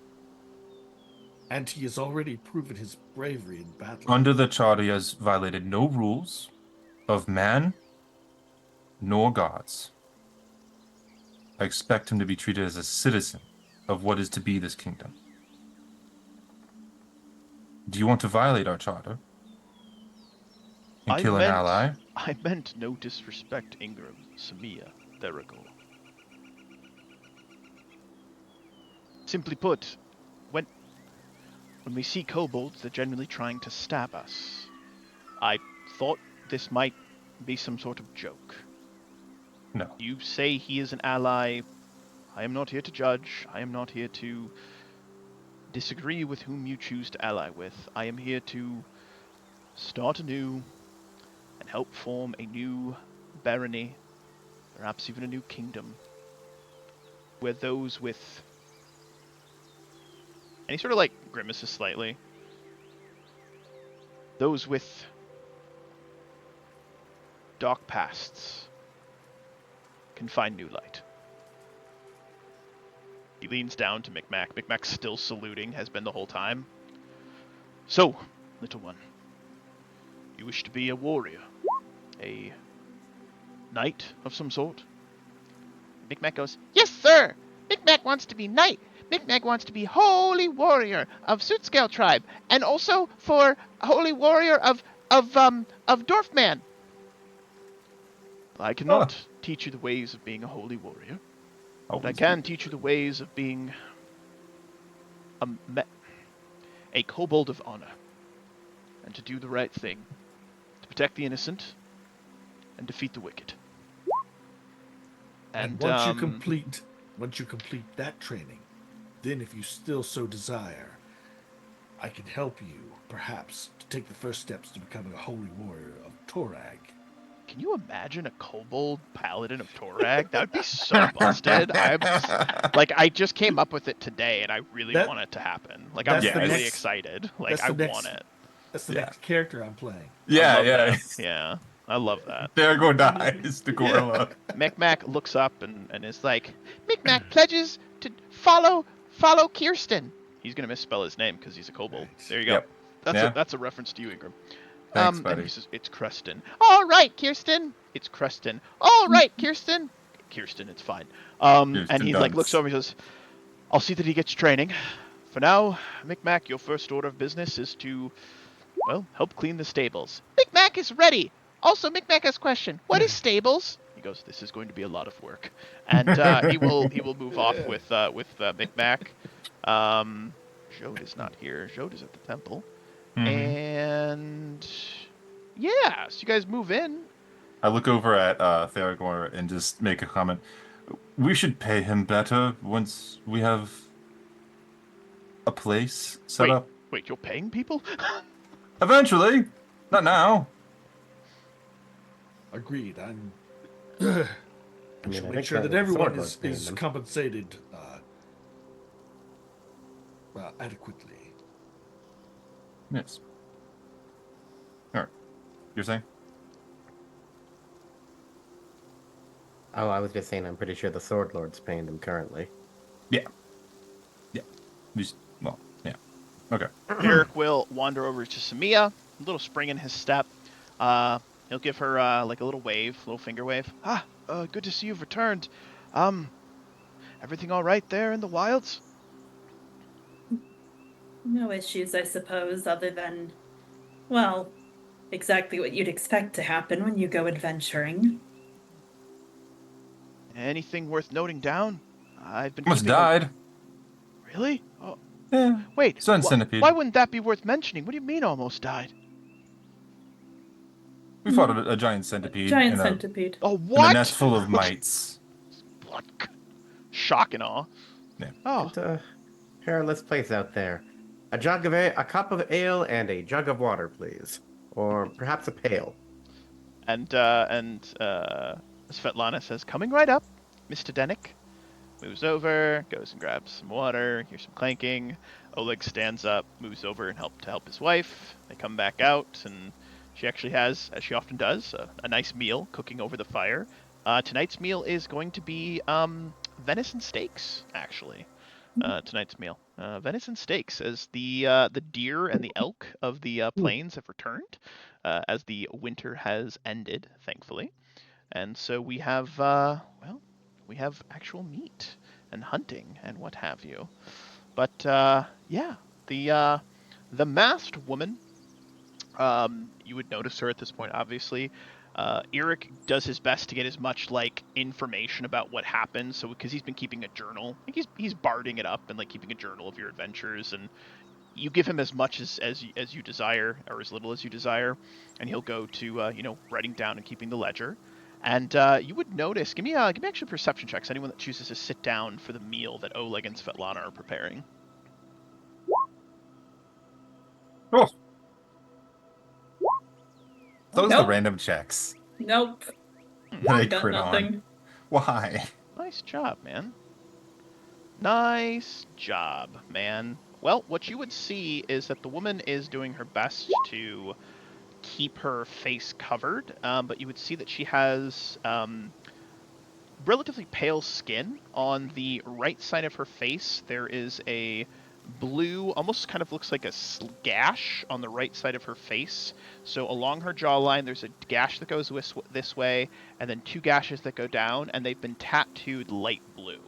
And he has already proven his bravery in battle. Under the charter, he has violated no rules of man nor gods. I expect him to be treated as a citizen of what is to be this kingdom. Do you want to violate our charter and kill an ally? I meant no disrespect, Ingram, Samia, Therigal. Simply put, when we see kobolds, they're generally trying to stab us. I thought this might be some sort of joke. No. You say he is an ally. I am not here to judge. I am not here to disagree with whom you choose to ally with. I am here to start anew and help form a new barony, perhaps even a new kingdom, where those with... And he sort of like grimaces slightly. Those with dark pasts can find new light. He leans down to Micmac. Micmac's still saluting, has been the whole time. So, little one, you wish to be a warrior? A knight of some sort? Micmac goes, Yes, sir. Micmac wants to be knight. Micmac wants to be holy warrior of Suitscale tribe, and also for holy warrior of Dwarfman. I cannot teach you the ways of being a holy warrior, but I can teach you the ways of being a kobold of honor, and to do the right thing, to protect the innocent, and defeat the wicked. And once you complete that training, then if you still so desire, I can help you, perhaps, to take the first steps to becoming a holy warrior of Torag. can you imagine a kobold paladin of Torag? That would be so busted. I just came up with it today, and I really That- want it to happen. Like, I'm that's the really next- excited. Like, that's I the want next- it. That's the Yeah. next character I'm playing. I love Yeah. that. Yeah, I love that. Theragon dies, the gorilla. Micmac looks up and is like, Micmac pledges to follow Kirsten. he's gonna misspell his name because he's a kobold. Right. There you go. Yep. Yeah. That's a reference to you, Ingram. Thanks, And buddy. he says, it's Krustin. All right, Kirsten. It's Krustin. All right, Kirsten. Kirsten, it's fine. Kirsten And he like dunce. looks over and says, I'll see that he gets training. For now, Micmac, your first order of business is to, well, help clean the stables. Micmac is ready. Also, Micmac has a question. What is stables? He goes, this is going to be a lot of work. And he will move off with Micmac. Jode is not here. Jode is at the temple. Mhm. And yeah, so you guys move in. I look over at Theragor and just make a comment. We should pay him better once we have a place set up. Wait, you're paying people? Eventually. Not now. Agreed. I I should I make think sure that the everyone sword lord's paying is them. compensated adequately. Yes. Alright. You're saying? Oh, I was just saying, I'm pretty sure the Sword Lord's paying them currently. Yeah. Well, yeah. Okay. Eric will wander over to Samia, a little spring in his step. He'll give her like a little wave, little finger wave. Good to see you've returned. Everything all right there in the wilds? No issues, I suppose, other than, well, exactly what you'd expect to happen when you go adventuring. Anything worth noting down? I've been Almost keeping a- died. Really? Oh, Yeah. wait. Sun centipede. Why wouldn't that be worth mentioning? What do you mean almost died? We fought a giant centipede. Giant in a, centipede. Oh, In a what? nest full of mites. What? Shock and awe. Yeah. Oh, And, perilous place out there. A cup of ale and a jug of water, please. Or perhaps a pail. and Svetlana says, coming right up, Mr. Denik. Moves over, goes and grabs some water, hears some clanking. Oleg stands up, moves over and help his wife. They come back out, and she actually has, as she often does, a nice meal cooking over the fire. Tonight's meal is going to be venison steaks, actually. Tonight's meal. Venison steaks, as the deer and the elk of the plains have returned, as the winter has ended, thankfully. And so we have, we have actual meat and hunting and what have you. But yeah, the masked woman, you would notice her at this point, obviously. Eric does his best to get as much like information about what happened, so because he's been keeping a journal, like he's barding it up and like keeping a journal of your adventures, and you give him as much as you desire, or as little as you desire, and he'll go to writing down and keeping the ledger. And you would notice, give me actually perception checks, anyone that chooses to sit down for the meal that Oleg and Svetlana are preparing. Oh. Those are Nope. the random checks. Nope. that I Got crit nothing. on. Why? Nice job, man. Nice job, man. Well, what you would see is that the woman is doing her best to keep her face covered, but you would see that she has relatively pale skin. On the right side of her face, there is a blue, almost kind of looks like a gash on the right side of her face. So along her jawline, there's a gash that goes this way, and then two gashes that go down, and they've been tattooed light blue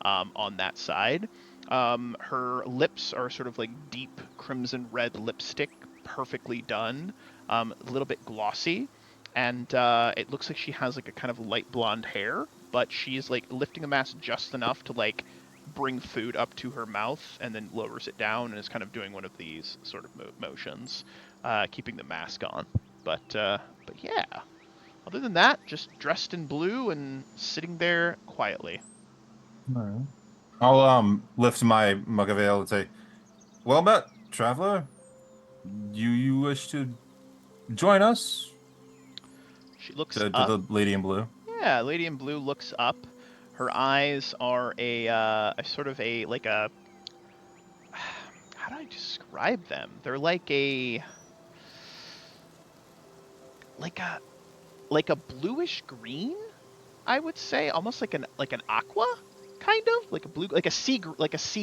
on that side. Her lips are sort of like deep crimson red lipstick, perfectly done, a little bit glossy, and it looks like she has like a kind of light blonde hair, but she's like lifting the mask just enough to like bring food up to her mouth and then lowers it down and is kind of doing one of these sort of motions, keeping the mask on. But yeah, other than that, just dressed in blue and sitting there quietly. Alright. I'll lift my mug of ale and say, well met, traveler. You wish to join us? She looks To up. the lady in blue. Yeah, Lady in Blue looks up. Her eyes are a sort of a like a how do I describe them? They're like a like a bluish green, I would say, almost like an aqua, kind of like a blue, like a sea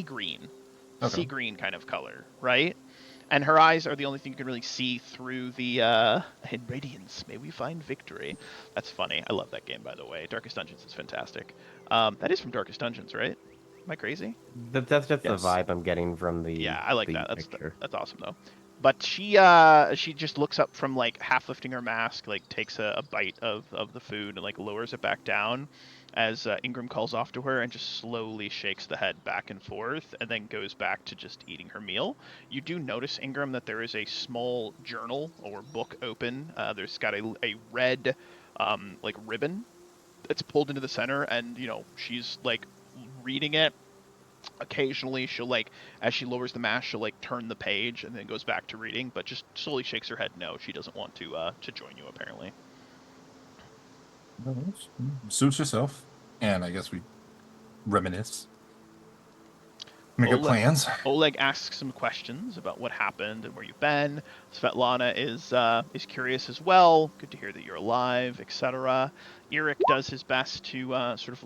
green, Okay. sea green kind of color, right? And her eyes are the only thing you can really see through the in radiance. May we find victory. That's funny. I love that game, by the way. Darkest Dungeons is fantastic. That is from Darkest Dungeons, right? Am I crazy? That's just the Yes. vibe I'm getting from Yeah, I like the that. picture. That's awesome though. But she just looks up from like half lifting her mask, like takes a bite of the food and like lowers it back down as Ingram calls off to her and just slowly shakes the head back and forth and then goes back to just eating her meal. You do notice, Ingram, that there is a small journal or book open. There's got a red like ribbon that's pulled into the center, and she's like reading it. Occasionally she'll like, as she lowers the mask, she'll like turn the page and then goes back to reading, but just slowly shakes her head no, she doesn't want to join you apparently. Suits yourself. And I guess we reminisce. Make up Oleg, plans. Oleg asks some questions about what happened and where you've been. Svetlana is curious as well. Good to hear that you're alive, etc. Eric does his best to sort of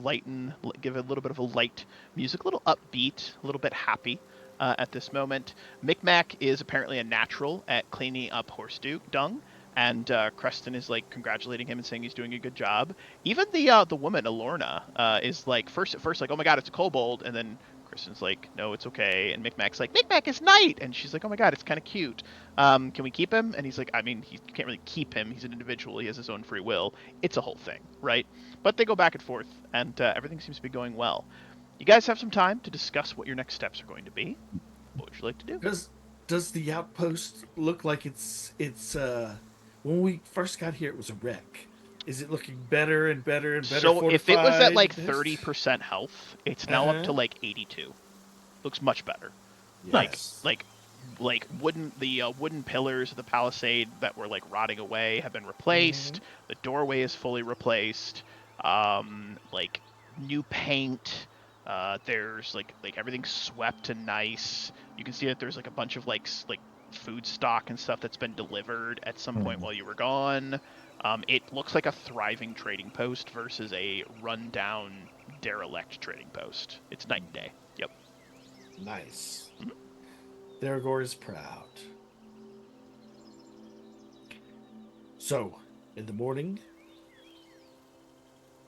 give a little bit of a light music, a little upbeat, a little bit happy at this moment. Micmac is apparently a natural at cleaning up horse dung, and Creston is like congratulating him and saying he's doing a good job. Even the woman Alorna is like first like, oh my god, it's a kobold, and then Kristen's like, no, it's okay. And Micmac's like, Micmac is knight. And she's like, oh my god, it's kind of cute. Can we keep him? And he's like, I mean, you can't really keep him. He's an individual. He has his own free will. It's a whole thing, right? But they go back and forth, and everything seems to be going well. You guys have some time to discuss what your next steps are going to be. What would you like to do? Does the outpost look like it's when we first got here it was a wreck? Is it looking better and better and better So fortified? if it was at like This? 30% health, it's now up to like 82. Looks much better. Nice. Like wooden pillars of the palisade that were like rotting away have been replaced. The doorway is fully replaced. Like new paint. There's like everything's swept and nice. You can see that there's like a bunch of like food stock and stuff that's been delivered at some point while you were gone. It looks like a thriving trading post versus a rundown derelict trading post. It's night and day. Yep. Nice. Theragor is proud. So, in the morning,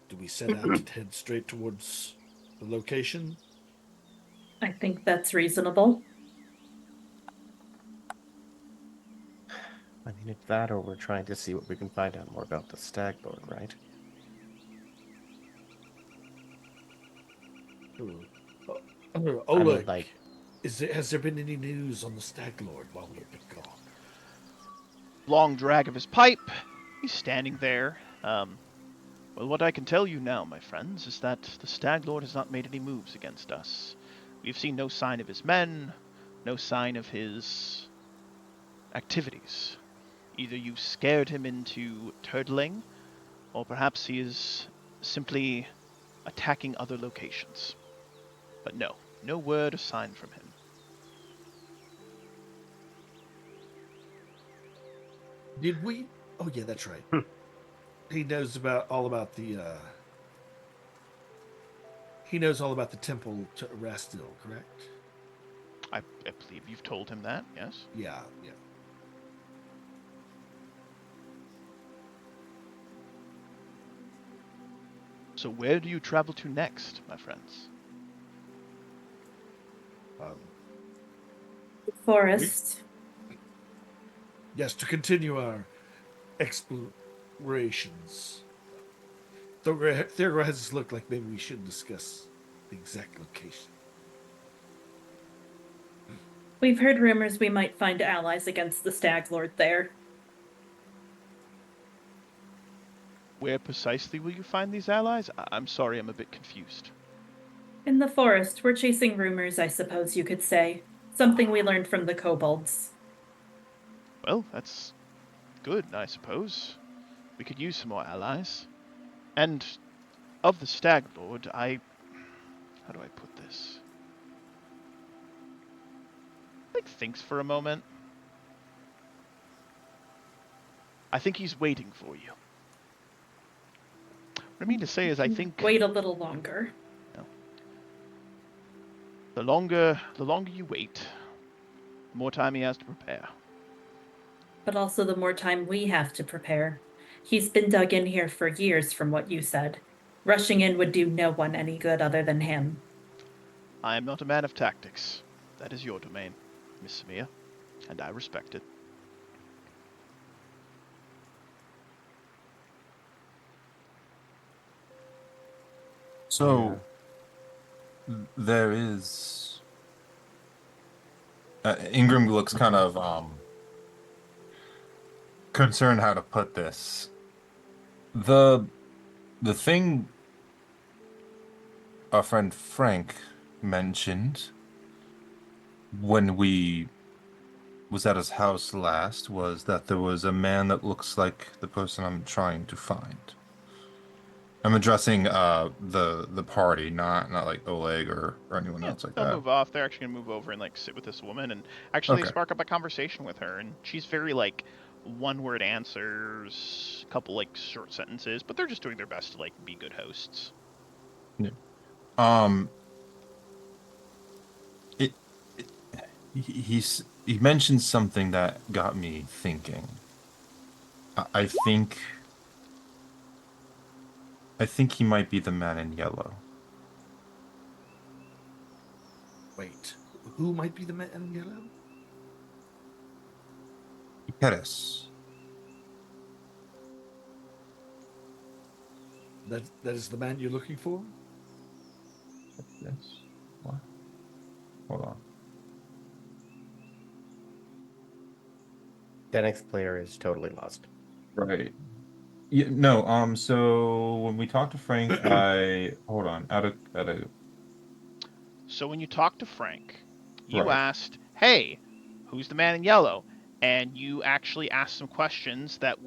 do we set out and head straight towards the location? I think that's reasonable. I mean, it's that or we're trying to see what we can find out more about the Stag Lord, right? Oleg, like- has there been any news on the Stag Lord while we've been gone? Long drag of his pipe. He's standing there. Well, what I can tell you now, my friends, is that the Stag Lord has not made any moves against us. We've seen no sign of his men, no sign of his activities. Either you've scared him into turtling, or perhaps he is simply attacking other locations. But no word or sign from him. Did we? Oh yeah, that's right. He knows all about the. He knows all about the temple to Rastil, correct? I believe you've told him that, yes? Yeah. So where do you travel to next, my friends? Forest. Yes, to continue our explorations. Thurgar has this look like maybe we should discuss the exact location. We've heard rumors we might find allies against the Stag Lord there. Where precisely will you find these allies? I'm sorry, I'm a bit confused. In the forest, we're chasing rumors, I suppose you could say. Something we learned from the Kobolds. Well, that's good, I suppose. We could use some more allies. And of the Stag Lord, how do I put this? Thinks for a moment. I think he's waiting for you. What I mean to say is I think Wait a little longer. the longer you wait, the more time he has to prepare. But also the more time we have to prepare. He's been dug in here for years from what you said. Rushing in would do no one any good other than him. I am not a man of tactics. That is your domain, Miss Samia, and I respect it. So, there is. Ingram looks kind of concerned how to put this. The thing our friend Frank mentioned when we was at his house last was that there was a man that looks like the person I'm trying to find. I'm addressing the party, not like Oleg or anyone else like They'll that. move off. They're actually gonna move over and sit with this woman, and actually Okay. spark up a conversation with her. And she's very one-word answers, a couple short sentences, but they're just doing their best to be good hosts. Yeah. He mentioned something that got me thinking. I think he might be the man in yellow. Wait, who might be the man in yellow? Keres. That is the man you're looking for? Yes. What? Hold on. Denek's player is totally lost. Right. Yeah, no, so when we talked to Frank, hold on, So when you talked to Frank, you Right. asked, "Hey, who's the man in yellow?" And you actually asked some questions that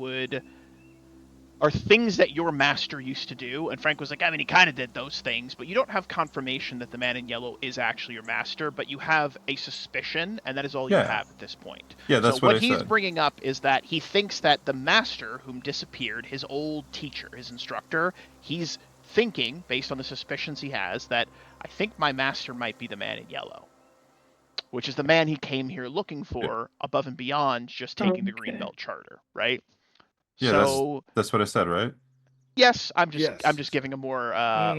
are things that your master used to do. And Frank was like, I mean, he kind of did those things, but you don't have confirmation that the man in yellow is actually your master, but you have a suspicion, and that is all you Yeah. have at this point. Yeah, that's so what I he's said. bringing up is that he thinks that the master whom disappeared, his old teacher, his instructor, he's thinking, based on the suspicions he has, that I think my master might be the man in yellow, which is the man he came here looking for above and beyond just taking the Okay. Greenbelt Charter, right? Yeah, So that's what I said, right? yes, I'm Yes. just giving a more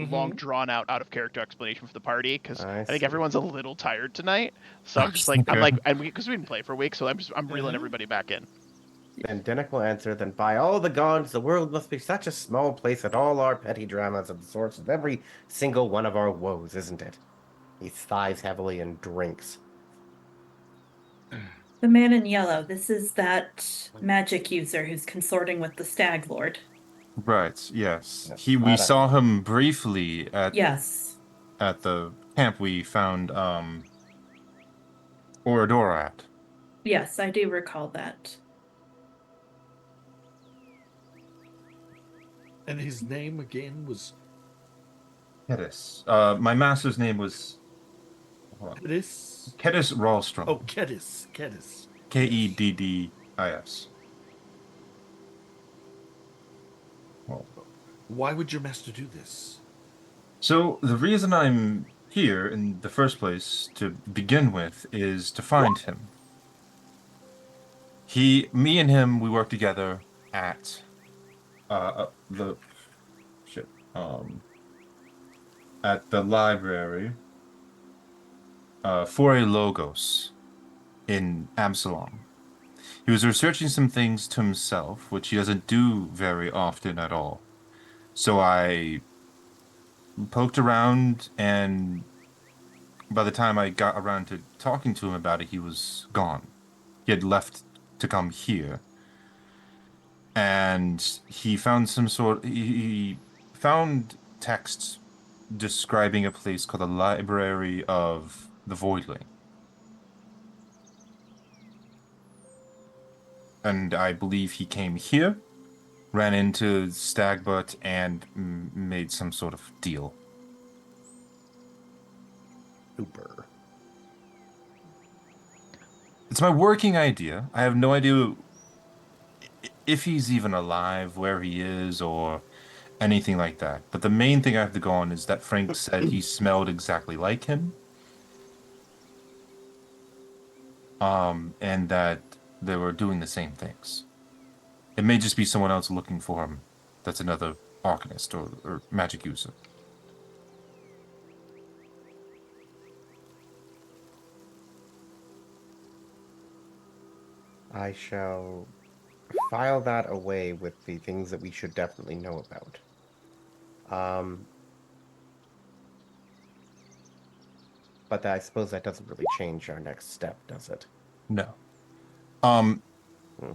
long drawn out of character explanation for the party because I I think see. everyone's a little tired tonight. So I'm just and because we didn't play for a week, so I'm reeling everybody back in. And Denek will answer, then by all the gods, the world must be such a small place that all our petty dramas are the source of every single one of our woes, isn't it? He sighs heavily and drinks. The man in yellow, this is that magic user who's consorting with the Stag Lord. Right. Yes. Yes, We that I saw know. him briefly Yes. at the camp we found Oradora at. Yes, I do recall that. And his name again was Kedis. My master's name was Kedis? Kedis Ralstrom. Oh, Kedis. Keddis. Well, Why would your master do this? so the reason I'm here in the first place to begin with is to find him. Me and him, we work together at the shit at the library for a logos in Absalom. He was researching some things to himself, which he doesn't do very often at all. So I poked around, and by the time I got around to talking to him about it, he was gone. He had left to come here. And he found he found texts describing a place called the Library of the Voidling. And I believe he came here ran into Stagbutt and made some sort of deal. Super. It's my working idea. I have no idea if he's even alive, where he is, or anything like that. But the main thing I have to go on is that Frank said he smelled exactly like him. And that they were doing the same things. It may just be someone else looking for him. That's another arcanist or magic user. I shall file that away with the things that we should definitely know about. But I suppose that doesn't really change our next step, does it? No. Um, Hmm.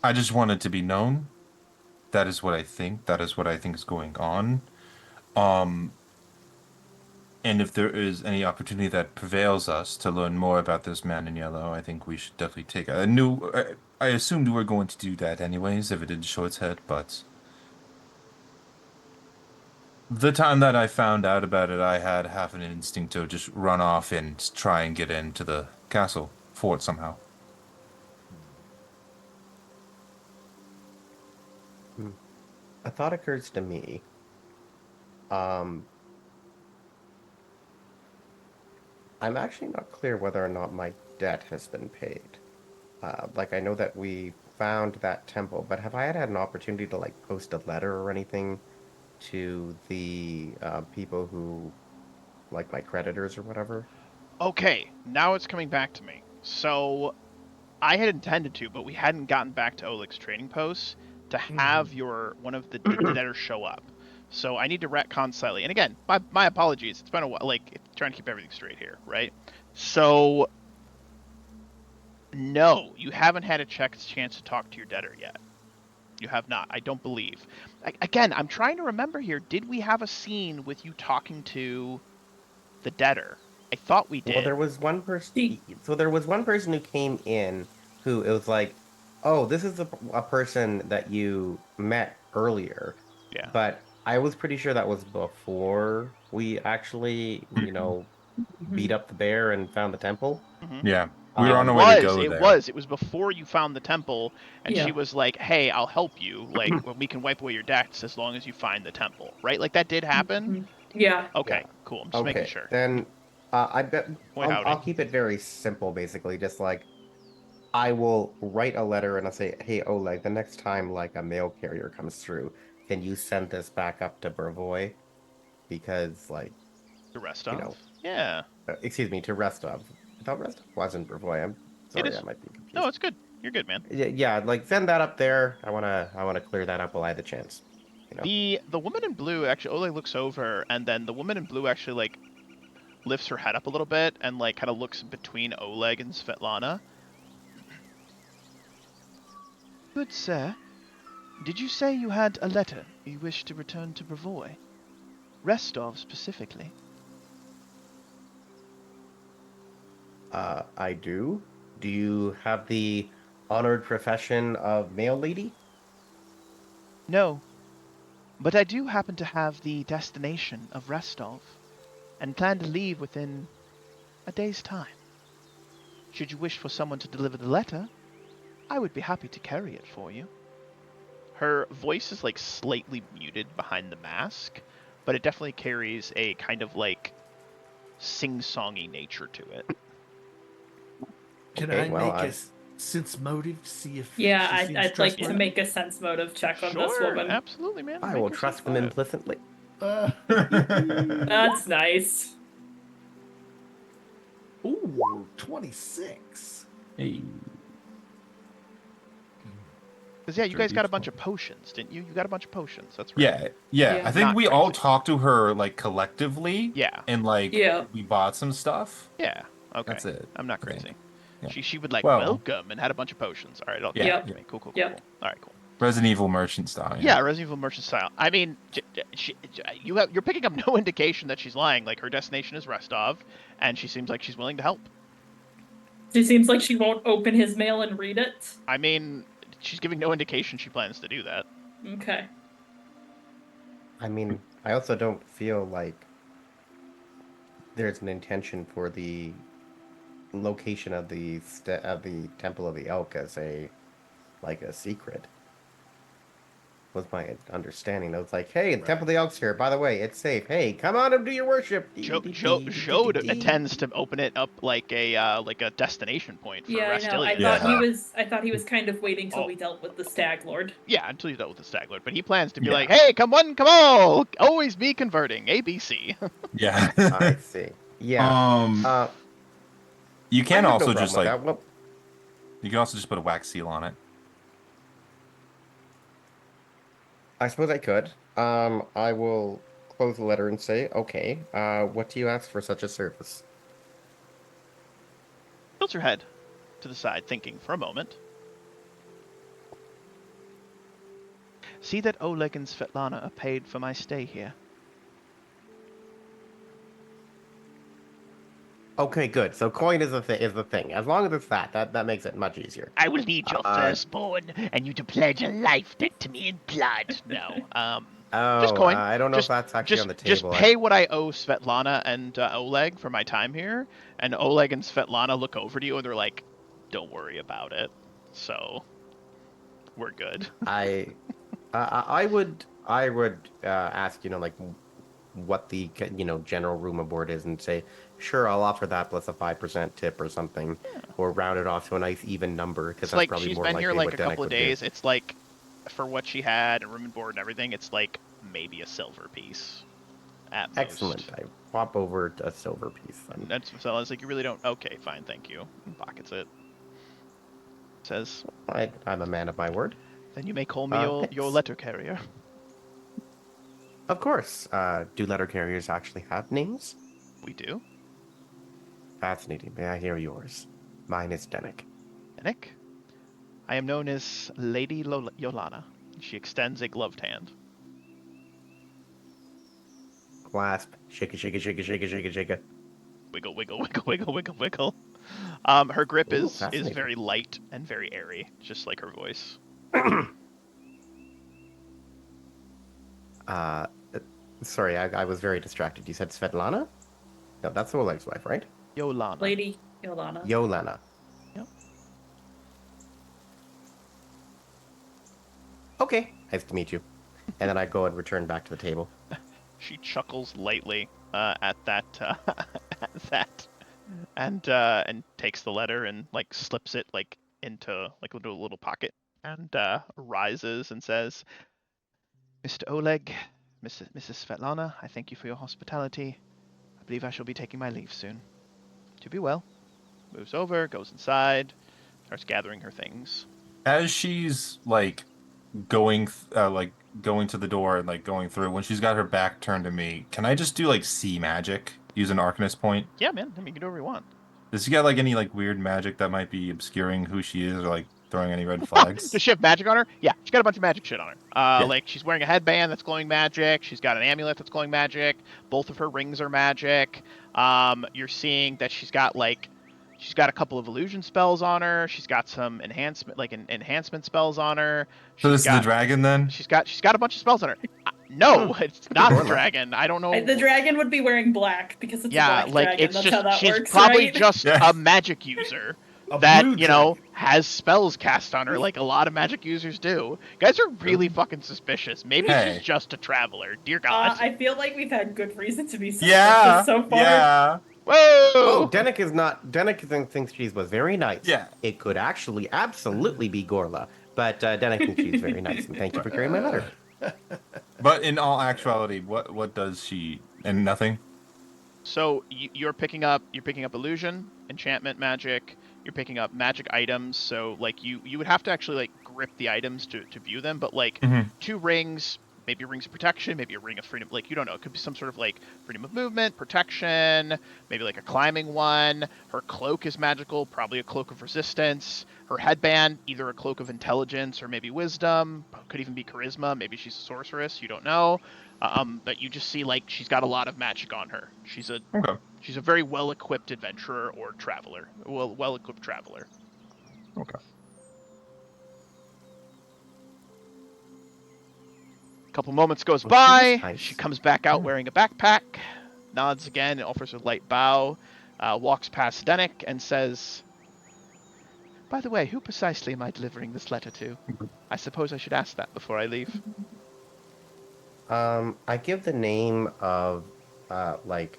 I just want it to be known. That is what I think. That is what I think is going on. Um, and if there is any opportunity that prevails us to learn more about this man in yellow, I think we should definitely take it. I assumed we were going to do that anyways if it didn't show its head, but the time that I found out about it, I had half an instinct to just run off and try and get into the castle fort somehow. Hmm. A thought occurs to me. Um, I'm actually not clear whether or not my debt has been paid. Like, I know that we found that temple, but have I had an opportunity to, like, post a letter or anything to the people who, like, my creditors or whatever? Okay, now it's coming back to me. So I had intended to, but we hadn't gotten back to Oleg's trading post to have one of the debtors show up. So I need to retcon slightly. And again, my apologies. It's been a while, like trying to keep everything straight here, right? So no, you haven't had a chance to talk to your debtor yet. You have not. I don't believe. Again, I'm trying to remember here. Did we have a scene with you talking to the debtor? I thought we did. Well, there was one person. See- So there was one person who came in who it was like, "Oh, this is a person that you met earlier," Yeah. but I was pretty sure that was before we actually, beat up the bear and found the temple. Mm-hmm. Yeah, we were on It our way to was. go It there. was. It was before you found the temple, and she Yeah. was like, "Hey, I'll help you. Like, we can wipe away your debts as long as you find the temple." Right? Like that did happen. Mhm. Yeah. Okay, Yeah. cool. I'm just making Okay, sure. then I bet Boy, I'll howdy. keep it very simple, basically. Just like I will write a letter and I'll say, "Hey, Oleg, the next time like a mail carrier comes through, can you send this back up to Brevoy? Because like, The rest you of. know, Yeah, excuse me, to Rostov. I thought Rostov wasn't Brevoy. I'm it sorry, I is. might be No, confused. it's good. You're good, man. Yeah, like send that up there. I wanna clear that up while I have the chance. You know. The woman in blue actually. Oleg looks over, and then the woman in blue actually like lifts her head up a little bit and like kind of looks between Oleg and Svetlana. Good sir, did you say you had a letter you wished to return to Brevoy? Restov specifically. I do. Do you have the honored profession of mail lady? No, but I do happen to have the destination of Restov, and plan to leave within a day's time. Should you wish for someone to deliver the letter, I would be happy to carry it for you. Her voice is like slightly muted behind the mask, but it definitely carries a kind of like sing-songy nature to it. Can Okay, I well, make a sense motive to see if Yeah, she seems I'd like to trustworthy? make a sense motive check on this Sure, woman. absolutely, man. I Make will your trust sense them motive. implicitly. That's nice. Ooh, 26. Hey. Because yeah, you guys got a bunch of potions, didn't you? You got a bunch of potions. That's right. Yeah, yeah. Yeah. I think Not we all crazy. talked to her like collectively. Yeah. And like Yeah. we bought some stuff. Yeah. Okay. That's it. I'm not I think. crazy. Yeah. She would like Well- welcome and had a bunch of potions. All right, it'll Yeah, yeah. yeah. Cool, cool, cool, Yeah. cool. All right, cool. Resident Evil merchant style. Yeah, Resident Evil merchant style. I mean, you're picking up no indication that she's lying. Like her destination is Restov, and she seems like she's willing to help. She seems like she won't open his mail and read it. I mean, she's giving no indication she plans to do that. Okay. I mean, I also don't feel like there's an intention for the location of the Temple of the Elk as a secret. Was my understanding. I was like, hey, the Temple of the Elk's here. By the way, it's safe. Hey, come on and do your worship. Jode intends to open it up like a destination point for Yeah, I know. Rastilian. I thought he was kind of waiting till Oh. we dealt with the Stag Lord. Yeah, until he's dealt with the Stag Lord. But he plans to be Yeah. like, hey, come one, come all, always be converting, ABC. Yeah. I see. Yeah. You can I have also no just problem with like that. Well, you can also just put a wax seal on it. I suppose I could. I will close the letter and say, okay. What do you ask for such a service? Tilt your head to the side, thinking for a moment. See that Oleg and Svetlana are paid for my stay here. Okay, good. So coin is the thing. As long as it's that makes it much easier. I will need your firstborn, and you to pledge a life debt to me in blood. No, just Oh, coin. I don't know if that's actually on the table. Just pay what I owe Svetlana and Oleg for my time here, and Oleg and Svetlana look over to you and they're like, "Don't worry about it." So we're good. I would ask, like what the general room aboard is, and say, sure, I'll offer that plus a 5% tip or something, or round it off to a nice even number, because It's that's like probably she's more been likely here like what a Denik couple of would do. days. It's like for what she had and room and board and everything, it's like maybe a silver piece at most. Excellent. I pop over a silver piece. And that's so I was like, you really don't. Okay, fine, thank you. And pockets it. Says, I'm a man of my word. then you may call me your thanks. letter carrier. Of course. Do letter carriers actually have names? We do. Fascinating. May I hear yours? Mine is Denik. Denik, I am known as Lady Yolana. She extends a gloved hand. Clasp. Shake it, shake it, shake it, shake it, shake it, shake it. Wiggle, wiggle, wiggle, wiggle, wiggle, wiggle. Her grip Ooh, is fascinating. very light and very airy, just like her voice. Sorry, I was very distracted. You said Svetlana? No, that's Oleg's wife, right? Yolana. Lady Yolana. Yolana. Yep. Okay. Nice to meet you. And then I go and return back to the table. She chuckles lightly at that, and takes the letter and like slips it like into like a little pocket and rises and says, "Mr. Oleg, Mrs. Svetlana, I thank you for your hospitality. I believe I shall be taking my leave soon. To be well." Moves over, goes inside, starts gathering her things. As she's like going to the door and like going through, when she's got her back turned to me, can I just do like see magic? Use an Arcanist point? Yeah, man. I mean, you can do whatever you want. Does she got like any like weird magic that might be obscuring who she is or like throwing any red flags? Does she have magic on her? Yeah, she's got a bunch of magic shit on her. Yeah. Like she's wearing a headband that's glowing magic. She's got an amulet that's glowing magic. Both of her rings are magic. You're seeing that she's got a couple of illusion spells on her. She's got some enhancement spells on her. So this is the dragon then? She's got a bunch of spells on her. No, it's not the dragon. I don't know. The dragon would be wearing black because it's a black dragon. It's That's just how that she's works, probably right? just Yeah. a magic user A that blue has spells cast on her like a lot of magic users do. Guys are really fucking suspicious. Maybe Hey. she's just a traveler. Dear God. I feel like we've had good reason to be suspicious Yeah. so far. Yeah. Whoa! Oh, Denik thinks she was very nice. Yeah. It could actually absolutely be Gorla. But Denik thinks she's very nice, and thank you for carrying my letter. But in all actuality, what does she? And nothing. So you're picking up illusion, enchantment, magic. You're picking up magic items. So like you would have to actually like grip the items to view them. But like Mhm. 2 rings, maybe rings of protection, maybe a ring of freedom. Like you don't know. It could be some sort of like freedom of movement, protection, maybe like a climbing one. Her cloak is magical, probably a cloak of resistance. Her headband, either a cloak of intelligence or maybe wisdom. Could even be charisma. Maybe she's a sorceress. You don't know. But you just see like she's got a lot of magic on her. She's a very well-equipped adventurer or traveler. Well-equipped traveler. Okay. Couple moments goes Well, she was by. nice. She comes back out Yeah. wearing a backpack, nods again, and offers a light bow, walks past Dennick and says, "By the way, who precisely am I delivering this letter to? I suppose I should ask that before I leave." I give the name of, like,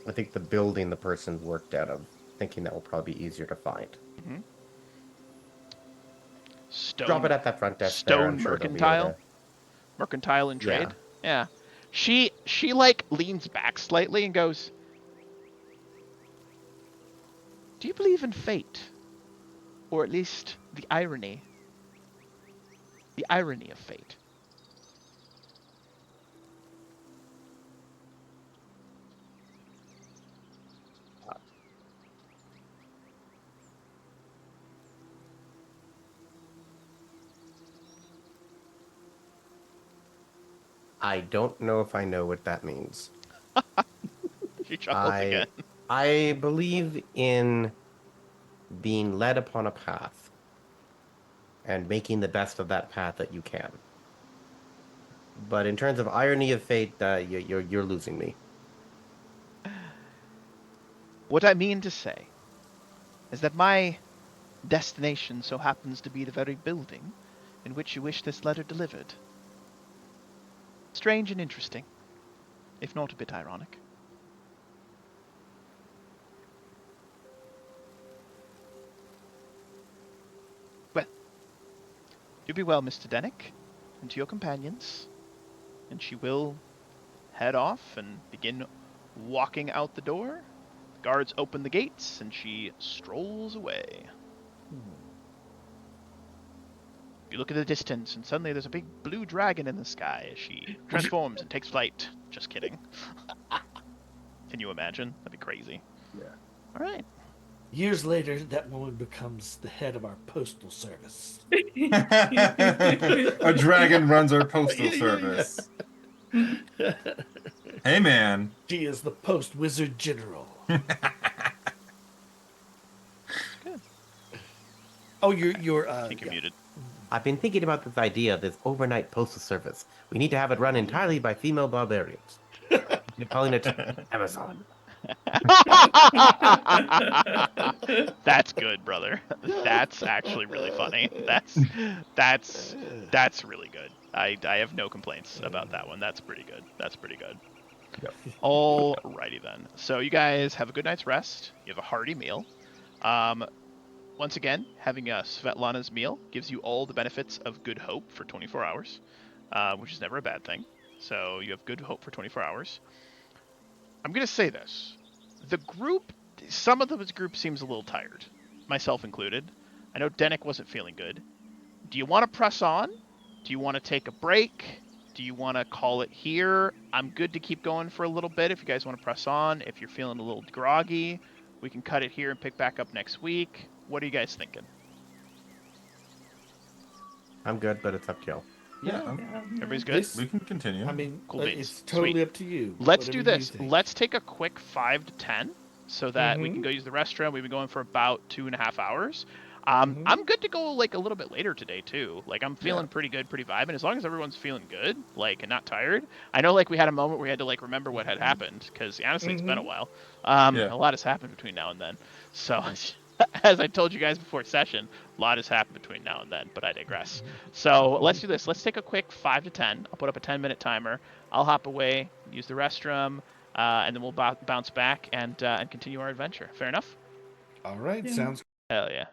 I think the building the person worked out of, thinking that will probably be easier to find. Mm-hmm. Drop it Stone, at that front desk there. I'm Stone sure they'll be able Mercantile, to. Mercantile and Yeah. Trade. Yeah. She like leans back slightly and goes, "Do you believe in fate? Or at least the irony of fate?" I don't know if I know what that means. She chuckles again. I believe in being led upon a path and making the best of that path that you can. But in terms of irony of fate, you're losing me. What I mean to say is that my destination so happens to be the very building in which you wish this letter delivered. Strange and interesting, if not a bit ironic. Well, do be well, Mr. Dennick, and to your companions. And she will head off and begin walking out the door. The guards open the gates, and she strolls away. You look at the distance, and suddenly there's a big blue dragon in the sky as she transforms and takes flight. Just kidding. Can you imagine? That'd be crazy. Yeah. All right. Years later, that woman becomes the head of our postal service. A dragon runs our postal Yeah. service. Hey, man. She is the post wizard general. Good. Oh, you're I think you're muted. I've been thinking about this idea of this overnight postal service. We need to have it run entirely by female barbarians. You're calling it Amazon. That's good, brother. That's actually really funny. That's really good. I have no complaints about that one. That's pretty good. That's pretty good. Yep. Alrighty then. So you guys have a good night's rest. You have a hearty meal. Once again, having Svetlana's meal gives you all the benefits of good hope for 24 hours, which is never a bad thing. So you have good hope for 24 hours. I'm going to say this. The group, some of the group seems a little tired, myself included. I know Dennick wasn't feeling good. Do you want to press on? Do you want to take a break? Do you want to call it here? I'm good to keep going for a little bit if you guys want to press on. If you're feeling a little groggy, we can cut it here and pick back up next week. What are you guys thinking? I'm good, but it's up to y'all. Yeah, Everybody's good? we can continue. I mean, Cool beans. it's totally Sweet. up to you. Let's do Whatever you this. think. Let's take a quick 5 to 10 so that we can go use the restroom. We've been going for about 2.5 hours. I'm good to go like a little bit later today too. Like I'm feeling pretty good, pretty vibing. As long as everyone's feeling good, like and not tired. I know like we had a moment where we had to like remember what had happened because honestly it's been a while. A lot has happened between now and then. So as I told you guys before session, a lot has happened between now and then. But I digress. So let's do this. Let's take a quick 5 to 10. I'll put up a 10-minute timer. I'll hop away, use the restroom, and then we'll bounce back and continue our adventure. Fair enough? All right, Yeah. sounds Hell yeah.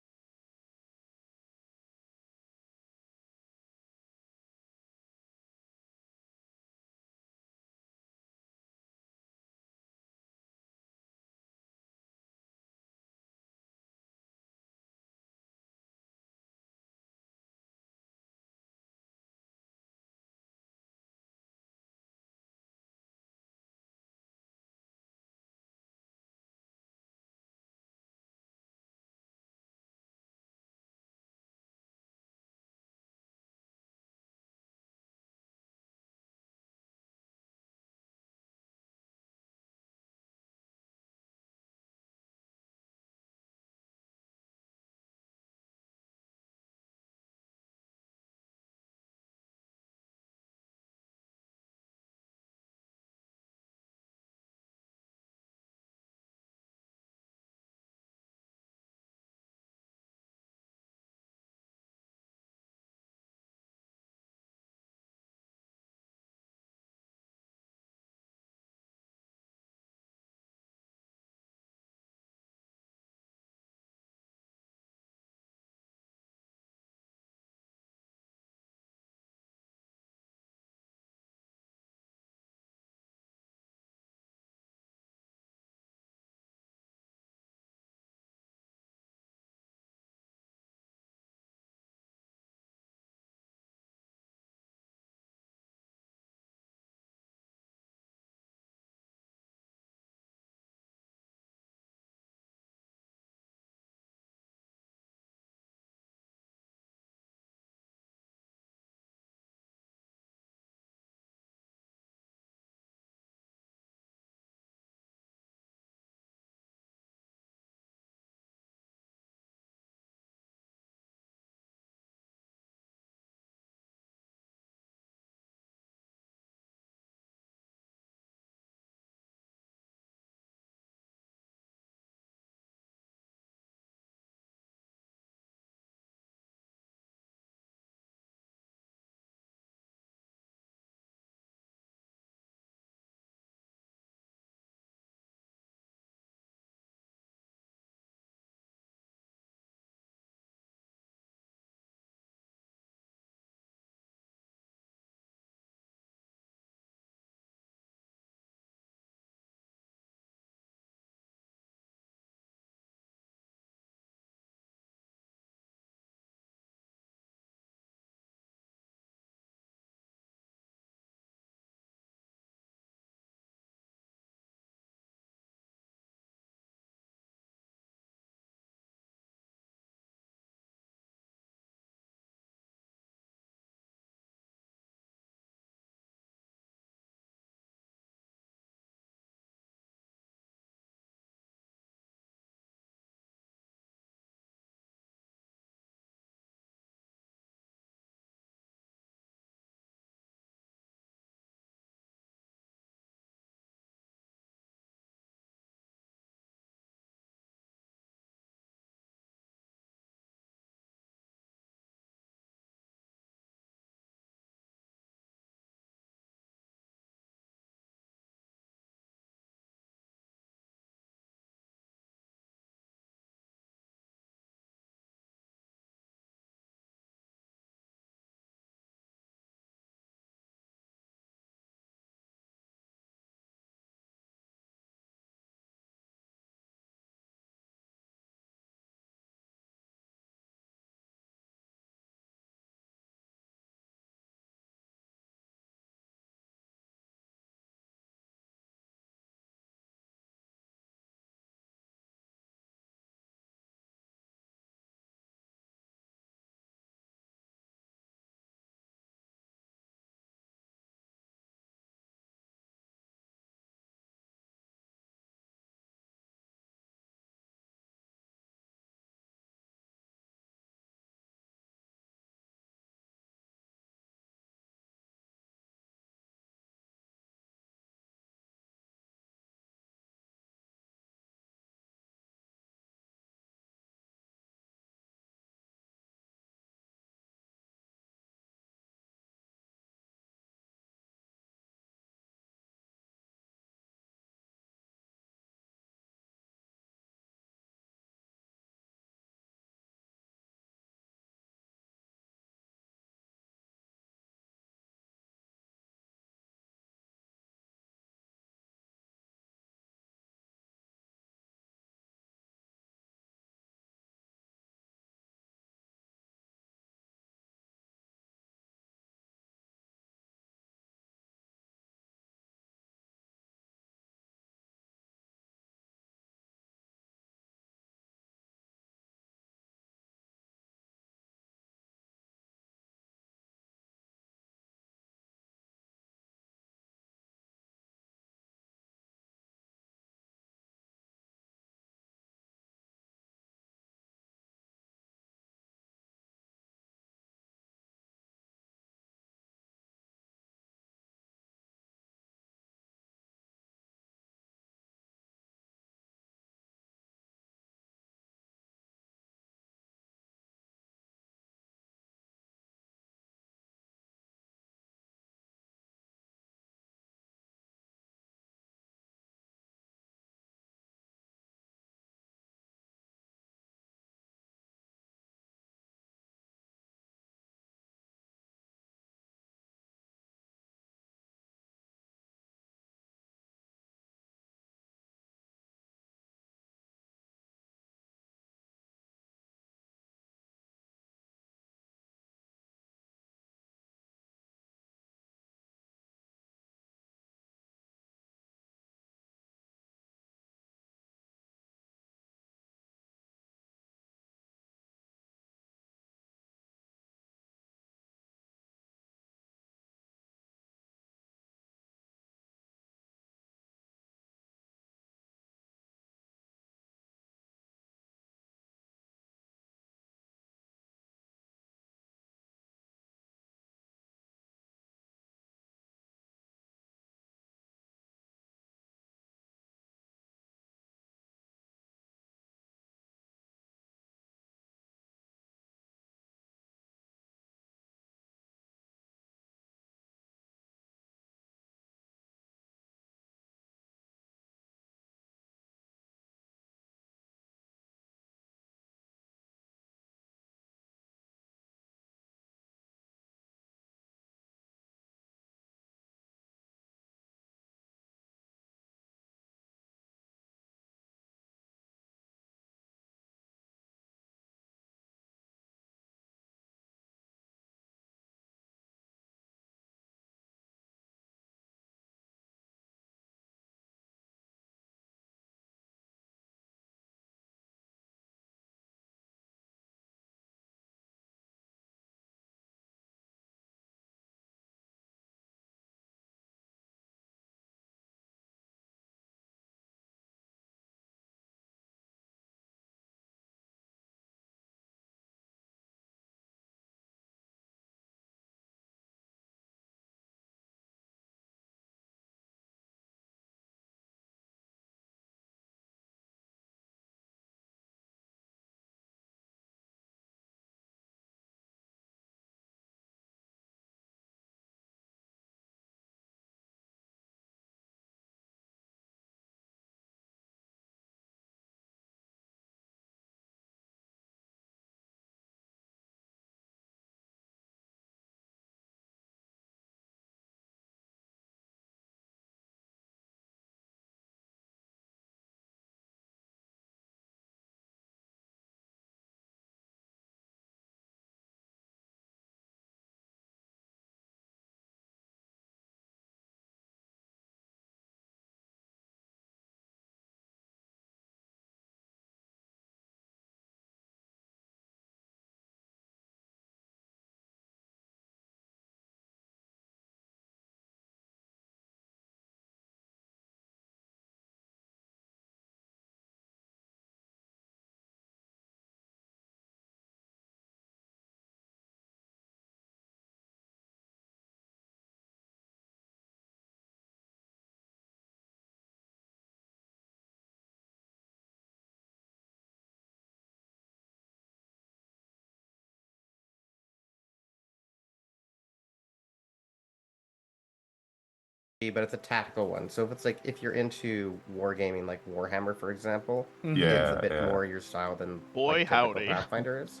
but it's a tactical one. So if it's like if you're into wargaming, like Warhammer, for example, it's Yeah, a bit yeah. more your style than Boy, like typical howdy. Pathfinder is.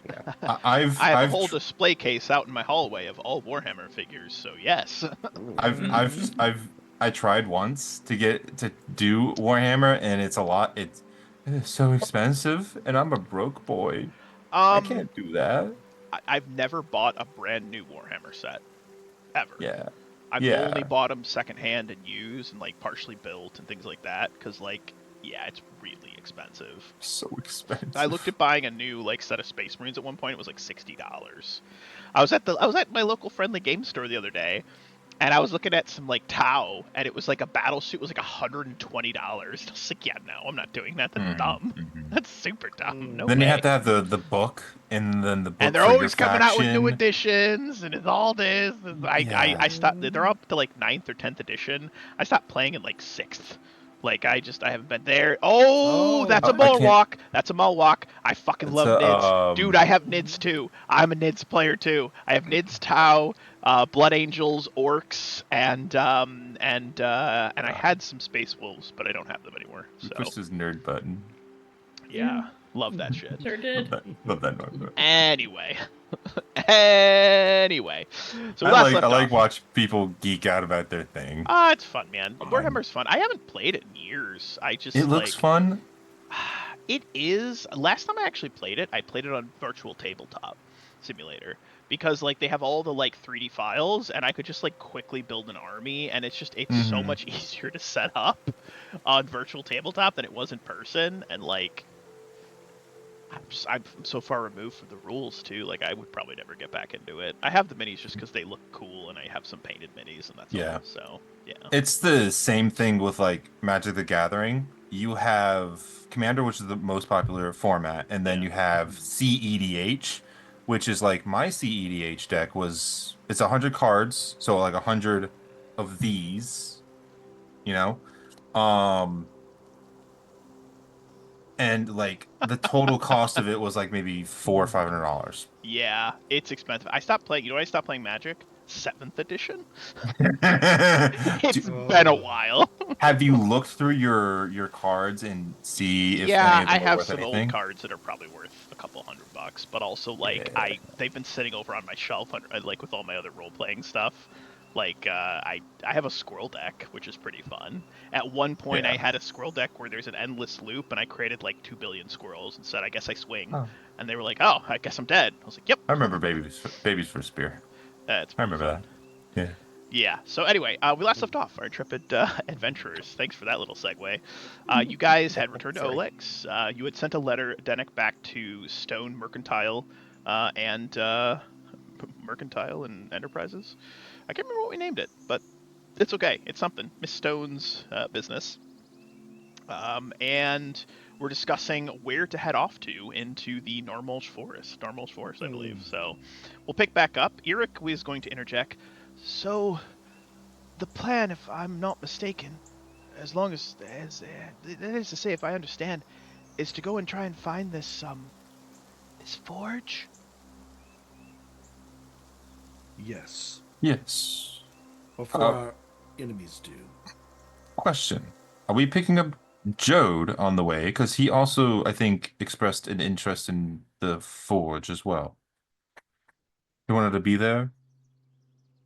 Yeah. I've I have a I've whole tr- display case out in my hallway of all Warhammer figures, so yes. Ooh. I tried once to get to do Warhammer, and it's a lot. It's so expensive, and I'm a broke boy. I um, can't do that. I've never bought a brand new Warhammer set ever. Yeah, I've only yeah. bought them secondhand and used and like partially built and things like that because like yeah, it's really expensive. So I looked expensive. at buying a new like set of Space Marines at one point. It was like $60. I was at my local friendly game store the other day, and I was looking at some like Tau, and it was like a battle suit was like $120. I was like, yeah, no, I'm not doing that. That's dumb. Mhm. That's super dumb. No Then you way. have to have the book, and then the And book they're for your always coming out with new faction. editions, and it's all this. I Yeah, stopped. They're up to like ninth or 10th edition. I stopped playing in like sixth. Like I haven't been there. Oh, that's a Oh, I can't. Mulwalk. That's a Mulwalk. I fucking It's love a Nids, dude. I have Nids too. I'm a Nids player too. I have Nids, Tau, Blood Angels, Orcs, and I had some Space Wolves, but I don't have them anymore. He So pushed his nerd button. yeah, love that shit. Sure did. Love that nerd button. Anyway, anyway, so we last left I like off. watch people geek out about their thing. It's fun, man. Warhammer's fun. I haven't played it in years. I just It looks like fun. it is. Last time I actually played it, I played it on Virtual Tabletop Simulator because like they have all the like 3D files, and I could just like quickly build an army, and it's so Mhm. much easier to set up on Virtual Tabletop than it was in person, and like I'm so far removed from the rules too. Like I would probably never get back into it. I have the minis just because they look cool, and I have some painted minis, and that's Yeah. all. So yeah. It's the same thing with like Magic the Gathering. You have Commander, which is the most popular format, and then Yeah. you have CEDH, which is like my CEDH deck was it's 100 cards, so like 100 of these, you know. Um and like the total cost of it was like maybe $400 or $500. Yeah, it's expensive. I stopped playing. You know, I stopped playing Magic. 7th edition. It's been a Oh. while. Have you looked through your cards and see if any Yeah, of I them are have worth some old anything? cards that are probably worth a couple $100, but also like Yeah. they've been sitting over on my shelf like with all my other role playing stuff. Like I have a squirrel deck, which is pretty fun. At one point, I Yeah. had a squirrel deck where there's an endless loop, and I created like 2 billion squirrels and said, "I guess I swing," Oh. and they were like, "Oh, I guess I'm dead." I was like, "Yep." I remember babies for spear. It's I pretty remember fun. that. Yeah. Yeah. So anyway, we last left off our intrepid adventurers. Thanks for that little segue. You guys had returned to Sorry. Olex. You had sent a letter, Dennick, back to Stone Mercantile and Mercantile and Enterprises. I can't remember what we named it, but it's okay. It's something. Miss Stone's business. And we're discussing where to head off to into the Normals Forest. Normals Forest, I believe. So we'll pick back up. Eric is going to interject. So, the plan, if I'm not mistaken, as long as that is to say, if I understand, is to go and try and find this forge. Yes. Yes. Before our enemies do. Question. Are we picking up Jode on the way? Because he also, I think, expressed an interest in the forge as well. He wanted to be there?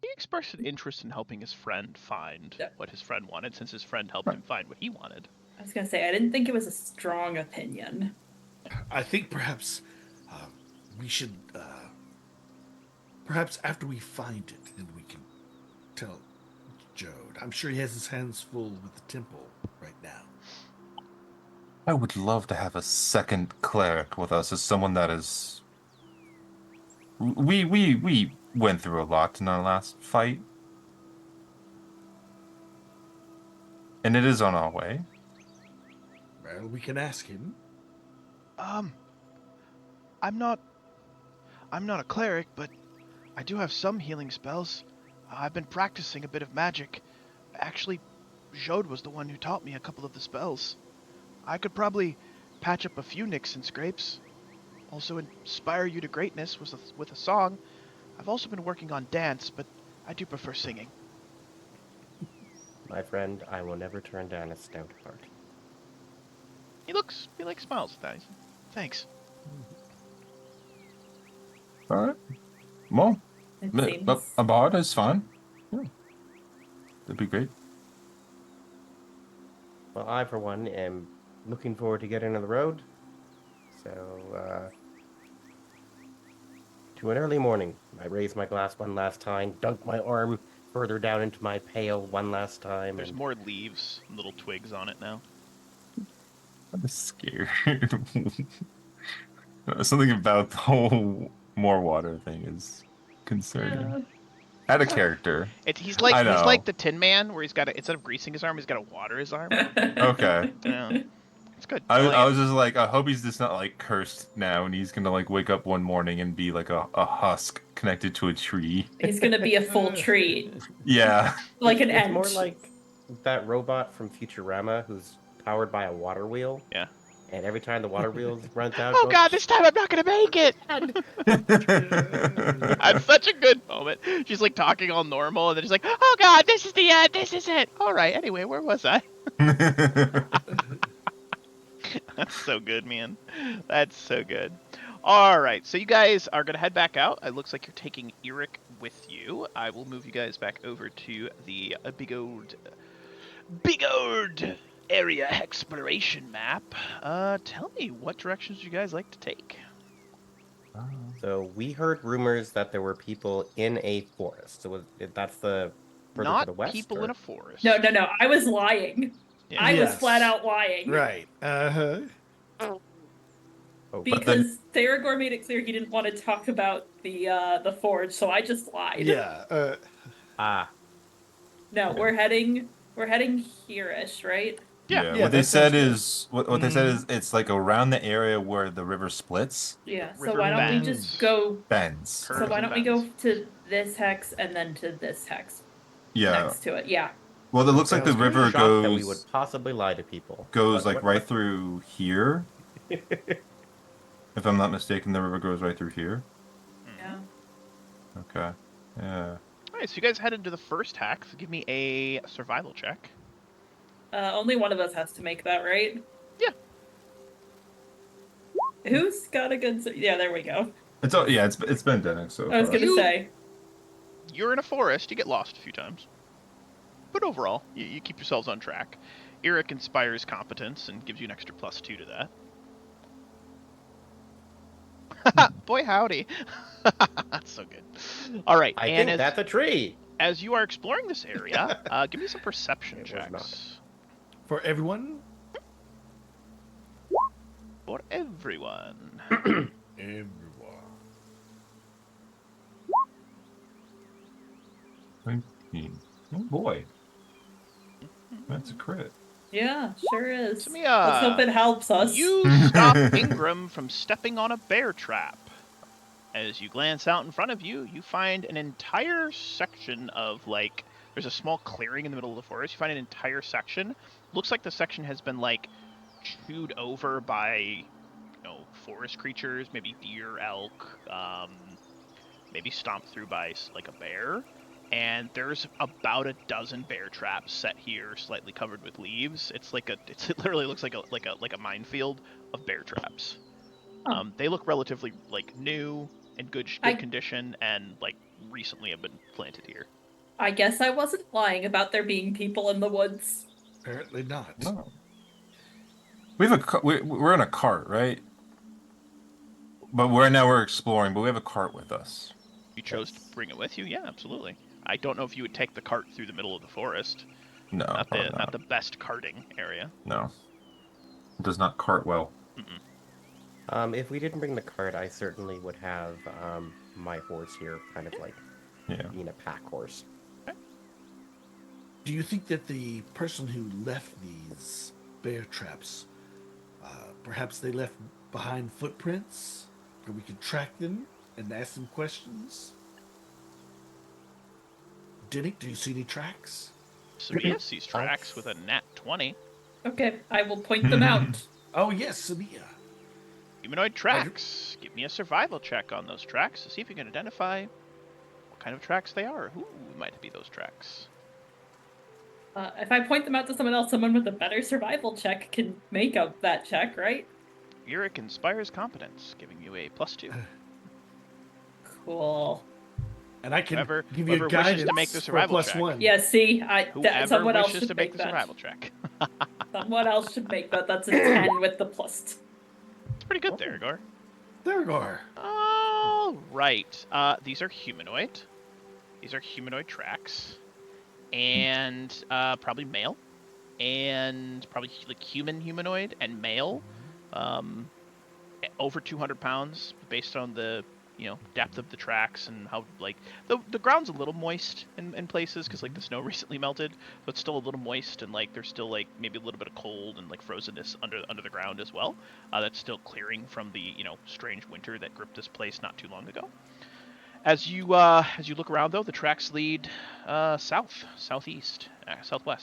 He expressed an interest in helping his friend find Yeah. what his friend wanted, since his friend helped him find what he wanted. I was gonna say I didn't think it was a strong opinion. I think perhaps we should. Perhaps after we find it, then we can tell Jode. I'm sure he has his hands full with the temple right now. I would love to have a second cleric with us as someone that is. We went through a lot in our last fight. And it is on our way. Well, we can ask him. I'm not a cleric, but I do have some healing spells. I've been practicing a bit of magic. Actually, Jode was the one who taught me a couple of the spells. I could probably patch up a few nicks and scrapes. Also inspire you to greatness with a song. I've also been working on dance, but I do prefer singing. My friend, I will never turn down a stout heart. He like smiles at that. He's like, thanks. All right. Well, It but seems. a bod is fine. Yeah, that'd be great. Well, I, for one, am looking forward to getting on the road. So, to an early morning, I raise my glass one last time, dunk my arm further down into my pail one last time, There's and more leaves, and little twigs on it now. I'm scared. Something about the whole more water thing is concerning. Yeah. Out of character. He's I like know. the Tin Man, where instead of greasing his arm, he's got to water his arm. Okay. Yeah, it's good. I, like I it. was just like, I hope he's just not like cursed now and he's gonna like wake up one morning and be like a husk connected to a tree. He's gonna be a full tree, Yeah. like an it's ant. more like that robot from Futurama who's powered by a water wheel. Yeah. And every time the water wheel runs out, Oh goes, God, this time I'm not gonna make it. That's such a good moment. She's like talking all normal, and then she's like, "Oh God, this is the end. This is it." All right. Anyway, where was I? That's so good, man. That's so good. All right, so you guys are gonna head back out. It looks like you're taking Eric with you. I will move you guys back over to the big old area exploration map. Tell me, what directions you guys like to take? So we heard rumors that there were people in a forest. So that's the further Not to the west. people or- in a forest. No, no, no. I was lying. Yeah. I was Yes. flat out lying. Right. Uh-huh. Oh, but Because Theragor made it clear he didn't want to talk about the forge, so I just lied. Yeah. No, we're heading here-ish, right? Yeah. What they that said sounds good. is what they said is it's like around the area where the river splits, Yeah. So River why don't we bends. just go? bends. So Curves why and don't we go bends. to this hex and then to this hex Yeah. next to it? Yeah. Well, it looks like the Sounds good. river shocked that we would goes possibly lie to people. like What- right through here. If I'm not mistaken, the river goes right through here. Yeah. Okay. Yeah. All right, so you guys head into the first hex. Give me a survival check. Only one of us has to make that, right? Yeah. Who's got a good? Yeah, there we go. It's been Dennis so I was far. gonna say. You're in a forest. You get lost a few times, but overall, you keep yourselves on track. Eric inspires competence and gives you an extra +2 to that. Boy, howdy. That's so good. All right, I and think that's a tree. as you are exploring this area, give me some perception It was checks. not. For everyone? For everyone. Everyone. 19. Oh boy. That's a crit. Yeah, sure is. So, Let's hope it helps us. You stop Ingram from stepping on a bear trap. As you glance out in front of you, you find an entire section of, like, there's a small clearing in the middle of the forest. You find an entire section. Looks like the section has been, like, chewed over by, forest creatures, maybe deer, elk, maybe stomped through by, like, a bear. And there's about a dozen bear traps set here, slightly covered with leaves. It literally looks like a minefield of bear traps. Oh. They look relatively like new and good condition, and like recently have been planted here. I guess I wasn't lying about there being people in the woods. Apparently not. No. We have we're in a cart, right? But we're exploring, but we have a cart with us. You chose to bring it with you, yeah, absolutely. I don't know if you would take the cart through the middle of the forest. No, probably Not the best carting area. No. It does not cart well. If we didn't bring the cart, I certainly would have my horse here, kind of like being a pack horse. Do you think that the person who left these bear traps, perhaps they left behind footprints? Or we could track them and ask them questions? Dinnick, do you see any tracks? Sabia sees tracks with a nat 20. Okay, I will point them out. Oh, yes, Sabia. Humanoid tracks. Give me a survival check on those tracks to see if you can identify what kind of tracks they are. Who might be those tracks? If I point them out to someone else, someone with a better survival check can make up that check, right? Uric inspires competence, giving you a +2. Cool. And I can give you Whoever wishes to make the guidance for a survival check. +1. Yeah, see, Whoever someone else wishes should to make make the that. survival check. Someone else should make that. That's a 10 with the plus. It's pretty good there, Igor. There you are. All right. These are humanoid. These are humanoid tracks, and probably male, and probably like humanoid and male. Over 200 pounds, based on the depth of the tracks and how like the ground's a little moist in places because like the snow recently melted, so it's still a little moist and like there's still like maybe a little bit of cold and like frozenness under the ground as well. That's still clearing from the strange winter that gripped this place not too long ago. As you look around though, the tracks lead southwest,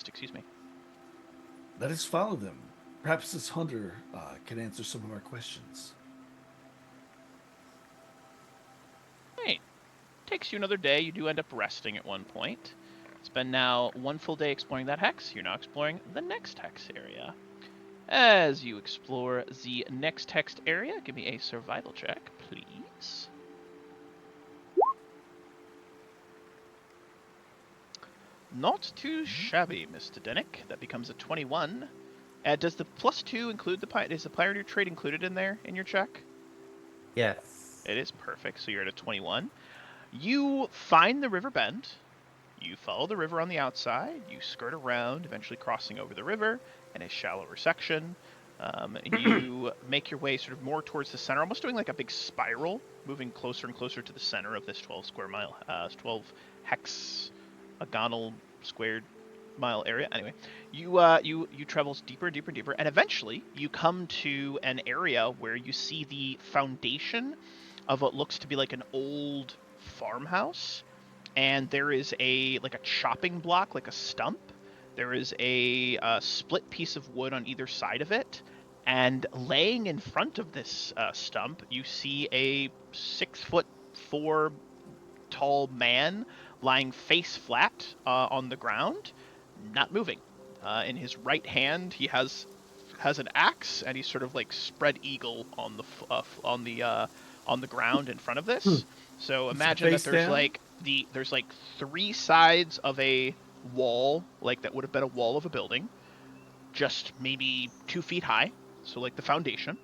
excuse me. Let us follow them. Perhaps this hunter can answer some of our questions. Hey, takes you another day. You do end up resting at one point. It's been now one full day exploring that hex. You're now exploring the next hex area. As you explore the next hex area, give me a survival check, please. Not too shabby, Mr. Dennick. That becomes a 21. Does the +2 include is the Pioneer trait included in there in your check? Yes. It is perfect, so you're at a 21. You find the river bend. You follow the river on the outside. You skirt around, eventually crossing over the river in a shallower section. You make your way sort of more towards the center, almost doing like a big spiral, moving closer and closer to the center of this 12 square mile, 12 hexagonal squared mile area. Anyway, you travel deeper, deeper, deeper, and eventually you come to an area where you see the foundation of what looks to be like an old farmhouse, and there is a chopping block, like a stump. There is a split piece of wood on either side of it, and laying in front of this stump, you see a 6'4" tall man lying face flat on the ground, not moving. In his right hand, he has an axe, and he's sort of like spread eagle on the ground in front of this. So imagine that there's down? there's like three sides of a wall, like that would have been a wall of a building, just maybe 2 feet high. So like the foundation.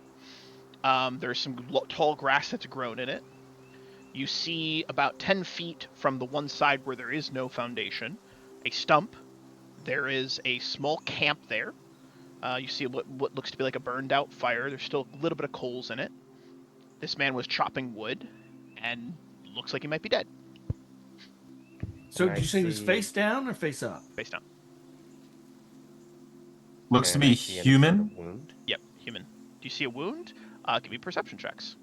There's some tall grass that's grown in it. You see about 10 feet from the one side where there is no foundation, a stump. There is a small camp there. You see what looks to be like a burned out fire. There's still a little bit of coals in it. This man was chopping wood and looks like he might be dead. So Can did I you say he was see- face down or face up? Face down. Looks to Can I be see any sort of human. wound? Yep, human. Do you see a wound? Give me perception checks.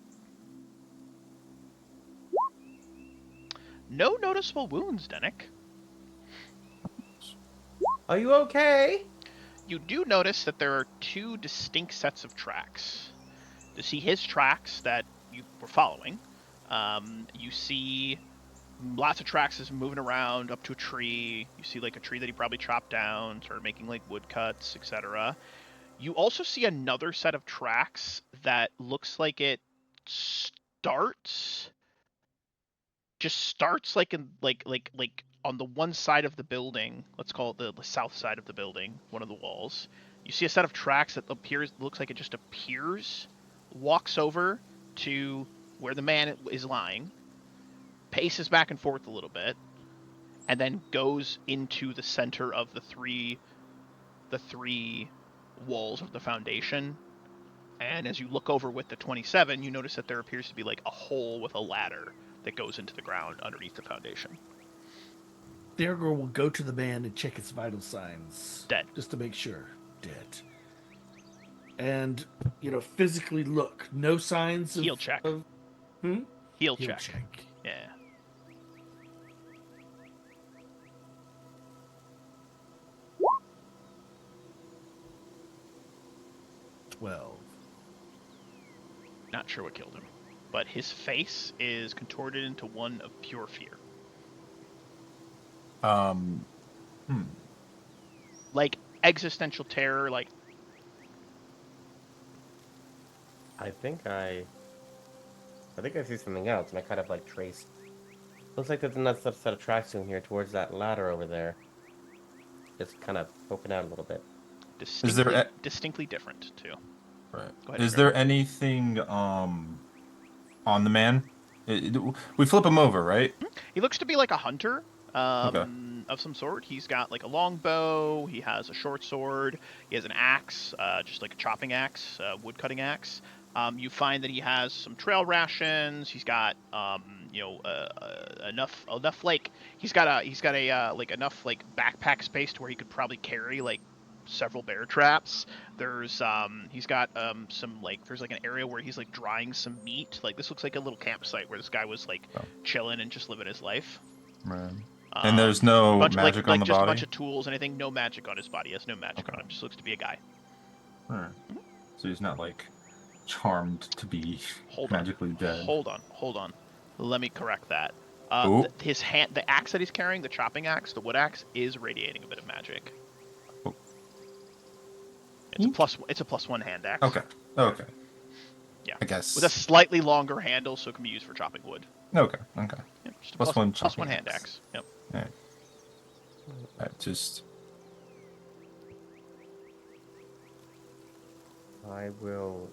No noticeable wounds, Dennick. Are you okay? You do notice that there are two distinct sets of tracks. To see his tracks that you were following, you see lots of tracks as moving around up to a tree. You see like a tree that he probably chopped down, started making like wood cuts, etc. You also see another set of tracks that looks like it starts like in like on the one side of the building. Let's call it the south side of the building, one of the walls. You see a set of tracks that looks like it just appears, walks over to where the man is lying, paces back and forth a little bit, and then goes into the center of the three walls of the foundation. And as you look over with the 27, you notice that there appears to be like a hole with a ladder that goes into the ground underneath the foundation. Thergor will go to the man and check his vital signs. Dead. Just to make sure. Dead. And, physically look. No signs of... Heal check. Hmm? Heal Heal check. check. Yeah. 12. Not sure what killed him, but his face is contorted into one of pure fear. like existential terror, like I think I see something else, and I kind of like trace. Looks like there's another set of tracks in here towards that ladder over there. Just kind of poking out a little bit. Is there distinctly different too. right? Go ahead, Is Adrian. there anything on the man? We flip him over, right? He looks to be like a hunter Okay. of some sort. He's got like a long bow. He has a short sword. He has an axe, just like a chopping axe, wood cutting axe. You find that he has some trail rations. He's got enough like he's got a like enough like backpack space to where he could probably carry like several bear traps. There's he's got some like there's like an area where he's like drying some meat. Like this looks like a little campsite where this guy was like chilling and just living his life. Right. And there's no magic on the just body? a bunch of tools, anything. No magic on his body. He has no magic on him. Just looks to be a guy. Alright. So he's not like charmed to be Hold magically on. dead. Hold on. Let me correct that. Ooh. The axe that he's carrying, the chopping axe, the wood axe, is radiating a bit of magic. Oh. It's a +1 hand axe. Okay. Yeah. I guess. With a slightly longer handle, so it can be used for chopping wood. Okay. Yeah, just a +1 +1 hand axe. Yep. Alright. Just I will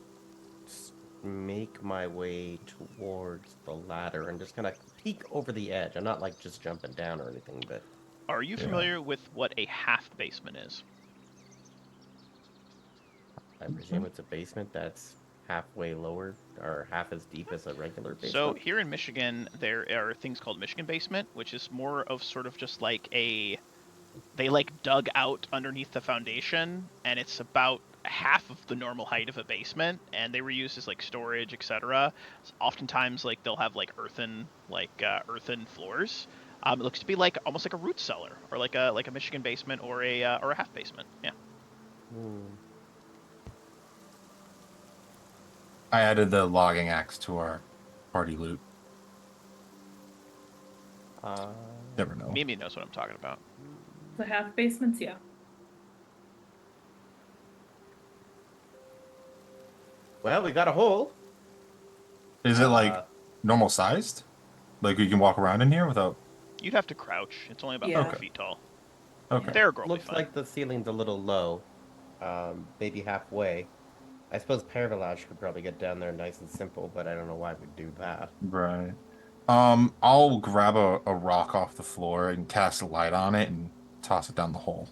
make my way towards the ladder and just kind of peek over the edge. I'm not like just jumping down or anything, but Are you familiar with what a half basement is? I presume it's a basement that's halfway lower or half as deep as a regular basement. So here in Michigan, there are things called Michigan basement, which is more of sort of just like they like dug out underneath the foundation, and it's about half of the normal height of a basement, and they were used as like storage, etc. So oftentimes, like they'll have like earthen floors. It looks to be like almost like a root cellar, or like a Michigan basement, or a half basement. Yeah. I added the logging axe to our party loot. Never know. Mimi knows what I'm talking about. The half basements, yeah. Well, we got a hole. Is it like normal sized? Like you can walk around in here without? You'd have to crouch. It's only about Yeah. 4 feet tall. Okay. They're a Looks fine. like the ceiling's a little low, maybe halfway. I suppose Paravelage could probably get down there nice and simple, but I don't know why we'd do that. Right. I'll grab a rock off the floor and cast a light on it and toss it down the hole.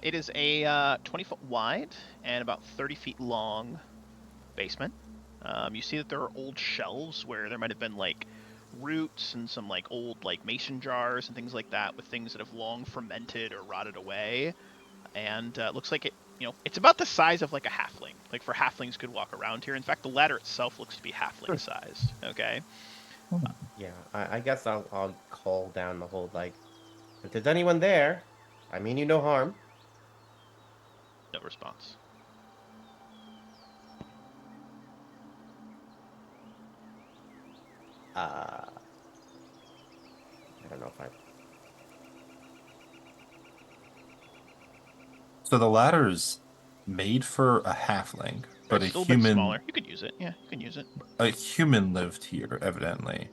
It is a 20-foot wide and about 30 feet long basement. You see that there are old shelves where there might have been like roots and some like old like mason jars and things like that with things that have long fermented or rotted away. And it looks like it's about the size of like a halfling. Like for halflings could walk around here. In fact, the ladder itself looks to be halfling sized. Okay. Yeah, I guess I'll call down the hole like, if there's anyone there, I mean you no harm. No response. I don't know if I. So the ladder's made for a halfling, but It's a still bit human. smaller. You could use it. Yeah, you can use it. A human lived here, evidently.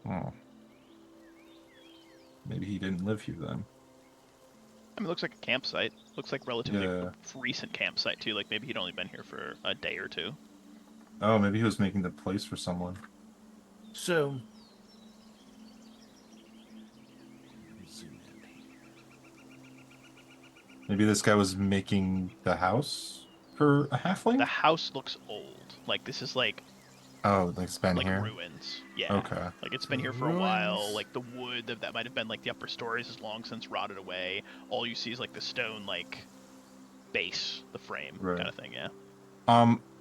Oh. Maybe he didn't live here then. I mean, it looks like a campsite. Looks like relatively recent campsite too. Like maybe he'd only been here for a day or two. Oh, maybe he was making the place for someone. So, Maybe this guy was making the house for a halfling? The house looks old. Like this is like Oh, like it's been like here? ruins. Yeah. Okay. Like it's been here for a while. Like the wood that might have been like the upper stories has long since rotted away. All you see is like the stone like base, the frame Right. kind of thing. Yeah.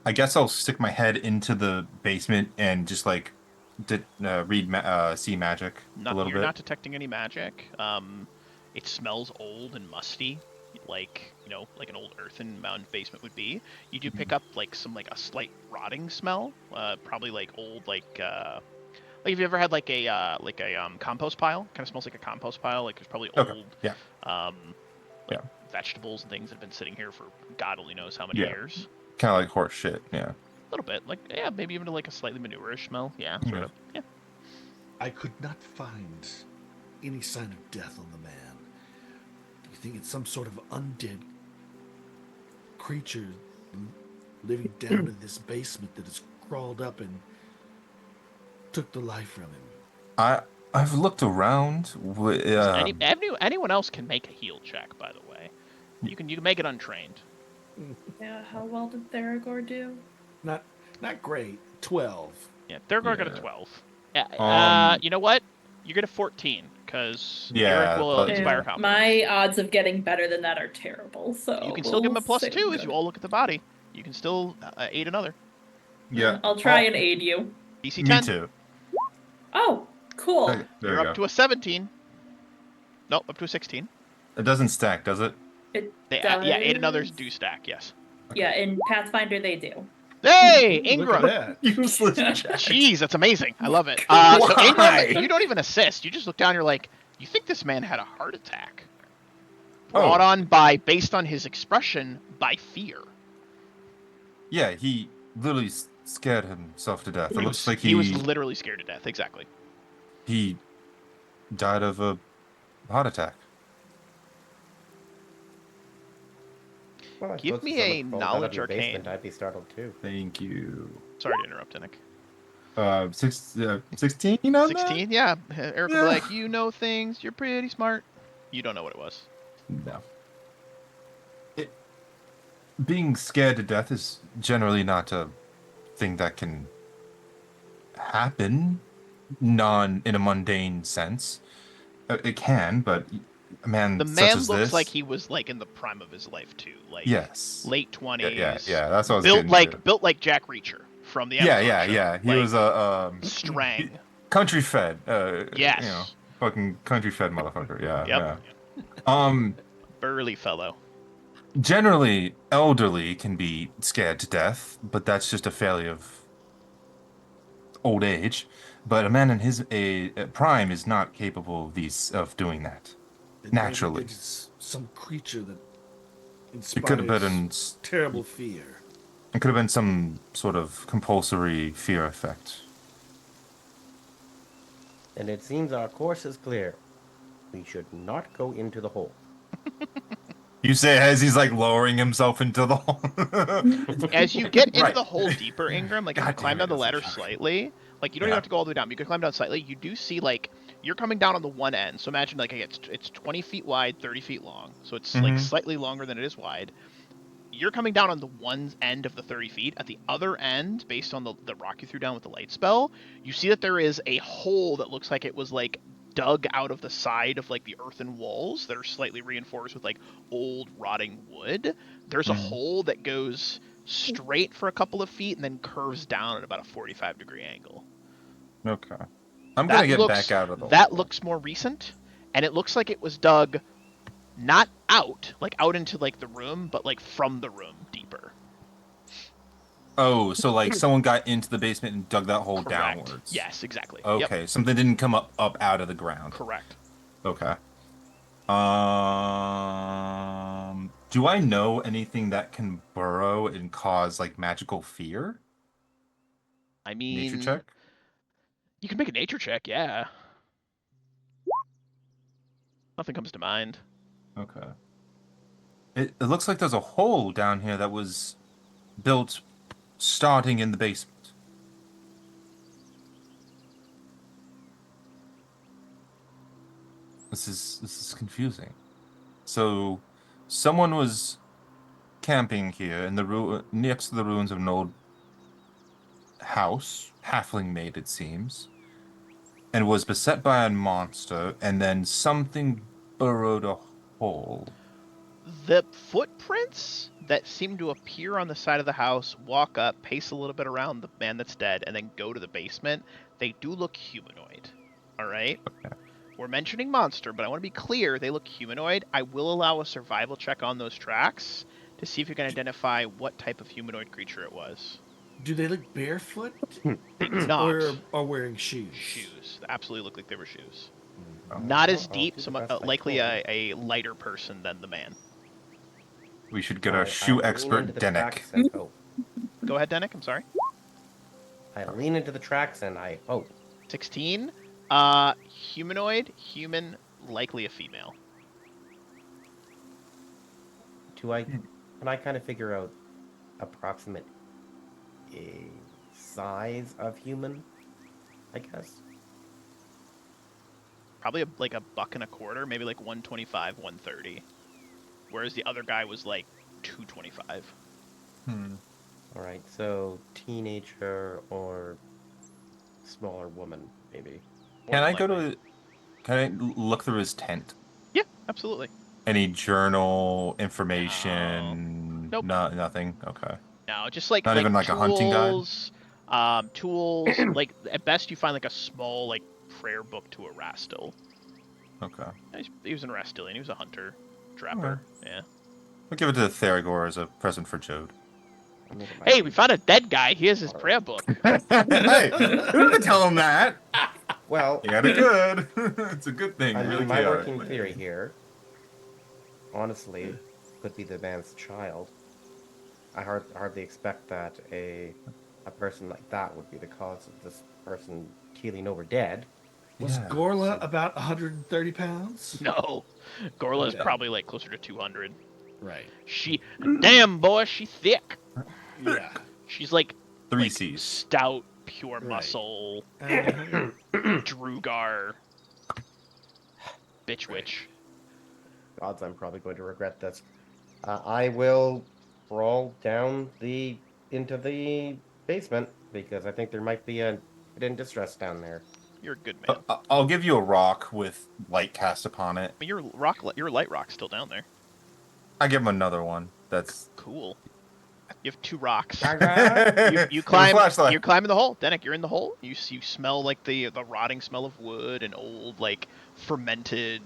I guess I'll stick my head into the basement and just like see magic a little You're bit. not detecting any magic. It smells old and musty, like like an old earthen mound basement would be. You do pick up like a slight rotting smell, probably like old like have you ever had like a compost pile? Kind of smells like a compost pile. Like there's probably Okay. old Yeah. like vegetables and things that have been sitting here for God only knows how many Yeah. years. Kind of like horse shit. Yeah. A little bit, like maybe even to like a slightly manure-ish smell. Yeah, sort Yeah. of. Yeah. I could not find any sign of death on the man. Do you think it's some sort of undead creature living down in this basement that has crawled up and took the life from him? I've looked around. Anyone else can make a heal check, by the way. You can make it untrained. Yeah, how well did Theragor do? Not great. 12. Yeah, Thurgar got a Yeah. 12. You know what? You get a 14 because Eric will but- inspire Yeah, confidence. my odds of getting better than that are terrible. So You can still give him a we'll say +2 as good. you all look at the body. You can still aid another. Yeah. I'll try and aid you. DC Me 10. too. Oh, cool. There You're we up go. to a 17. Nope, up to a 16. It doesn't stack, does it? It Yeah, aid and others does. do stack, yes. Yeah, in Pathfinder they do. Hey, Look Ingram! at that. Useless check. Jeez, that's amazing. I love it. So Why? Ingram, you don't even assist. You just look down, you're like, you think this man had a heart attack. Brought on based on his expression, by fear. Yeah, he literally scared himself to death. It looks like he was literally scared to death, exactly. he died of a heart attack. Well, I Give suppose me if someone a crawled out of knowledge your arcane. basement, I'd be startled too. Thank you. Sorry to interrupt, Nick. 16 on that? 16, yeah. Eric will Yeah. be like, you know things, you're pretty smart. You don't know what it was. No. Being scared to death is generally not a thing that can happen in a mundane sense. It can, but a man The such man as looks this, like he was like in the prime of his life too, like yes, late 20s. yeah. That's what I was built getting like to. built like Jack Reacher from the Yeah, Amazon show. yeah. He Like, was a Strang. country fed. Yes. You know, fucking country fed motherfucker. Yeah, Yep. yeah. Burly fellow. Generally, elderly can be scared to death, but that's just a failure of old age. But a man in his prime is not capable of doing that. Then Naturally. maybe it's some creature that It could have been. inspires terrible fear. It could have been some sort of compulsory fear effect. And it seems our course is clear. We should not go into the hole. You say as he's like lowering himself into the hole. As you get into Right. the hole deeper, Ingram, like if you God climb damn it, down the that's ladder a shock. slightly, like you don't even Yeah. have to go all the way down. But you can climb down slightly. You do see like you're coming down on the one end. So imagine like it's 20 feet wide, 30 feet long. So it's like Mhm. slightly longer than it is wide. You're coming down on the one end of the 30 feet. At the other end, based on the rock you threw down with the light spell, you see that there is a hole that looks like it was like dug out of the side of like the earthen walls that are slightly reinforced with like old rotting wood. There's a Mhm. hole that goes straight for a couple of feet and then curves down at about a 45-degree angle. Okay. I'm That gonna get looks- back out of the That hole. looks more recent, and it looks like it was dug not out, like out into like the room, but like from the room deeper. Oh, so like someone got into the basement and dug that hole Correct. downwards. Yes, exactly. Okay, Yep. something didn't come up out of the ground. Correct. Okay. Do I know anything that can burrow and cause like magical fear? I mean, Nature check? you can make a nature check, yeah. Nothing comes to mind. Okay. It looks like there's a hole down here that was built starting in the basement. This is confusing. So, someone was camping here in the next to the ruins of an old house, halfling made it seems, and was beset by a monster, and then something burrowed a hole. The footprints that seem to appear on the side of the house, walk up, pace a little bit around the man that's dead, and then go to the basement, they do look humanoid. All right? Okay. We're mentioning monster, but I want to be clear, they look humanoid. I will allow a survival check on those tracks to see if you can identify what type of humanoid creature it was. Do they look barefoot? They do not. Or wearing shoes? Shoes. They absolutely look like they were shoes. Not as I'll deep, do so the best I likely can. a lighter person than the man. We should get our shoe I lean into expert, the Denik. tracks and hope. Go ahead, Denik. I'm sorry. I lean into the tracks and I hope. 16. Humanoid, human, likely a female. Can I kind of figure out approximate size of human? I guess. Probably like a buck and a quarter, maybe like 125, 130. Whereas the other guy was like 225. All right, so teenager or smaller woman, maybe. More Can than I go likely. to? Can I look through his tent? Yeah, absolutely. Any journal information? Nope. Nothing. Okay. No, just like Not even like a hunting guide? tools, tools. Like at best, you find like a small like prayer book to a Rastil. Okay. He was an Rastilian. He was a hunter, trapper. Yeah. We'll give it to Theragor as a present for Jode. I mean, it might Hey, be- we found a dead guy. Here's his prayer book. Hey, who did tell him that? Well, You got it good. It's a good thing. I really mean, my chaotic. working theory here, honestly, could be the man's child. I hardly expect that a person like that would be the cause of this person keeling over dead. Was Yeah. Gorla about 130 pounds? No, Gorla's Okay. probably like closer to 200. Right. Damn boy, she thick. Yeah. She's like Three like C's. stout, pure Right. muscle, Uh-huh. Drugar, bitch witch. Odds I'm probably going to regret this. I will crawl down into the basement because I think there might be a hidden distress down there. You're a good man. I'll give you a rock with light cast upon it. I mean, your light rock's still down there. I give him another one. That's Cool. You have 2 rocks. Ta-da! You climb. flashlight. You're climbing the hole, Denik. You're in the hole. You smell like the rotting smell of wood and old like fermented,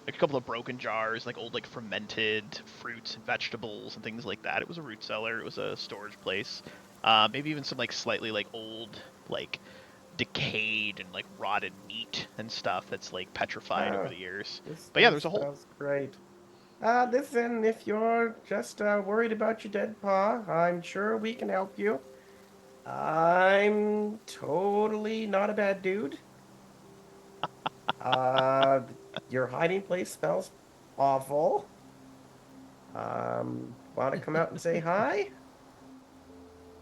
like a couple of broken jars, like old like fermented fruits and vegetables and things like that. It was a root cellar. It was a storage place. Maybe even some like slightly like old like decayed and like rotted meat and stuff that's like petrified over the years. But yeah, there's a hole. Sounds great. Listen, if you're just worried about your dead paw, I'm sure we can help you. I'm totally not a bad dude. Your hiding place smells awful. Want to come out and say hi?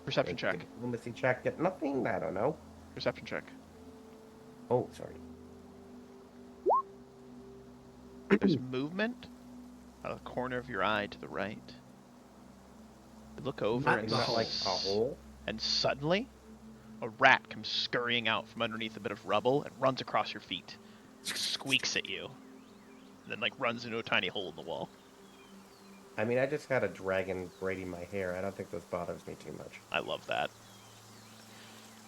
Perception check. Diplomacy check, get nothing? I don't know. Perception check. Oh, sorry. There's movement out of the corner of your eye to the right. You look over Not and the Not hole. like a hole. and suddenly a rat comes scurrying out from underneath a bit of rubble and runs across your feet, squeaks at you, and then like runs into a tiny hole in the wall. I mean, I just had a dragon braiding my hair. I don't think this bothers me too much. I love that.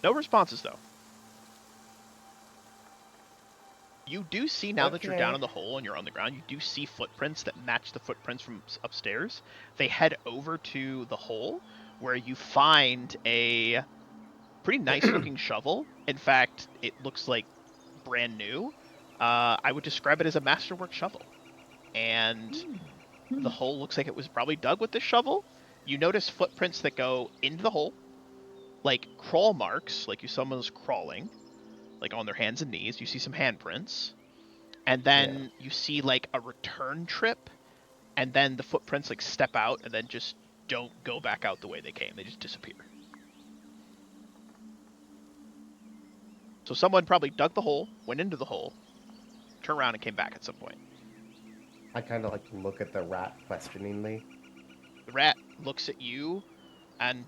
No responses though. You do see, now that you're down Okay. in the hole and you're on the ground, you do see footprints that match the footprints from upstairs. They head over to the hole where you find a pretty nice looking shovel. In fact, it looks like brand new. I would describe it as a masterwork shovel. And the hole looks like it was probably dug with this shovel. You notice footprints that go into the hole, like crawl marks, like someone was crawling, like on their hands and knees. You see some handprints, and then you see like a return trip, and then the footprints like step out and then just don't go back out the way they came. They just disappear. So someone probably dug the hole, went into the hole, turned around and came back at some point. I kind of like to look at the rat questioningly. The rat looks at you and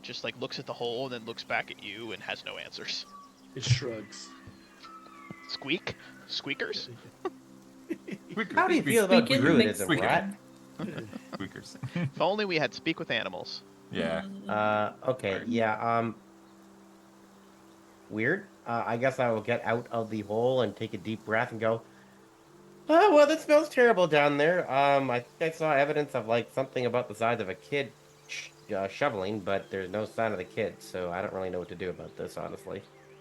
just like looks at the hole and then looks back at you and has no answers. It shrugs. Squeak? Squeakers? How do you feel about Speaking druidism, makes- rat? Squeakers. If only we had speak with animals. Yeah. Okay, yeah, weird. I guess I will get out of the hole and take a deep breath and go, oh, well, that smells terrible down there. I think I saw evidence of, like, something about the size of a kid shoveling, but there's no sign of the kid, so I don't really know what to do about this, honestly.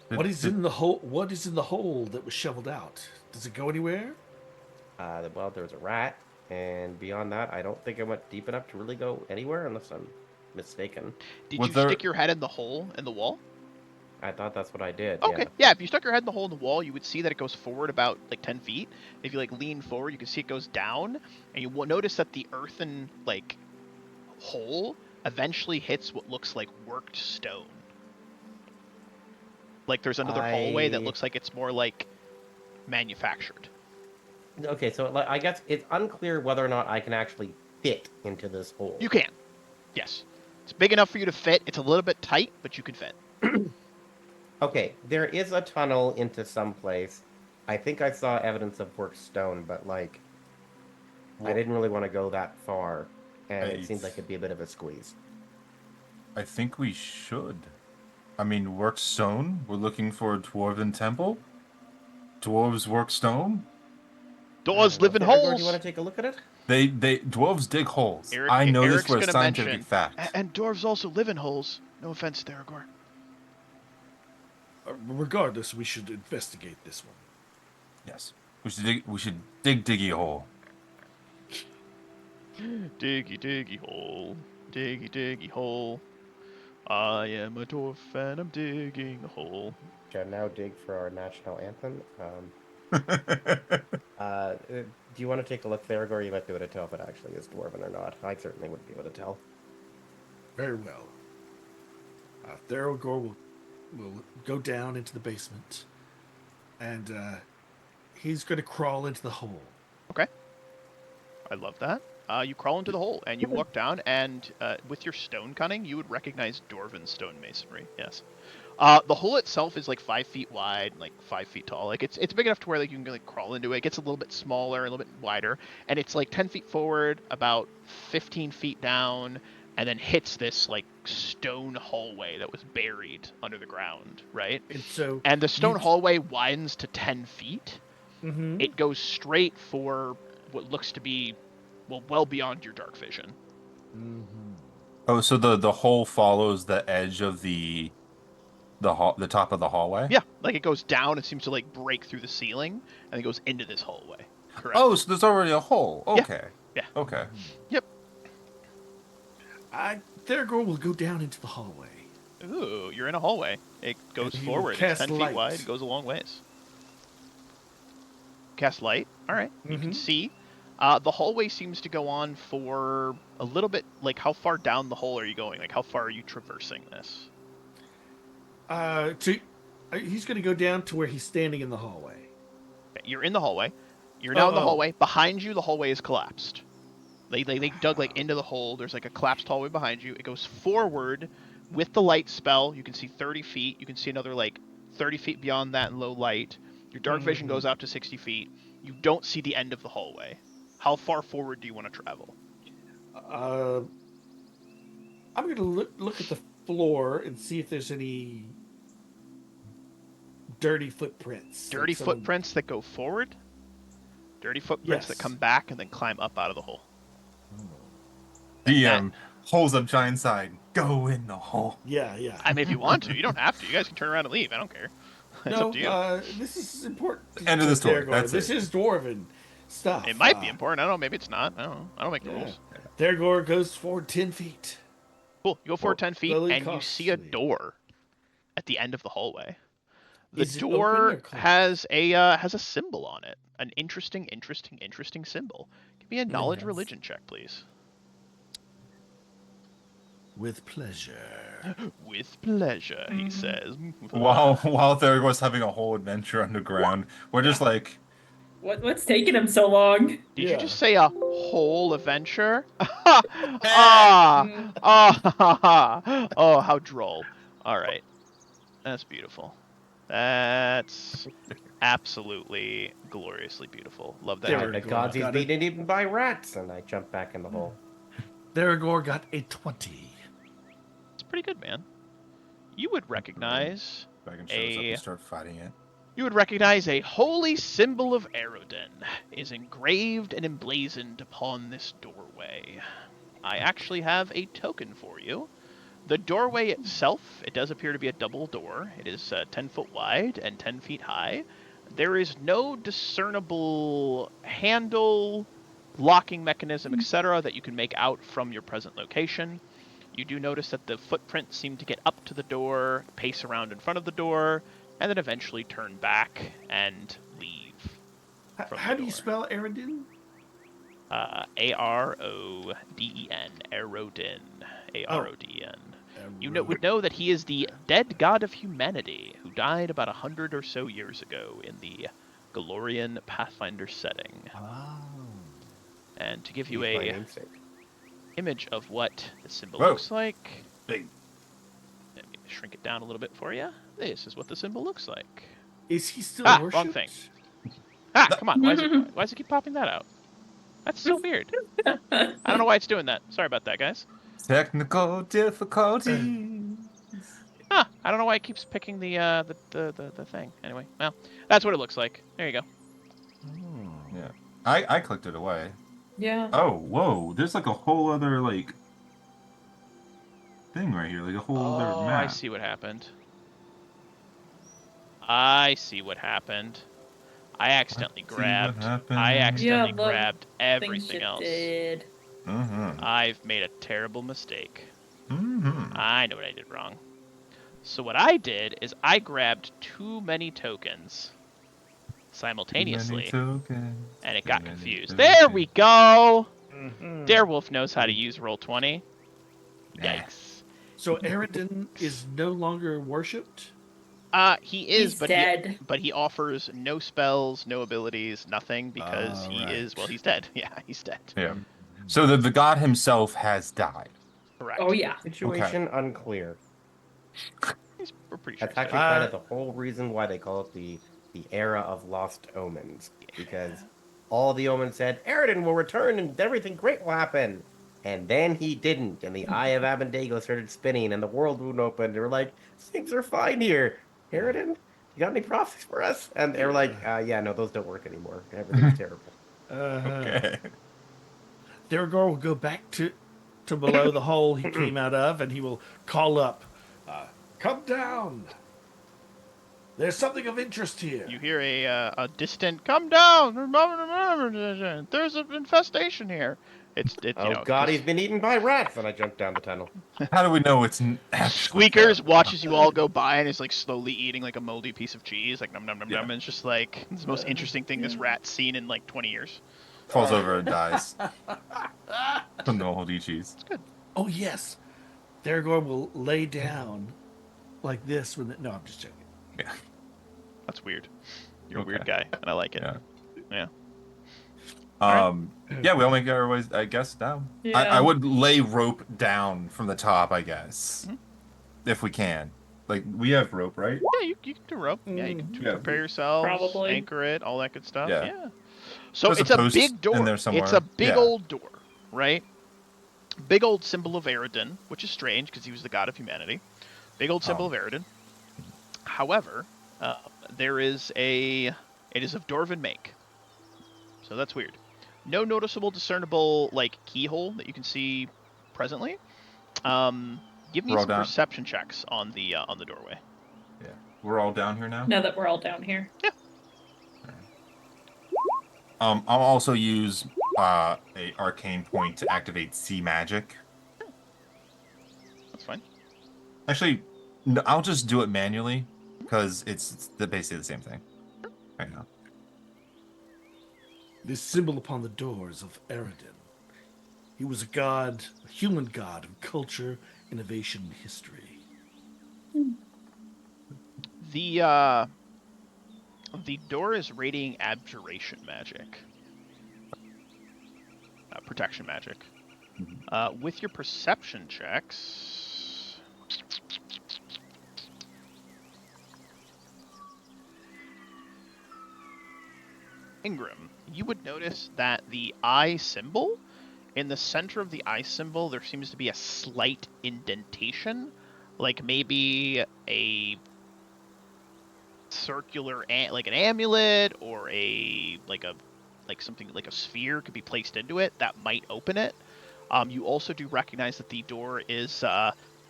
What is in the hole? What is in the hole that was shoveled out? Does it go anywhere? Well, there was a rat, and beyond that, I don't think I went deep enough to really go anywhere, unless I'm mistaken. Did Was you there? stick your head in the hole in the wall? I thought that's what I did. Okay, Yeah. yeah, if you stuck your head in the hole in the wall, you would see that it goes forward about like 10 feet. If you like lean forward, you can see it goes down, and you will notice that the earthen like hole eventually hits what looks like worked stone. Like there's another hallway that looks like it's more like manufactured. Okay, so I guess it's unclear whether or not I can actually fit into this hole. You can. Yes. It's big enough for you to fit. It's a little bit tight, but you can fit. Okay, there is a tunnel into some place. I think I saw evidence of worked stone, but like, I didn't really want to go that far, and it seemed like it'd be a bit of a squeeze. I think we should. I mean, work stone. We're looking for a dwarven temple. Dwarves work stone. Dwarves live in Aragorn, holes. do you want to take a look at it? They dwarves dig holes. I know this Eric's for a gonna scientific mention- fact. And dwarves also live in holes. No offense, Theragor. Regardless, we should investigate this one. Yes, we should dig diggy hole. Diggy diggy hole. Diggy diggy hole. I am a dwarf and I'm digging a hole. Shall now dig for our national anthem. Do you want to take a look, Theragor? You might be able to tell if it actually is dwarven or not. I certainly wouldn't be able to tell. Very well. Theragor will go down into the basement, and he's going to crawl into the hole. Okay. I love that. You crawl into the hole and you walk down, and with your stone cunning, you would recognize dwarven stone masonry. Yes. The hole itself is like 5 feet wide, and like 5 feet tall. Like it's big enough to where like you can like crawl into it. It gets a little bit smaller, a little bit wider, and it's like 10 feet forward, about 15 feet down, and then hits this like stone hallway that was buried under the ground, right? And the stone hallway widens to 10 feet. Mm-hmm. It goes straight for what looks to be, well beyond your dark vision. Mm-hmm. Oh, so the hole follows the edge of the top of the hallway? Yeah, like it goes down, it seems to like break through the ceiling, and it goes into this hallway. Correct. Oh, so there's already a hole. Okay. Yeah. Okay. Yep. Theragor will go down into the hallway. Ooh, you're in a hallway. It goes And he will forward. It's cast 10 feet light. wide. It goes a long ways. Cast light. All right. You can see. The hallway seems to go on for a little bit. Like, how far down the hole are you going? Like, how far are you traversing this? He's going to go down to where he's standing in the hallway. Okay, you're in the hallway. You're now in the hallway. Behind you, the hallway is collapsed. They dug like into the hole. There's like a collapsed hallway behind you. It goes forward with the light spell. You can see 30 feet. You can see another like 30 feet beyond that in low light. Your dark vision goes out to 60 feet. You don't see the end of the hallway. How far forward do you want to travel? I'm going to look at the floor and see if there's any dirty footprints. Dirty footprints that go forward? Dirty footprints that come back and then climb up out of the hole. DM, holes up giant side. Go in the hole. Yeah. I mean, if you want to. You don't have to. You guys can turn around and leave. I don't care. It's up to you. This is important. End of the story. That's this it. is dwarven stuff. It might be important. I don't know. Maybe it's not. I don't know. I don't make the rules. Theragor goes forward 10 feet. Cool. You go forward 10 feet, slowly, and you see a cautiously. door at the end of the hallway. The Is it open door or closed? has a symbol on it. An interesting symbol. Give me a knowledge Yes. religion check, please. With pleasure. With pleasure, he says. While Theragor's having a whole adventure underground, we're just like, What's taking him so long? Did Yeah. you just say a whole adventure? Oh, how droll. All right. That's beautiful. That's absolutely gloriously beautiful. Love that. There The we go. gods he's Got it. being eaten by rats, and I jump back in the hole. Theragor got a 20. It's pretty good, man. You would recognize Dragon shows up and start fighting it. You would recognize a holy symbol of Arodus is engraved and emblazoned upon this doorway. I actually have a token for you. The doorway itself, it does appear to be a double door. It is 10 foot wide and 10 feet high. There is no discernible handle, locking mechanism, etc. that you can make out from your present location. You do notice that the footprints seem to get up to the door, pace around in front of the door, and then eventually turn back and leave. From How the do you door. spell Arodin? Arodden. Arodin. Arodden. You Arodin. would know that he is the dead god of humanity who died about 100 or so years ago in the Galorian Pathfinder setting. Oh. And to give He's you my a namesake. image of what the symbol Whoa. looks like, Big. let me shrink it down a little bit for you. This is what the symbol looks like. Is he still Ah, worshipped? wrong thing. Come on, why does it keep popping that out? That's so weird. I don't know why it's doing that. Sorry about that, guys. Technical difficulty. I don't know why it keeps picking the thing. Anyway, well, that's what it looks like. There you go. Yeah. I clicked it away. Yeah. Oh, whoa. There's like a whole other like thing right here, like a whole other Oh, map. I see what happened. I see what happened. I accidentally grabbed. I accidentally Yeah, grabbed Things everything you else. did. Mm-hmm. I've made a terrible mistake. Mm-hmm. I know what I did wrong. So what I did is I grabbed too many tokens simultaneously, and it got confused. There we go! Darewolf knows how to use Roll20. Yikes. So Arodin is no longer worshipped? He is, He's but dead. he offers no spells, no abilities, nothing, because he Alright. is, well, he's dead. Yeah, he's dead. Yeah. So the god himself has died. Correct. Oh yeah. Situation unclear. We're pretty sure. That's he's actually dead. kind of the whole reason why they call it the era of lost omens. Because all the omens said, Arodin will return and everything great will happen. And then he didn't, and the Eye of Abendego started spinning, and the world wound opened. They were like, things are fine here. Arodin, you got any prophecies for us? And they were like, yeah, no, those don't work anymore. Everything's terrible. Okay. Deragor will go back to below the hole he came out of, and he will call up, come down. There's something of interest here. You hear a distant, come down! There's an infestation here. Oh god, he's been eaten by rats! And I jumped down the tunnel. How do we know it's Squeakers watches you all go by and is like slowly eating like a moldy piece of cheese, like nom nom nom Yeah. nom. And it's just like it's the most interesting thing this rat's seen in like 20 years. falls over and dies from the moldy cheese? It's good. Oh, yes. Deragor will lay down like this when no, I'm just joking. Yeah. That's weird. You're a Okay. weird guy, and I like it. Yeah. Yeah. Yeah, we all make our ways, I guess, down. Yeah. I would lay rope down from the top, I guess, if we can. Like, we have rope, right? Yeah, you can do rope. Yeah, you can Yeah. prepare yourselves, Probably. anchor it, all that good stuff. Yeah. Yeah. So There's it's a a post big door. in there somewhere. It's a big Yeah. old door, right? Big old symbol of Arodin, which is strange because he was the god of humanity. Big old symbol of Arodin. However, it is of Dwarven make. So that's weird. No noticeable discernible like keyhole that you can see presently. Give me We're all some down. perception checks on the doorway. Yeah. We're all down here now? Now that we're all down here. I'll also use a arcane point to activate sea magic. That's fine. Actually, no, I'll just do it manually because it's basically the same thing right now. This symbol upon the doors of Arodin. He was a god, a human god of culture, innovation, and history. The door is radiating abjuration magic. Protection magic. With your perception checks... Ingram, you would notice that the eye symbol, in the center of the eye symbol, there seems to be a slight indentation, like maybe a circular, like an amulet, or something like a sphere could be placed into it that might open it. You also do recognize that the door is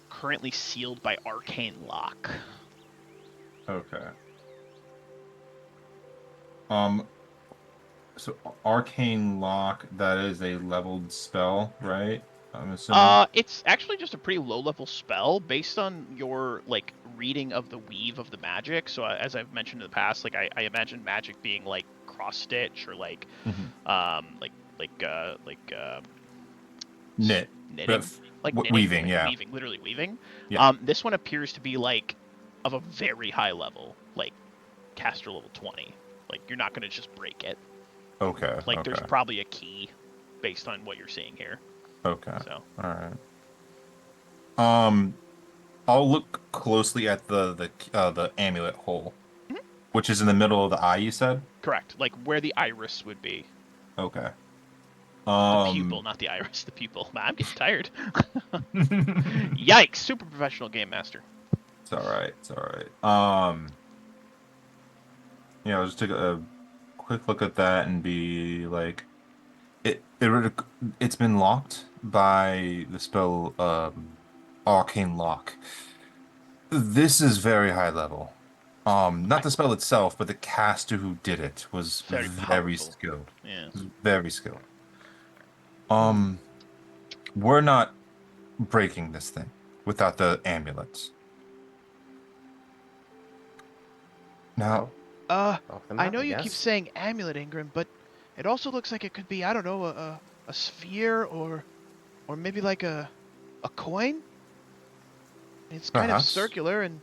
currently sealed by arcane lock. Okay. Um, so arcane lock, that is a leveled spell, right? I'm assuming. It's actually just a pretty low-level spell based on your like reading of the weave of the magic. So as I've mentioned in the past, like I imagine magic being like cross stitch or like Mhm. like Knit. knitting, like knitting, Weaving, like yeah. weaving, literally weaving. Yeah. This one appears to be like of a very high level, like caster level 20. Like you're not gonna just break it. Okay. Like there's Okay. probably a key based on what you're seeing here. Okay. So All right. I'll look closely at the amulet hole, Mhm. which is in the middle of the eye, you said? correct, like where the iris would be. Okay. The pupil, not the iris, the pupil. Man, I'm getting tired. Yikes! Super professional game master. It's all right. It's all right. Yeah, I'll just take a quick look at that and be like, it's been locked by the spell Arcane Lock. This is very high level. Not the spell itself, but the caster who did it was Very very powerful. skilled. Yeah. Was very skilled. Um, we're not breaking this thing without the amulets. Now, Off them I up, know I you keep guess. saying amulet, Ingram, but it also looks like it could be, I don't know, a sphere or maybe like a coin. It's kind of perhaps. circular and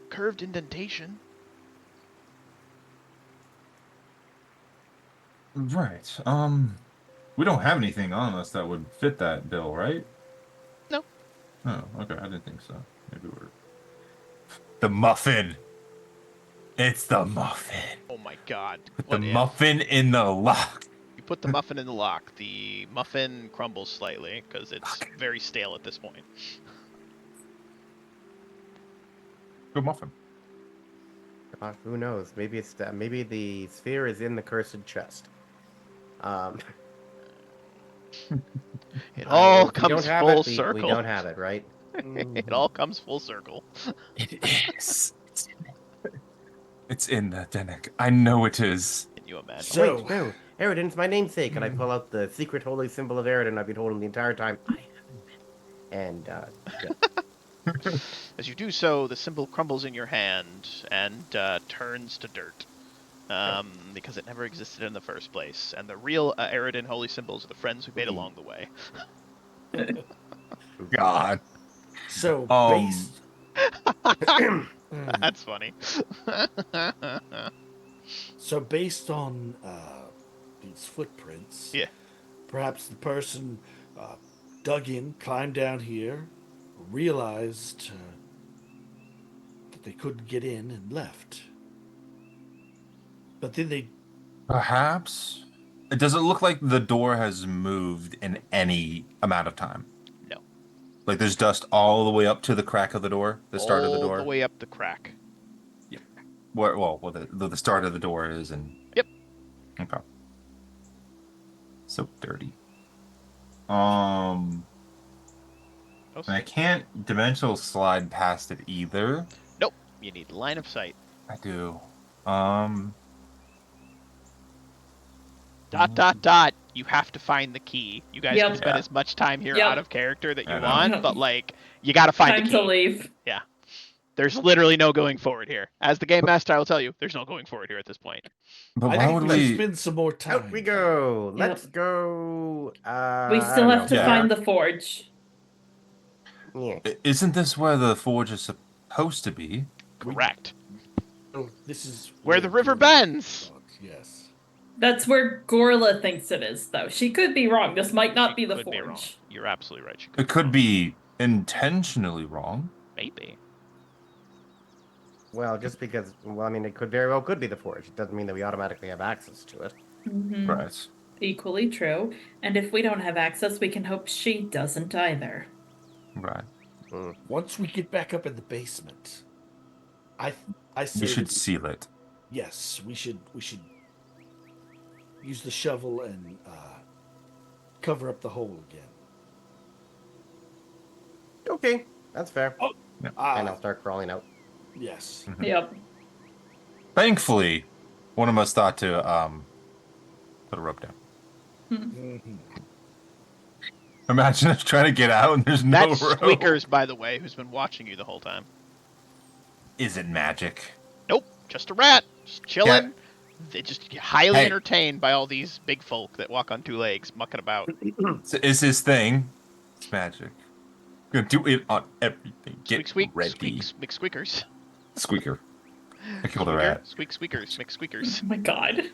curved indentation. Right. We don't have anything on us that would fit that bill, right? No. Oh, okay. I didn't think so. Maybe we're the muffin. It's the muffin. Oh my god. Put the What if muffin in the lock. you put the muffin in the lock? The muffin crumbles slightly because it's very stale at this point. Good muffin. Who knows? Maybe maybe the sphere is in the cursed chest. Um, It all if we don't comes have full it, we circle. don't have it, right? It all comes full circle. It is. It's in the Denek. I know it is. Can you imagine? So- Wait, no. Arodin's my namesake, and I pull out the secret holy symbol of Arodin I've been holding the entire time. I haven't been. And, As you do so, the symbol crumbles in your hand and turns to dirt. Because it never existed in the first place. And the real Aridin holy symbols are the friends we made along the way. God. So Um, based. That's funny. So based on these footprints, Yeah. perhaps the person dug in, climbed down here, realized that they couldn't get in and left. But then they perhaps. It doesn't look like the door has moved in any amount of time. No. Like there's dust all the way up to the crack of the door, the start of the All door. the way up the crack. Well, the start of the door is, and Yep. okay. So dirty. Oh, And I can't dimensional slide past it either. Nope. You need line of sight. I do. Dot. You have to find the key. You guys Yep. can spend Yeah. as much time here Yep. out of character that you I know. want, Yep. but like you gotta find Time the key. to leave. There's literally no going forward here. As the game master, I will tell you, there's no going forward here at this point. But I why think would we should we? spend some more time. out we go. Yep. Let's go. We I still don't have to know. Yeah. find the forge. Yeah. Isn't this where the forge is supposed to be? Correct. Oh, this is Where the river bends. Yes. That's where Gorla thinks it is, though. She could be wrong. This might not She be the could be wrong. forge. You're absolutely right. She It could wrong. be intentionally wrong. Maybe. Well, just because. Well, I mean, it could very well could be the forge. It doesn't mean that we automatically have access to it. Mhm. Right. Equally true. And if we don't have access, we can hope she doesn't either. Right. Once we get back up in the basement, I say We should that- seal it. yes, we should use the shovel and cover up the hole again. Okay, that's fair. Oh, And I'll start crawling out. yes. Mhm. Yep. Thankfully, One of us thought to put a rope down. Mhm. Imagine us trying to get out and there's no That's rope. Squeakers, by the way, who's been watching you the whole time. Is it magic? Nope, just a rat, just chilling. Yeah. They just get highly Hey. entertained by all these big folk that walk on two legs, mucking about. It's his thing. It's magic. Gonna do it on everything. Get Squeak, squeak, ready. squeak, McSqueakers. Squeaker. I killed a Squeaker, rat. squeak, squeakers, McSqueakers. Oh my god.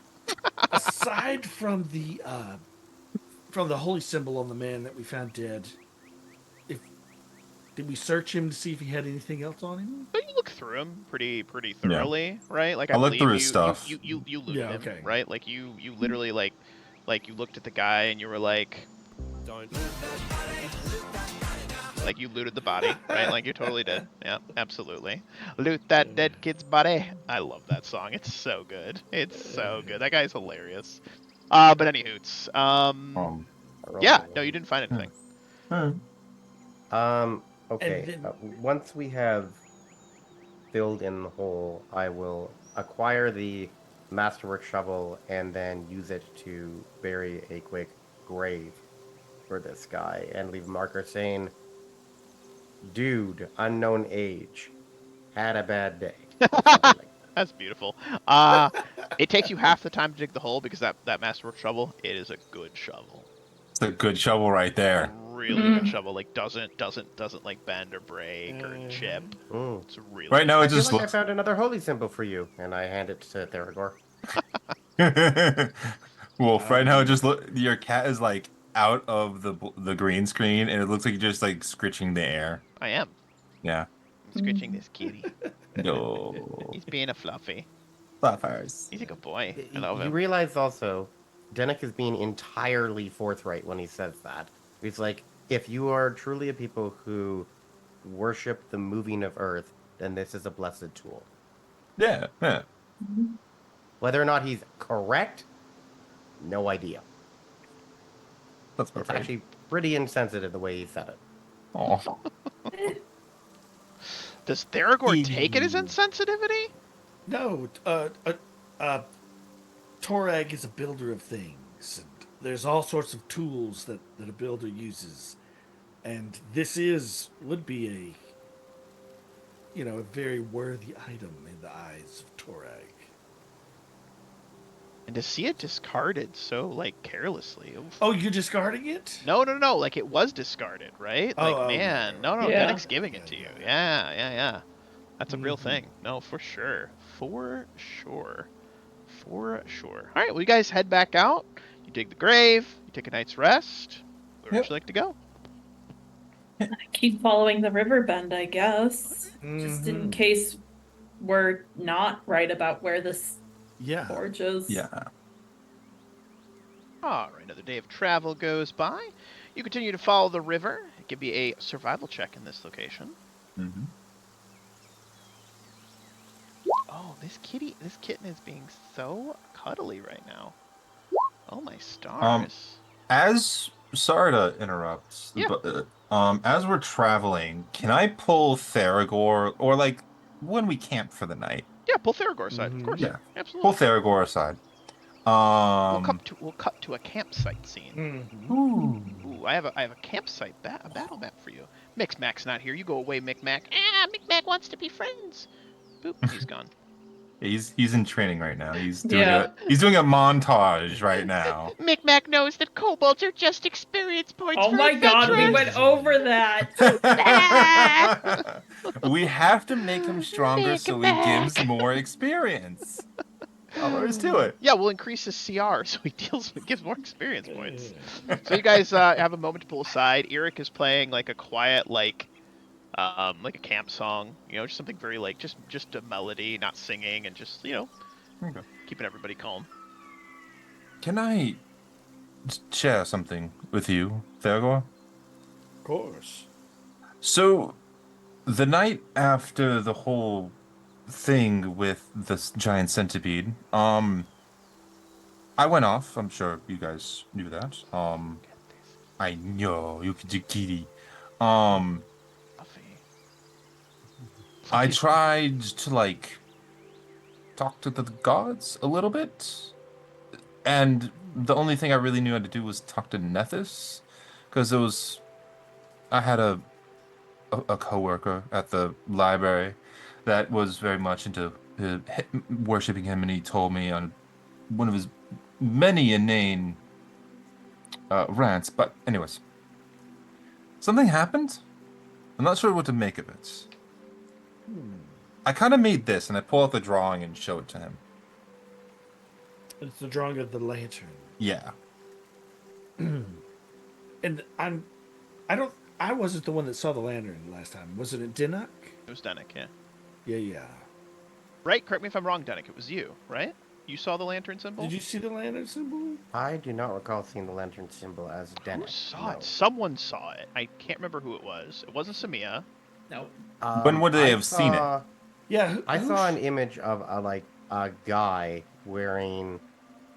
Aside from the holy symbol on the man that we found dead, did we search him to see if he had anything else on him? But you look through him pretty thoroughly, right? Like I looked believe through his you, stuff. You looted Yeah, him, okay. right? Like you literally like you looked at the guy and you were like, like you looted the body, right? Like you totally did. Yeah, absolutely. Loot that dead kid's body. I love that song. It's so good. It's so good. That guy's hilarious. But any hoots. Yeah. No, you didn't find anything. Okay. And then- Once we have filled in the hole, I will acquire the masterwork shovel and then use it to bury a quick grave for this guy and leave a marker saying, "Dude, unknown age, had a bad day." Or something like that. That's beautiful. It takes you half the time to dig the hole because that masterwork shovel, it is a good shovel. It's a good shovel right there. Really good shovel. Like doesn't like bend or break or chip. Mm. It's really Right now I it feel just like I looks. found another holy symbol for you, and I hand it to Theragor. Wolf, right now it just look. Your cat is like out of the green screen, and it looks like you're just like scritching the air. I am. Yeah. I'm scratching this kitty. No. He's being a fluffy. Flappers. He's a good boy. I love You him. realize also, Denik is being entirely forthright when he says that. He's like, if you are truly a people who worship the moving of Earth, then this is a blessed tool. Yeah. Yeah. Whether or not he's correct, no idea. That's It's perfect. actually pretty insensitive the way he said it. Oh. Does Theragor take it as insensitivity? No, Torag is a builder of things. And there's all sorts of tools that a builder uses, and this would be a very worthy item in the eyes of Torag. And to see it discarded so like carelessly. Oof. Oh, you're discarding it? No. Like it was discarded, right? Like man, no. Yeah. Denik's giving it to you. Yeah. That's a real thing. No, for sure. All right, well, you guys head back out. You dig the grave. You take a night's rest. Where would you like to go? I keep following the river bend, I guess. Just in case we're not right about where this Yeah. forge is. Yeah. All right, another day of travel goes by. You continue to follow the river. Give me a survival check in this location. Mm-hmm. Oh, this kitten is being so cuddly right now. Oh my stars. As sorry to interrupt, Yeah. but as we're traveling, can I pull Theragor or like when we camp for the night? Yeah, pull Theragor aside, of course. Yeah. Absolutely. Pull Theragor aside. We'll cut to a campsite scene. Mm-hmm. Ooh, I have a campsite a battle map for you. Micmac's not here. You go away, Micmac. Micmac wants to be friends. Boop, he's gone. He's in training right now. He's doing a montage right now. Micmac knows that kobolds are just experience points. Oh for my god, we adventurers. went over that. We have to make him stronger so he gives more experience. All there is to it. Yeah, we'll increase his CR so he gives more experience points. So you guys have a moment to pull aside. Eric is playing like a quiet like a camp song, just something very like just a melody, not singing, and just Okay. keeping everybody calm. Can I share something with you, Theragor? Of course. So, the night after the whole thing with this giant centipede, I went off. I'm sure you guys knew that. I know you could do kitty. I tried to talk to the gods a little bit. And the only thing I really knew how to do was talk to Nethys, because I had a coworker at the library that was very much into worshiping him, and he told me on one of his many inane rants. But anyways, something happened. I'm not sure what to make of it. I kind of made this, and I pull out the drawing and show it to him. It's the drawing of the lantern. Yeah. And I wasn't the one that saw the lantern last time. Was it Dinnock? It was Dennick, yeah. Yeah. Right? Correct me if I'm wrong, Dennick. It was you, right? You saw the lantern symbol? Did you see the lantern symbol? I do not recall seeing the lantern symbol as Who Dennis. saw it? Someone saw it. I can't remember who it was. It wasn't Samia. No. When would they have seen it? Yeah. I saw an image of a guy wearing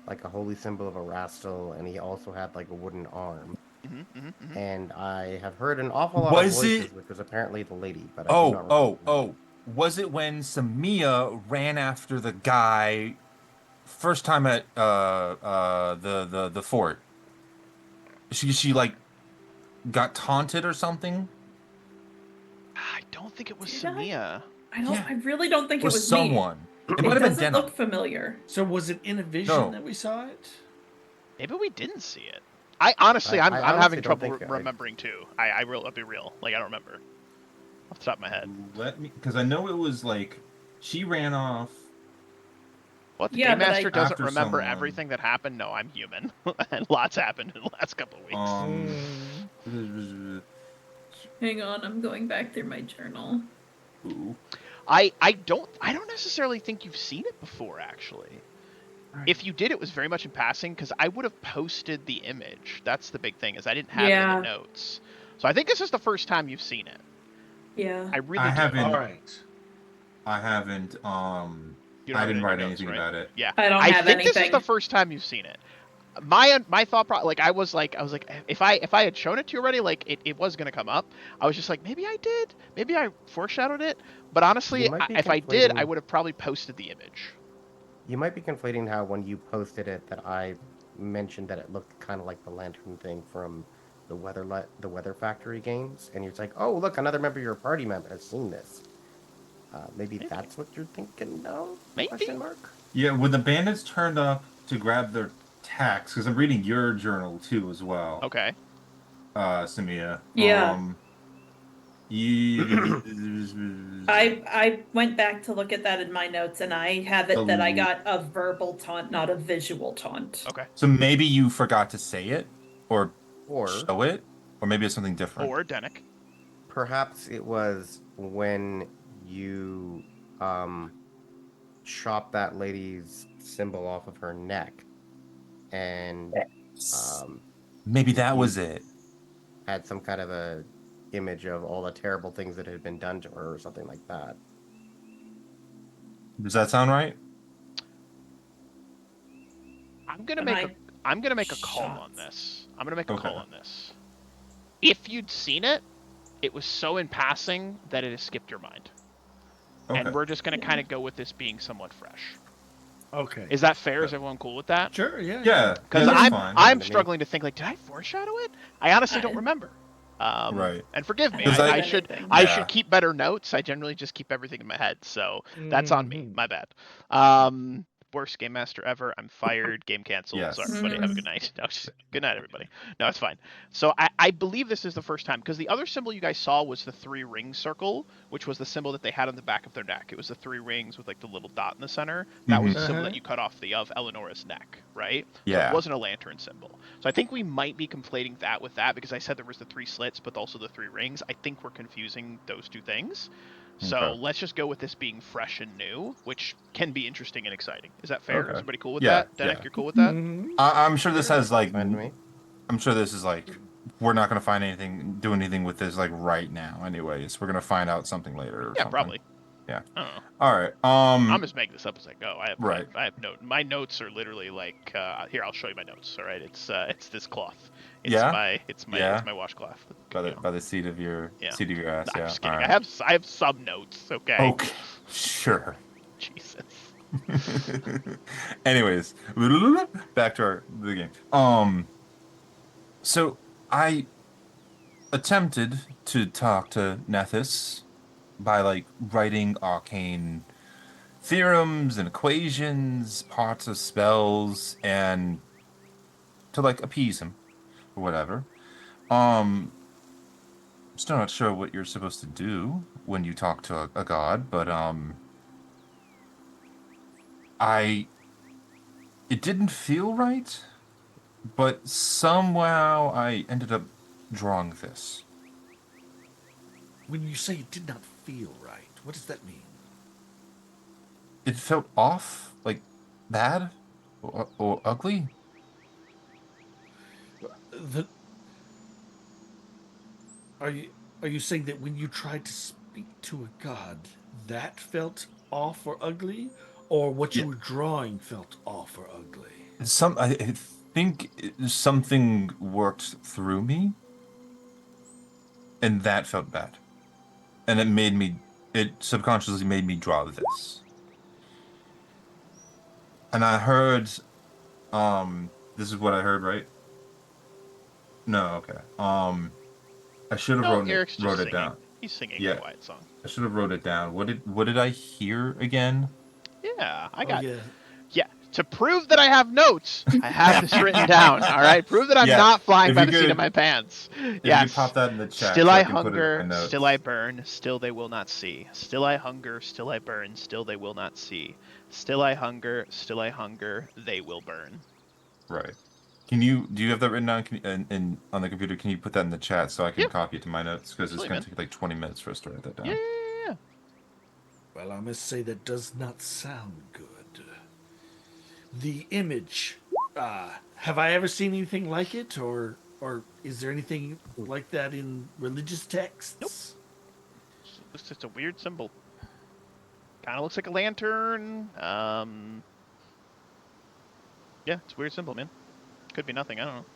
like a holy symbol of a rastal, and he also had like a wooden arm. And I have heard an awful lot of voices, which was apparently the lady. But I do not recall. Was it when Samia ran after the guy first time at the fort? She like got taunted or something? I don't think it was Did I? Samia. I really don't think Or it was someone. me. It might have been doesn't Denna. look familiar. So was it in a vision No. that we saw it? Maybe we didn't see it. I'm honestly honestly having don't trouble think remembering too. I'll be real. Like I don't remember off the top of my head. Let me, because I know it was like she ran off. What, the Yeah, Game but Master doesn't After remember someone. everything that happened? No, I'm human. And lots happened in the last couple of weeks. Hang on, I'm going back through my journal. I don't necessarily think you've seen it before, actually. If you did, it was very much in passing, because I would have posted the image. That's the big thing, is I didn't have it in the notes. So I think this is the first time you've seen it. Yeah. I really I do. haven't. All right. I haven't. You don't I have it didn't in write your notes, anything right? about it. Yeah. I don't I have think this is anything. the first time you've seen it. My thought process, like I was like, if I had shown it to you already, like it was gonna come up. I was just like, maybe I did, maybe I foreshadowed it. But honestly, You might be if I did, I conflating- would have probably posted the image. You might be conflating how when you posted it that I mentioned that it looked kind of like the lantern thing from the Weather Factory games, and you're like, oh look, another member of your party member has seen this. Maybe that's what you're thinking now? Maybe. Question mark? Yeah, when the bandits turned up to grab their tax, because I'm reading your journal too as well. Okay. Samia. Yeah. Yeah. I went back to look at that in my notes, and I have it that I got a verbal taunt, not a visual taunt. Okay. So maybe you forgot to say it, or Or show it, or maybe it's something different. Or Dennick. perhaps it was when you chopped that lady's symbol off of her neck and Maybe that was it. had some kind of a image of all the terrible things that had been done to her or something like that. Does that sound right? I'm gonna Am make I I'm gonna make a call on shocked? this. I'm gonna make a Okay. call on this. If you'd seen it, it was so in passing that it has skipped your mind. Okay. And we're just gonna kind of go with this being somewhat fresh. Okay. Is that fair? Is everyone cool with that? Sure. Yeah. Yeah. Because that's I'm fine. I'm to me. struggling to think like, did I foreshadow it? I honestly don't remember. Right. And forgive me. Because I I- should anything. I Yeah. should keep better notes. I generally just keep everything in my head, so that's on me. Mhm. My bad. Worst game master ever. I'm fired. Game canceled. Yes. Sorry, everybody. Have a good night. No, good night, everybody. No, it's fine. So I believe this is the first time, because the other symbol you guys saw was the 3 ring circle, which was the symbol that they had on the back of their neck. It was the 3 rings with like the little dot in the center. That was the symbol that you cut off of Eleonora's neck, right? So Yeah. it wasn't a lantern symbol. So I think we might be conflating that with that, because I said there was the 3 slits, but also the 3 rings. I think we're confusing those two things. So Okay. let's just go with this being fresh and new, which can be interesting and exciting. Is that fair? Okay. Is everybody cool with Yeah, that? Dennick, yeah. you're cool with that? Mhm. I'm sure this has like. Fine to me. I'm sure this is like. We're not gonna do anything with this like right now. Anyways, we're gonna find out something later. Or Yeah, something. probably. Yeah. I don't know. All right. I'm just making this up as I go. I have Right. I have note. My notes are literally like here. I'll show you my notes. All right. It's this cloth. It's Yeah? It's Yeah? my washcloth. by the You know. by the seat of your Yeah. seat of your ass. I'm Yeah. just kidding. all right. I have some notes. Okay. Okay. Sure. Jesus. Anyways, back to the game. So I attempted to talk to Nethys by like writing arcane theorems and equations, parts of spells, and to like appease him or whatever. Um, Still not sure what you're supposed to do when you talk to a god, but I it didn't feel right, but somehow I ended up drawing this. When you say it did not feel right, what does that mean? It felt off, like bad or ugly. The, are you are you saying that when you tried to speak to a god, that felt off or ugly, or what Yeah, you were drawing felt off or ugly? I think something worked through me, and that felt bad, and it subconsciously made me draw this. And I heard, this is what I heard, right? No, okay. I should have No, Eric's just wrote it singing. down. He's singing a Yeah, quiet song. I should have wrote it down. What did I hear again? Yeah, I Oh got. yeah, Yeah, to prove that I have notes, I have this written down. All right, prove that I'm Yeah, not flying if by you the seat of could my pants. if you could Yes. pop that in the chat Still so I I can put it in my hunger, still I notes. burn, still they will not see. Still I hunger, still I burn, still they will not see. Still I hunger, still I hunger, they will burn. Right. Do you have that written down in on the computer? Can you put that in the chat so I Yeah, can copy it to my notes? Because it's absolutely, gonna man. take like 20 minutes for us to write that Yeah, down. yeah, yeah. well, I must say that does not sound good. The image. Have I ever seen anything like it, or is there anything like that in religious Nope. texts? It's just a weird symbol. Kind of looks like a lantern. Yeah, it's a weird symbol, man. Could be nothing. I don't know.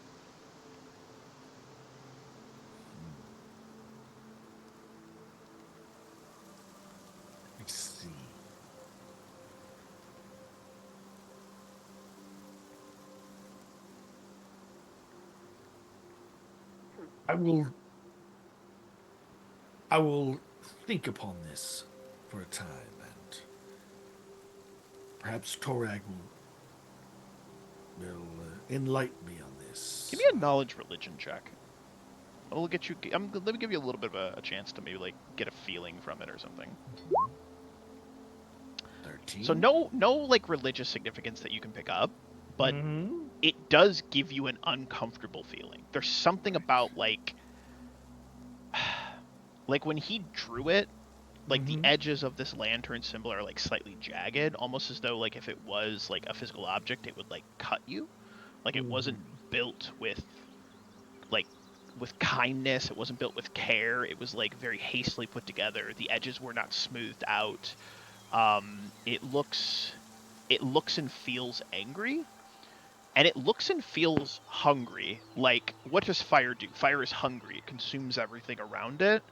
I see. I will. I will think upon this for a time, and perhaps Torag will enlighten me on this. Give me a knowledge religion check. We'll get you. Let me give you a little bit of a chance to maybe like get a feeling from it or something. 13. So no like religious significance that you can pick up, but Mm-hmm. it does give you an uncomfortable feeling. There's something about like when he drew it, like the edges of this lantern symbol are like slightly jagged, almost as though like if it was like a physical object, it would like cut you. Like it wasn't built like with kindness. It wasn't built with care. It was like very hastily put together. The edges were not smoothed out. It looks and feels angry, and it looks and feels hungry. Like, what does fire do? Fire is hungry. It consumes everything around it.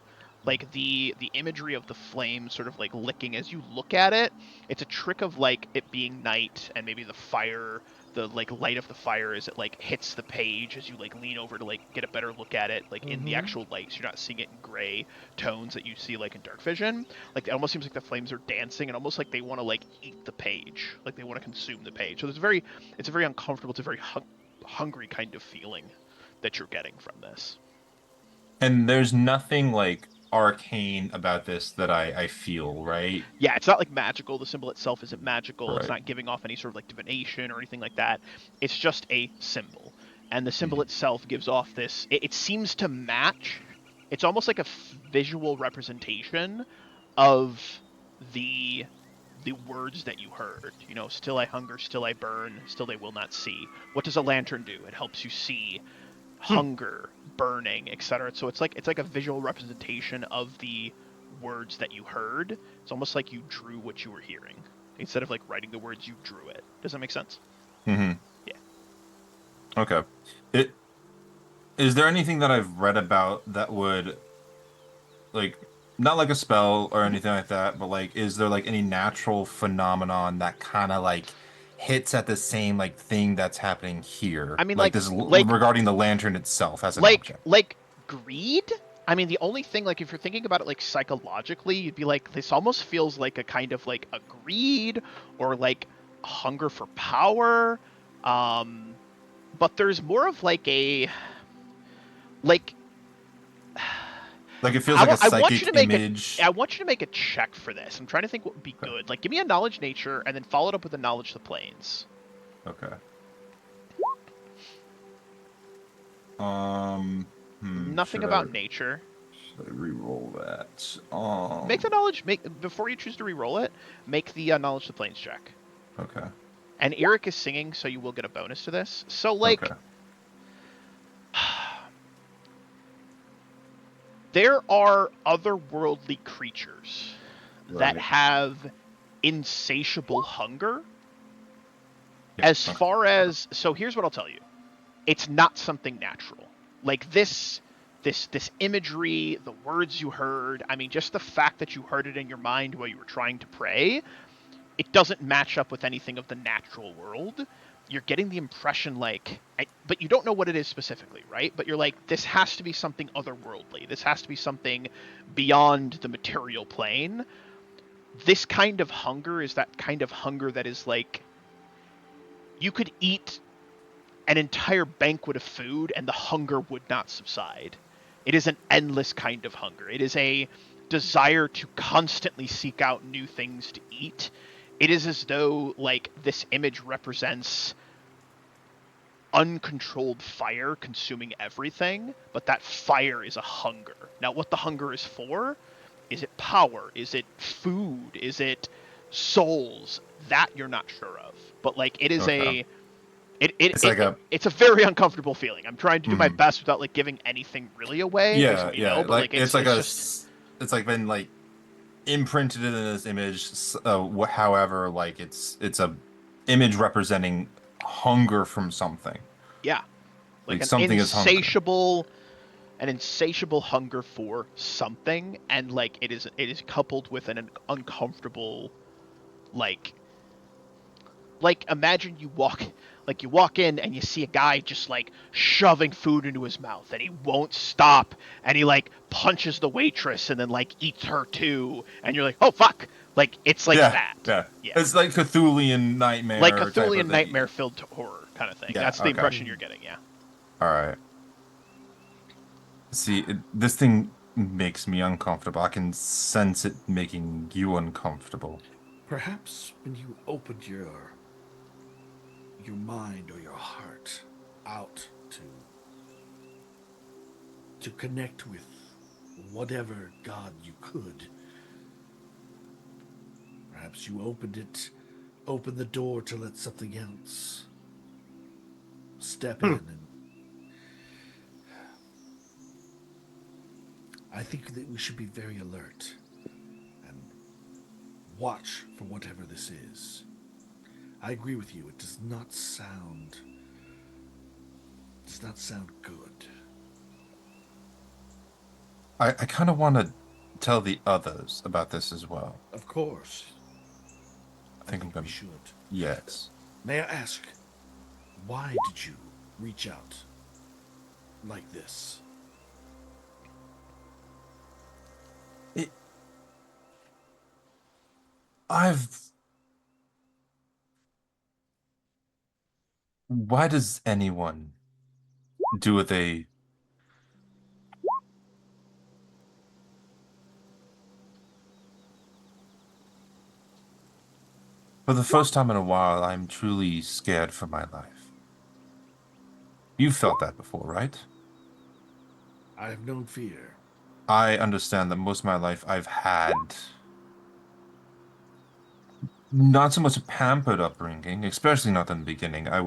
Like the imagery of the flame sort of like licking as you look at it, it's a trick of like it being night and maybe the like light of the fire as it like hits the page as you like lean over to like get a better look at it, like in the actual light, so you're not seeing it in gray tones that you see like in dark vision. Like it almost seems like the flames are dancing and almost like they want to like eat the page, like they want to consume the page. So it's a very uncomfortable, it's a very hungry kind of feeling that you're getting from this. And there's nothing like arcane about this that I feel, right? Yeah, it's not like magical. The symbol itself isn't magical. It's Right. not giving off any sort of like divination or anything like that. It's just a symbol. And the symbol itself gives off this, it seems to match. It's almost like a visual representation of the words that you heard. You know, still I hunger, still I burn, still they will not see. What does a lantern do? It helps you see hunger, burning, etc. So it's like a visual representation of the words that you heard. It's almost like you drew what you were hearing. Instead of like writing the words, you drew it. Does that make sense? Mm-hmm. Yeah. Okay. Is there anything that I've read about that would like not like a spell or anything like that, but like, is there like any natural phenomenon that kind of like hits at the same like thing that's happening here? I mean, Like regarding the lantern itself as an object. like greed. I mean, the only thing, like, if you're thinking about it, like, psychologically, you'd be like, this almost feels like a kind of, like, a greed or, like, hunger for power. But there's more of, like, like, Like it feels like a I want you psychic to make image. I want you to make a check for this. I'm trying to think what would be Okay. good. Like, give me a knowledge nature and then follow it up with a knowledge of the planes. Okay. Nothing Should about I, nature. should I re-roll that? Make the knowledge. Make before you choose to re-roll it. Make the knowledge of the planes check. Okay. And Eric is singing, so you will get a bonus to this. So, like, Okay. there are otherworldly creatures that Right. have insatiable hunger. Yeah, As okay. far as, so here's what I'll tell you. It's not something natural. Like this imagery, the words you heard, I mean, just the fact that you heard it in your mind while you were trying to pray, it doesn't match up with anything of the natural world. You're getting the impression like, but you don't know what it is specifically, right? But you're like, this has to be something otherworldly. This has to be something beyond the material plane. This kind of hunger is that kind of hunger that is like, you could eat an entire banquet of food and the hunger would not subside. It is an endless kind of hunger. It is a desire to constantly seek out new things to eat. It is as though, like, this image represents uncontrolled fire consuming everything, but that fire is a hunger. Now, what the hunger is for? Is it power? Is it food? Is it souls? That you're not sure of. But, like, it is Okay. it's a very uncomfortable feeling. I'm trying to do my Mhm. best without, like, giving anything really away, based on Yeah, what you yeah. know, but, like, It's like it's just... it's like been like imprinted in this image. However, like it's a image representing hunger from something. Yeah. Like Like something is hunger. an insatiable hunger for something, and like it is coupled with an uncomfortable, like imagine you walk in and you see a guy just like shoving food into his mouth and he won't stop, and he like punches the waitress and then like eats her too, and you're like, oh fuck, like it's like Yeah, that. yeah. Yeah, It's like Cthulian nightmare like type Cthulhian of thing. nightmare filled horror kind of thing. Yeah, That's the okay. impression you're getting. Yeah. All right. See, this thing makes me uncomfortable. I can sense it making you uncomfortable. Perhaps when you opened your mind or your heart out to connect with whatever God you could, perhaps you opened the door to let something else step in, and I think that we should be very alert and watch for whatever this is. I agree with you. It does not sound good. I kind of want to tell the others about this as well. Of course. I think I'm we gonna. should. Yes. May I ask, why did you reach out like this? I've. Why does anyone do what they? For the first time in a while, I'm truly scared for my life. You've felt that before, right? I have known fear. I understand that most of my life I've had not so much a pampered upbringing, especially not in the beginning. I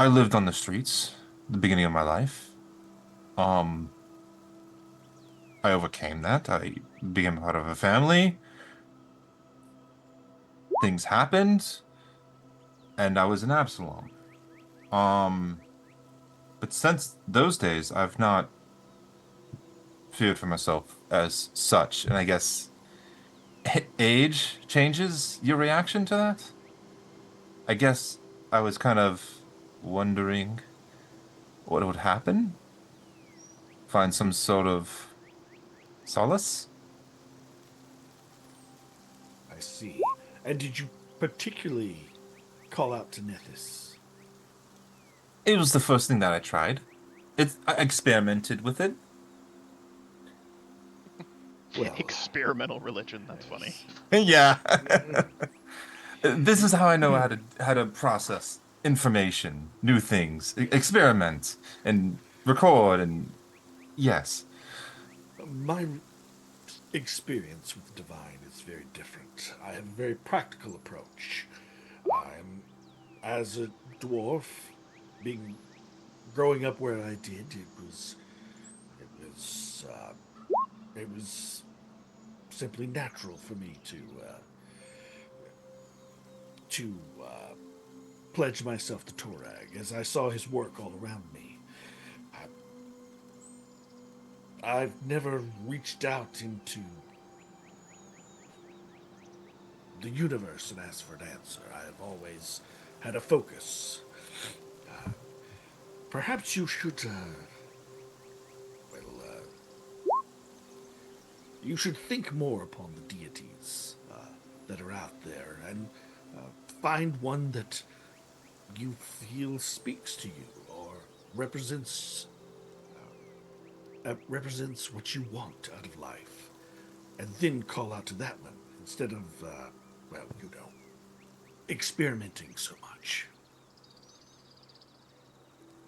lived on the streets at the beginning of my life. Um, I overcame that. I became part of a family. Things happened, and I was an Absalom. Um, but since those days, I've not feared for myself as such, and I guess age changes your reaction to that. I guess I was kind of wondering what would happen. Find some sort of solace. I see. And did you particularly call out to Nethys? It was the first thing that I tried. I experimented with it. Well, Experimental religion. That's funny. Yeah. This is how I know how to process information, new things, experiment and record and yes. my experience with the divine is very different. I have a very practical approach. I'm, as a dwarf, being growing up where I did, it was simply natural for me to pledge myself to Torag as I saw his work all around me. I've never reached out into the universe and asked for an answer. I have always had a focus. Perhaps you should, you should think more upon the deities that are out there and find one that you feel speaks to you or represents what you want out of life, and then call out to that one instead of, experimenting so much.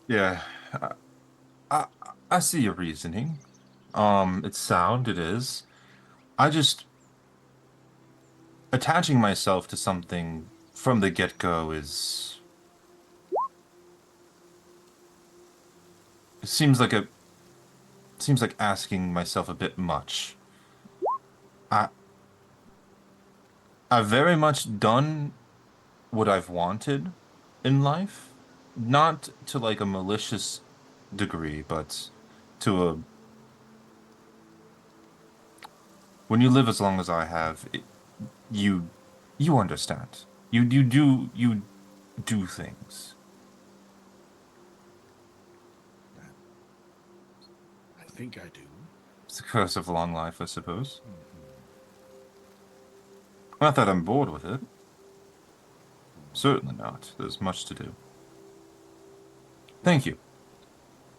Yeah. I, I I see your reasoning. It's sound, it is. I just attaching myself to something from the get-go is it seems like asking myself a bit much. I I've very much done what I've wanted in life, not to like a malicious degree, but to a when you live as long as I have, you you understand. You do things. I think I do. It's a curse of long life, I suppose. Not that I'm bored with it. Certainly not. There's much to do. Thank you.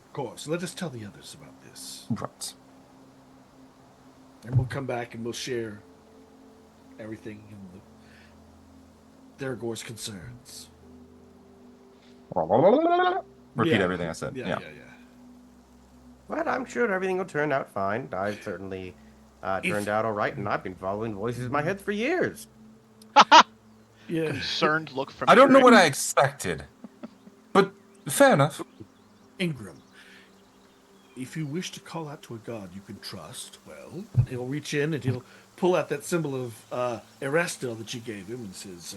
Of course, let us tell the others about this. Right. And we'll come back and we'll share everything in Theragor's concerns. Repeat Yeah. everything I said. Yeah. But I'm sure everything will turn out fine. I've certainly turned out all right, and I've been following voices in my head for years. Yeah. Concerned look from I don't know Trick. what I expected, but fair enough. Ingram, if you wish to call out to a god you can trust, well, he'll reach in and he'll pull out that symbol of Erastil that you gave him and says,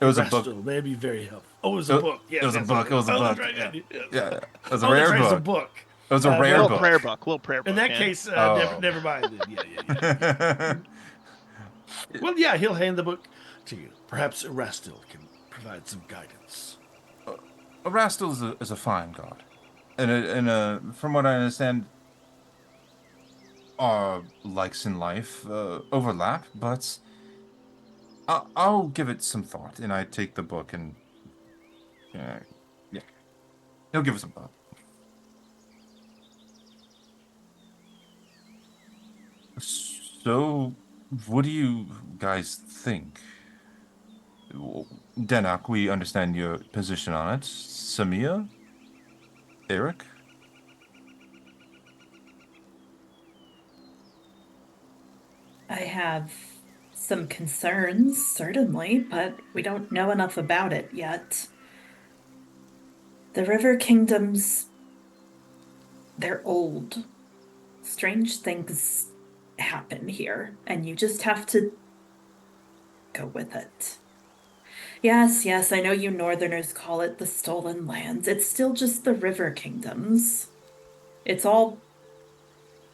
It was a book. Erastil, may be very helpful. Oh, it was a book. Yes, It was a that's book. right. It was a Oh, book. that's right. Yeah. Yes. Yeah. It was a Oh, that's rare right. It's a book. book. It was a rare Little book. prayer book. Little prayer book. In that yeah. case, Oh. never mind then. Yeah. Well, yeah, he'll hand the book to you. Perhaps Erastil can provide some guidance. Rastal is a fine god, and from what I understand, our likes in life overlap. But I'll give it some thought, and I take the book and yeah, he'll give it some thought. So, what do you guys think? Denak, we understand your position on it. Samia? Eric? I have some concerns, certainly, but we don't know enough about it yet. The River Kingdoms, they're old. Strange things happen here, and you just have to go with it. Yes, I know you Northerners call it the Stolen Lands. It's still just the River Kingdoms. It's all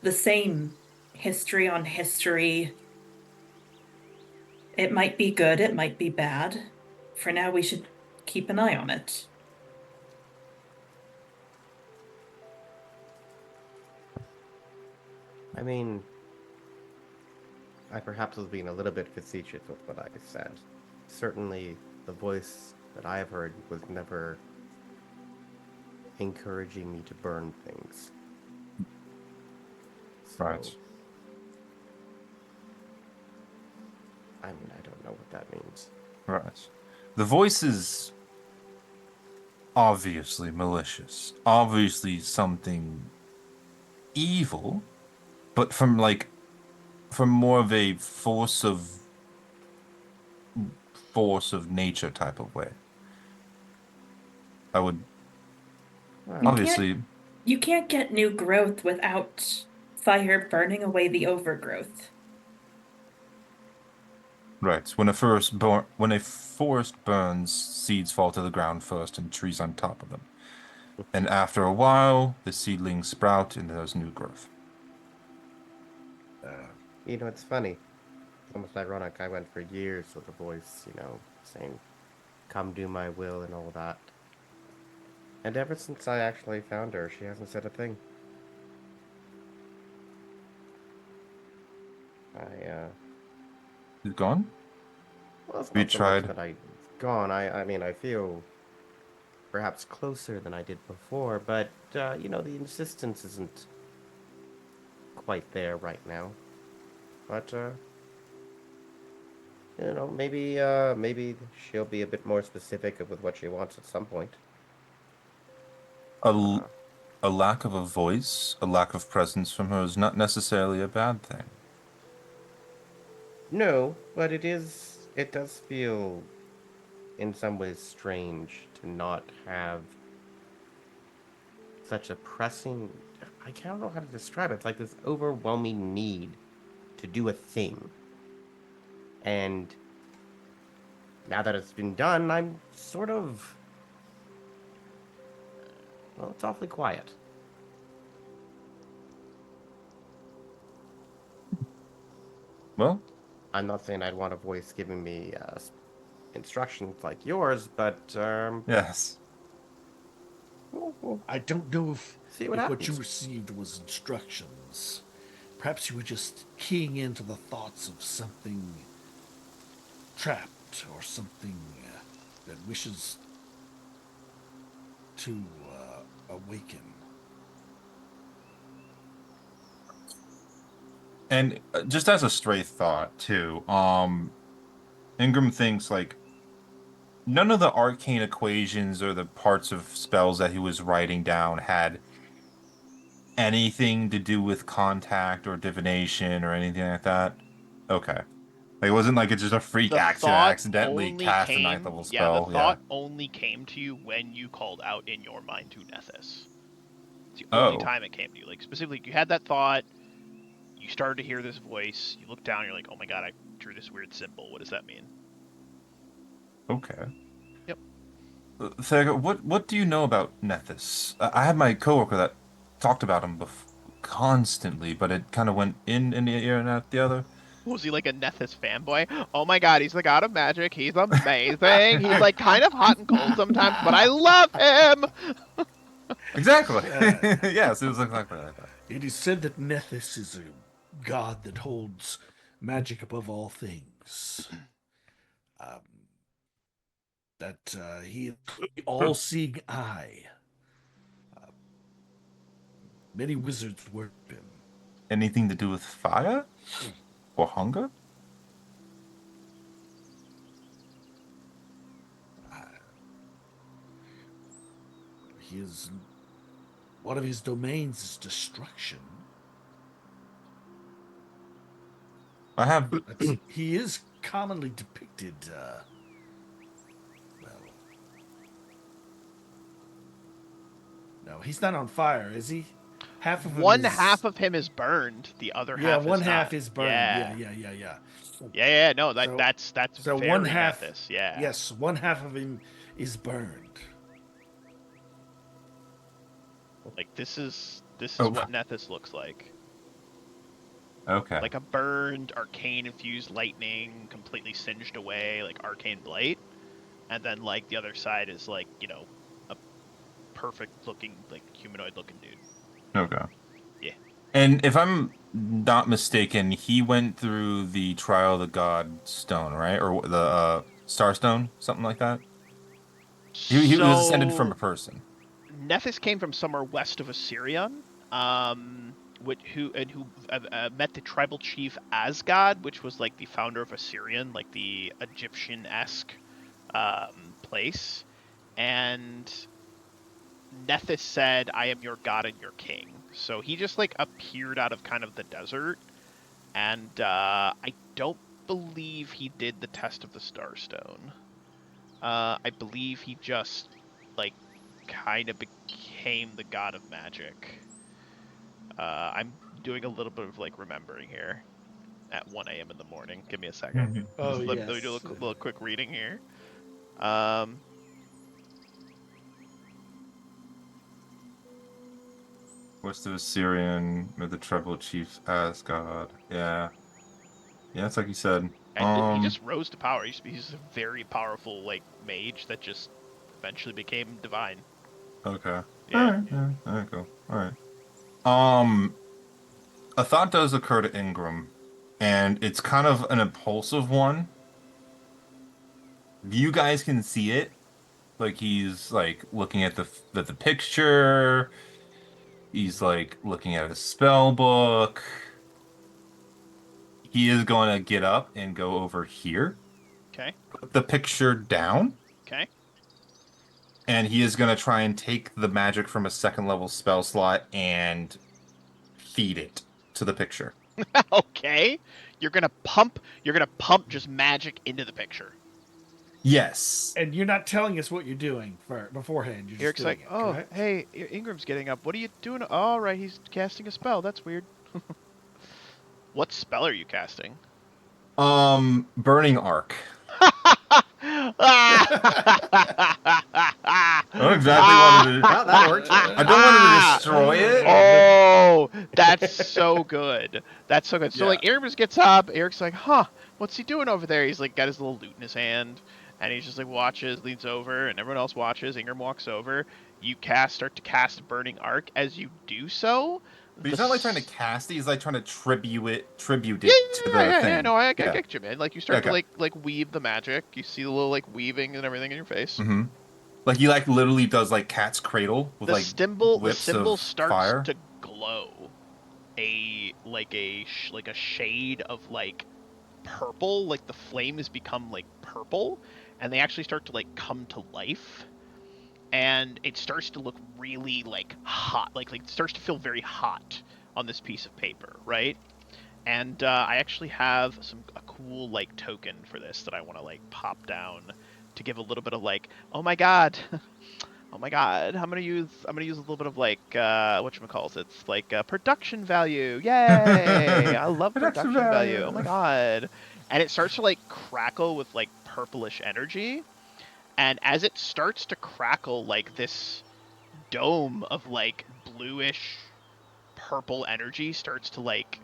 the same history on history. It might be good, it might be bad. For now, we should keep an eye on it. I mean, I perhaps was being a little bit facetious with what I said. Certainly, the voice that I have heard was never encouraging me to burn things. So, Right. I mean, I don't know what that means. Right. The voice is obviously malicious, obviously something evil, but from more of a force of nature type of way. I would Well, You can't obviously you can't get new growth without fire burning away the overgrowth. right. When a forest burns, seeds fall to the ground first and trees on top of them. And after a while, the seedlings sprout and there's new growth. you know, it's funny. It's almost ironic. I went for years with a voice, saying, "Come do my will" and all that. And ever since I actually found her, she hasn't said a thing. I, He's gone? well, it's We not so much tried. that I've gone. I mean, I feel perhaps closer than I did before, but, the insistence isn't quite there right now. But, maybe she'll be a bit more specific with what she wants at some point. A, l- Uh, a lack of a voice, a lack of presence from her is not necessarily a bad thing. no, but it does feel in some ways strange to not have such a pressing, I don't know how to describe it. It's like this overwhelming need to do a thing. And now that it's been done, I'm sort of, well, it's awfully quiet. Well, I'm not saying I'd want a voice giving me instructions like yours, but yes. we'll I don't know if see what what you happens. received was instructions. Perhaps you were just keying into the thoughts of something trapped or something that wishes to awaken. And just as a stray thought too, Ingram thinks like none of the arcane equations or the parts of spells that he was writing down had anything to do with contact or divination or anything like that. Okay. Like it wasn't like it's just a freak The accident thought accidentally only cast a ninth came, level yeah, the spell. Yeah. thought only came to you when you called out in your mind to Nethys. It's the only Oh, time it came to you. Like, specifically, you had that thought, you started to hear this voice, you look down, you're like, oh my god, I drew this weird symbol. What does that mean? okay. Yep. Thega, what do you know about Nethys? I had my coworker that talked about him constantly, but it kind of went in the ear and out the other. Was he like a Nethys fanboy? Oh my god, he's the god of magic. He's amazing. He's like kind of hot and cold sometimes, but I love him. Exactly. Yes, it was exactly like that. It is said that Nethys is a god that holds magic above all things. That he is the all-seeing eye. Many wizards worship him. Anything to do with fire or hunger? He is one of his domains is destruction. I have. He is commonly depicted. Well, no, he's not on fire, is he? Half of him One is, half of him is burned. The other yeah, half one is half not. is burned. Yeah. Yeah. Yeah. No, So- that's So very one half, Nethys. Yeah. yes, one half of him is burned. Like this is Oh, what Nethys looks like. Okay. Like a burned, arcane-infused lightning, completely singed away, like arcane blight. And then, like, the other side is, like, you know, a perfect-looking, like, humanoid-looking dude. Okay. Yeah. And if I'm not mistaken, he went through the Trial of the God Stone, right? Or the Star Stone, something like that. He was ascended from a So, person. Nephis came from somewhere west of Assyrian, who met the tribal chief Asgod, which was like the founder of Assyrian, like the Egyptian-esque place. And Nethys said, "I am your god and your king." So he just like appeared out of kind of the desert, and I don't believe he did the test of the Starstone. I believe he just like kind of became the god of magic. I'm doing a little bit of like remembering here at 1 a.m. in the morning. Give me a second. Oh Let me do a yes. little quick reading here. Um, West of Assyrian with the tribal chief Asgod. Yeah. Yeah, it's like you said. and he just rose to power. He's a very powerful like mage that just eventually became divine. Okay. All Yeah. right. Yeah. All right. Cool. All right. Um, a thought does occur to Ingram, and it's kind of an impulsive one. You guys can see it, like he's like looking at the picture. He's like looking at his spell book. He is going to get up and go over here, Okay. put the picture down, Okay. and he is going to try and take the magic from a second level spell slot and feed it to the picture. Okay. You're gonna pump just magic into the picture. Yes. And you're not telling us what you're doing for beforehand. You're just Eric's doing like, it, "Oh, correct? hey, Ingram's getting up. What are you doing?" All right, he's casting a spell. That's weird. What spell are you casting? Burning Arc. I don't exactly want to. Well, that worked. I don't want to destroy it. Oh, that's so good. That's so good. So Yeah. like Aaron just gets up. Eric's like, "Huh, what's he doing over there?" He's like got his little lute in his hand, and he's just like watches, leans over, and everyone else watches. Ingram walks over. You start to cast Burning Arc. As you do so, But the he's not like trying to cast it, he's like trying to tribute yeah, it to the yeah. thing. No, I Yeah. get you, man. Like you start to Okay. like weave the magic. You see the little like weaving and everything in your face. Mm-hmm. Like he like literally does like cat's cradle with like The whips symbol of starts fire. to glow like a shade of like purple, like the flames become like purple, and they actually start to like come to life, and it starts to look really like hot, like it starts to feel very hot on this piece of paper, right? And I actually have a cool like token for this that I want to like pop down to give a little bit of like, oh my god, oh my god, I'm gonna use a little bit of like whatchamacallit, it's like production value. Yay! I love Production production value. Oh my value. god. And it starts to like crackle with like purplish energy. And as it starts to crackle, like this dome of like bluish purple energy starts to like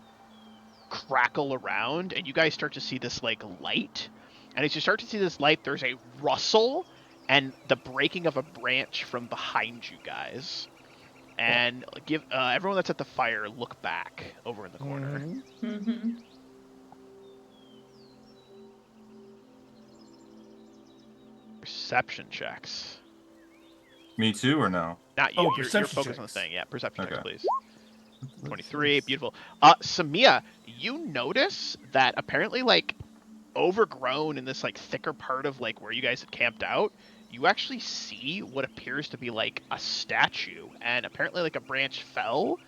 crackle around, and you guys start to see this like light. And as you start to see this light, there's a rustle and the breaking of a branch from behind you guys. And give everyone that's at the fire look back over in the corner. Mm-hmm. Perception checks. Me too or no? Not you. Oh, You're perception focused on the checks. thing. Yeah, perception checks, Okay. please. 23, beautiful. Samia, you notice that apparently, like, overgrown in this, like, thicker part of, like, where you guys had camped out, you actually see what appears to be, like, a statue. And apparently, like, a branch fell.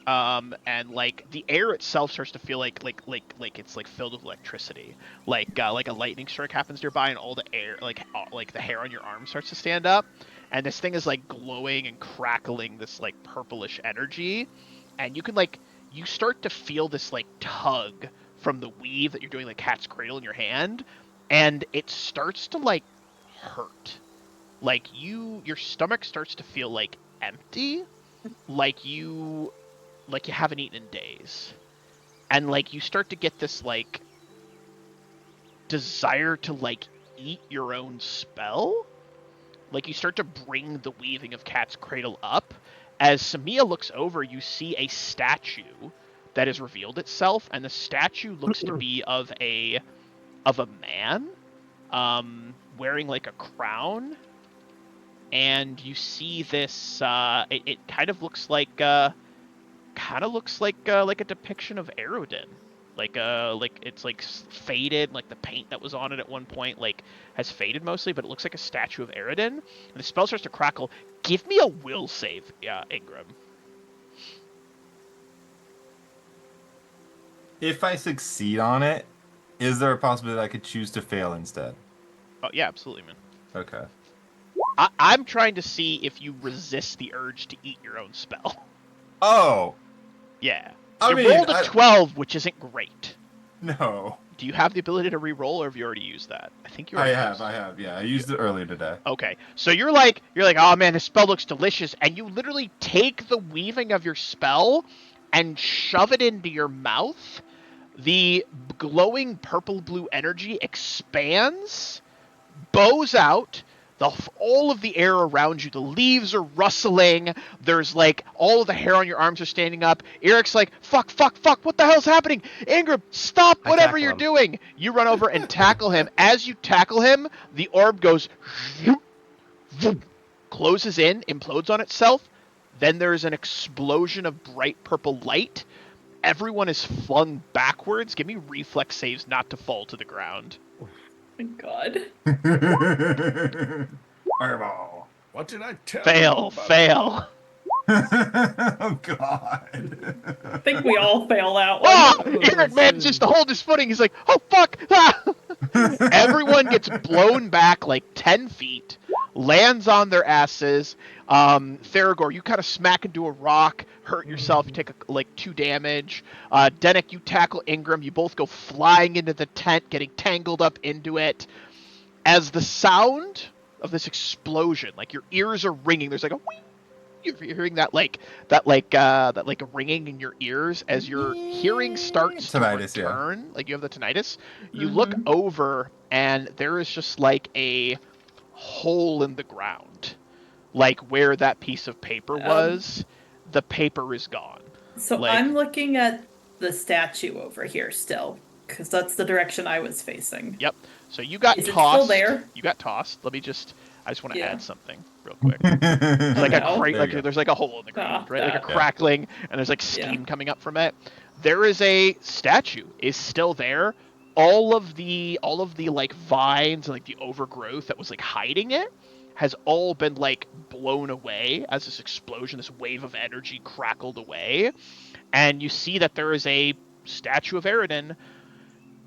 And like the air itself starts to feel like it's like filled with electricity, like a lightning strike happens nearby, and all the air, like the hair on your arm starts to stand up, and this thing is like glowing and crackling this like purplish energy, and you start to feel this like tug from the weave that you're doing like cat's cradle in your hand, and it starts to like hurt, like your stomach starts to feel like empty, like you haven't eaten in days. and like you start to get this like desire to like eat your own spell. Like you start to bring the weaving of Cat's Cradle up. As Samia looks over, you see a statue that has revealed itself, and the statue looks to be of a man, wearing like a crown. And you see this. It kind of looks like a depiction of Arodin. Like it's like faded, like the paint that was on it at one point like has faded mostly, but it looks like a statue of Arodin. And the spell starts to crackle. Give me a will save, Ingram. If I succeed on it, is there a possibility that I could choose to fail instead? Oh yeah, absolutely, man. Okay. I'm trying to see if you resist the urge to eat your own spell. Oh! Yeah. I You mean, rolled a 12, which isn't great. No. Do you have the ability to re-roll, or have you already used that? I think you I already have, used yeah. I used it earlier today. Okay, so you're like, oh man, this spell looks delicious, and you literally take the weaving of your spell and shove it into your mouth. The glowing purple-blue energy expands, bows out. All of the air around you, the leaves are rustling. There's like all of the hair on your arms are standing up. Eric's like, fuck, what the hell's happening? Ingram, stop whatever you're doing. You run over and tackle him. As you tackle him, the orb goes, closes in, implodes on itself. Then there's an explosion of bright purple light. Everyone is flung backwards. Give me reflex saves not to fall to the ground. Oh my god. Fireball. What did I tell Fail. Oh god. I think we all fail that one. Ah! Eric manages to hold his footing. He's like, oh fuck! Ah! Everyone gets blown back like 10 feet, lands on their asses. Theragor, you kind of smack into a rock, hurt yourself, you take like 2 damage. Denik, you tackle Ingram, you both go flying into the tent, getting tangled up into it. As the sound of this explosion, like your ears are ringing, there's like a whee! You're hearing that ringing in your ears as your hearing starts Tinnitus, to return. Like you have the tinnitus. You look over and there is just like a hole in the ground, like where that piece of paper was. The paper is gone. So like, I'm looking at the statue over here still, because that's the direction I was facing. Yep. So you got Is tossed. it still there? You got tossed. I just want to add something real quick. It's Like no. there's like a hole in the ground, right? Like a that. crackling, and there's like steam coming up from it. There is a statue is still there. All of the like vines and like the overgrowth that was like hiding it has all been like blown away as this explosion, this wave of energy crackled away. And you see that there is a statue of Arodin.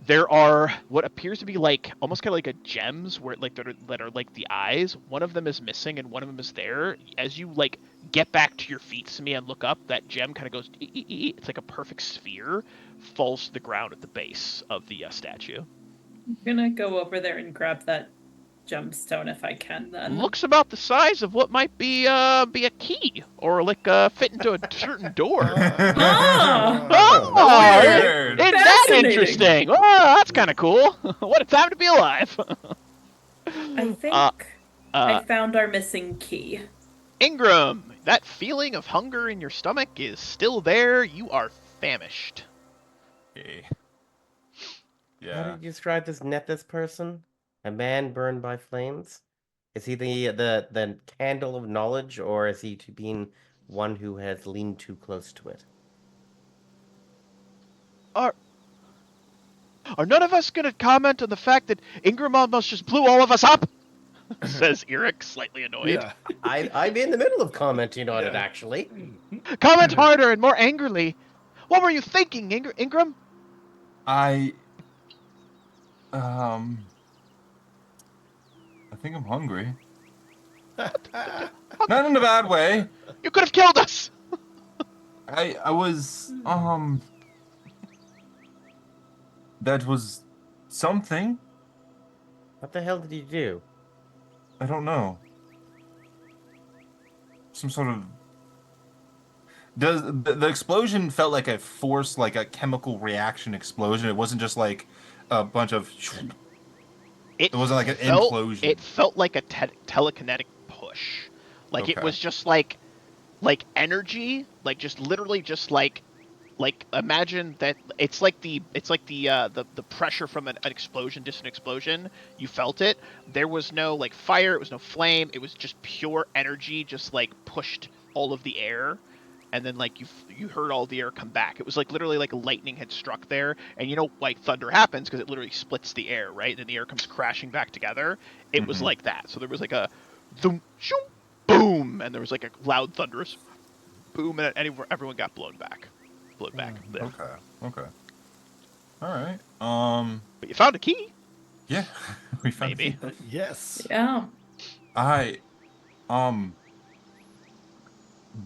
There are what appears to be like almost kind of like a gems where like that are like the eyes. One of them is missing and one of them is there. As you like get back to your feet, Samia, and look up, that gem kind of goes. It's like a perfect sphere, falls to the ground at the base of the statue. I'm gonna go over there and grab that gemstone if I can. Then Looks about the size of what might be a key or like fit into a certain door. Ah! Weird. Isn't that Fascinating. interesting? Oh, that's kind of cool. What a time to be alive. I think I found our missing key. Ingram, that feeling of hunger in your stomach is still there. You are famished. Okay. How Yeah. did you describe this person? A man burned by flames? Is he the candle of knowledge, or is he to being one who has leaned too close to it? Are none of us gonna comment on the fact that Ingram almost just blew all of us up? Says Eric, slightly annoyed. Yeah. I'm in the middle of commenting on it, actually. Comment harder and more angrily. What were you thinking, Ingram? I think I'm hungry. Not in a bad way. You could have killed us. I was that was something. What the hell did you do? I don't know. Some sort of the explosion felt like a force, like a chemical reaction explosion. It wasn't just like a bunch of. It It wasn't like an felt implosion. it felt like a telekinetic push. Like it Okay. was just like energy, like just literally just like imagine that it's like the pressure from an explosion, distant explosion. You felt it. There was no like fire, it was no flame, it was just pure energy, just like pushed all of the air, and then like you heard all the air come back. It was like literally like lightning had struck there, and you know like thunder happens because it literally splits the air, right? And then the air comes crashing back together. It was Mm-hmm. like that. So there was like a boom, shoom, boom, and there was like a loud thunderous boom, and everyone got blown back. Blown back. Blech. Okay. Okay. All right. But you found a key. Yeah, we found. Maybe. Yes. Yeah. I um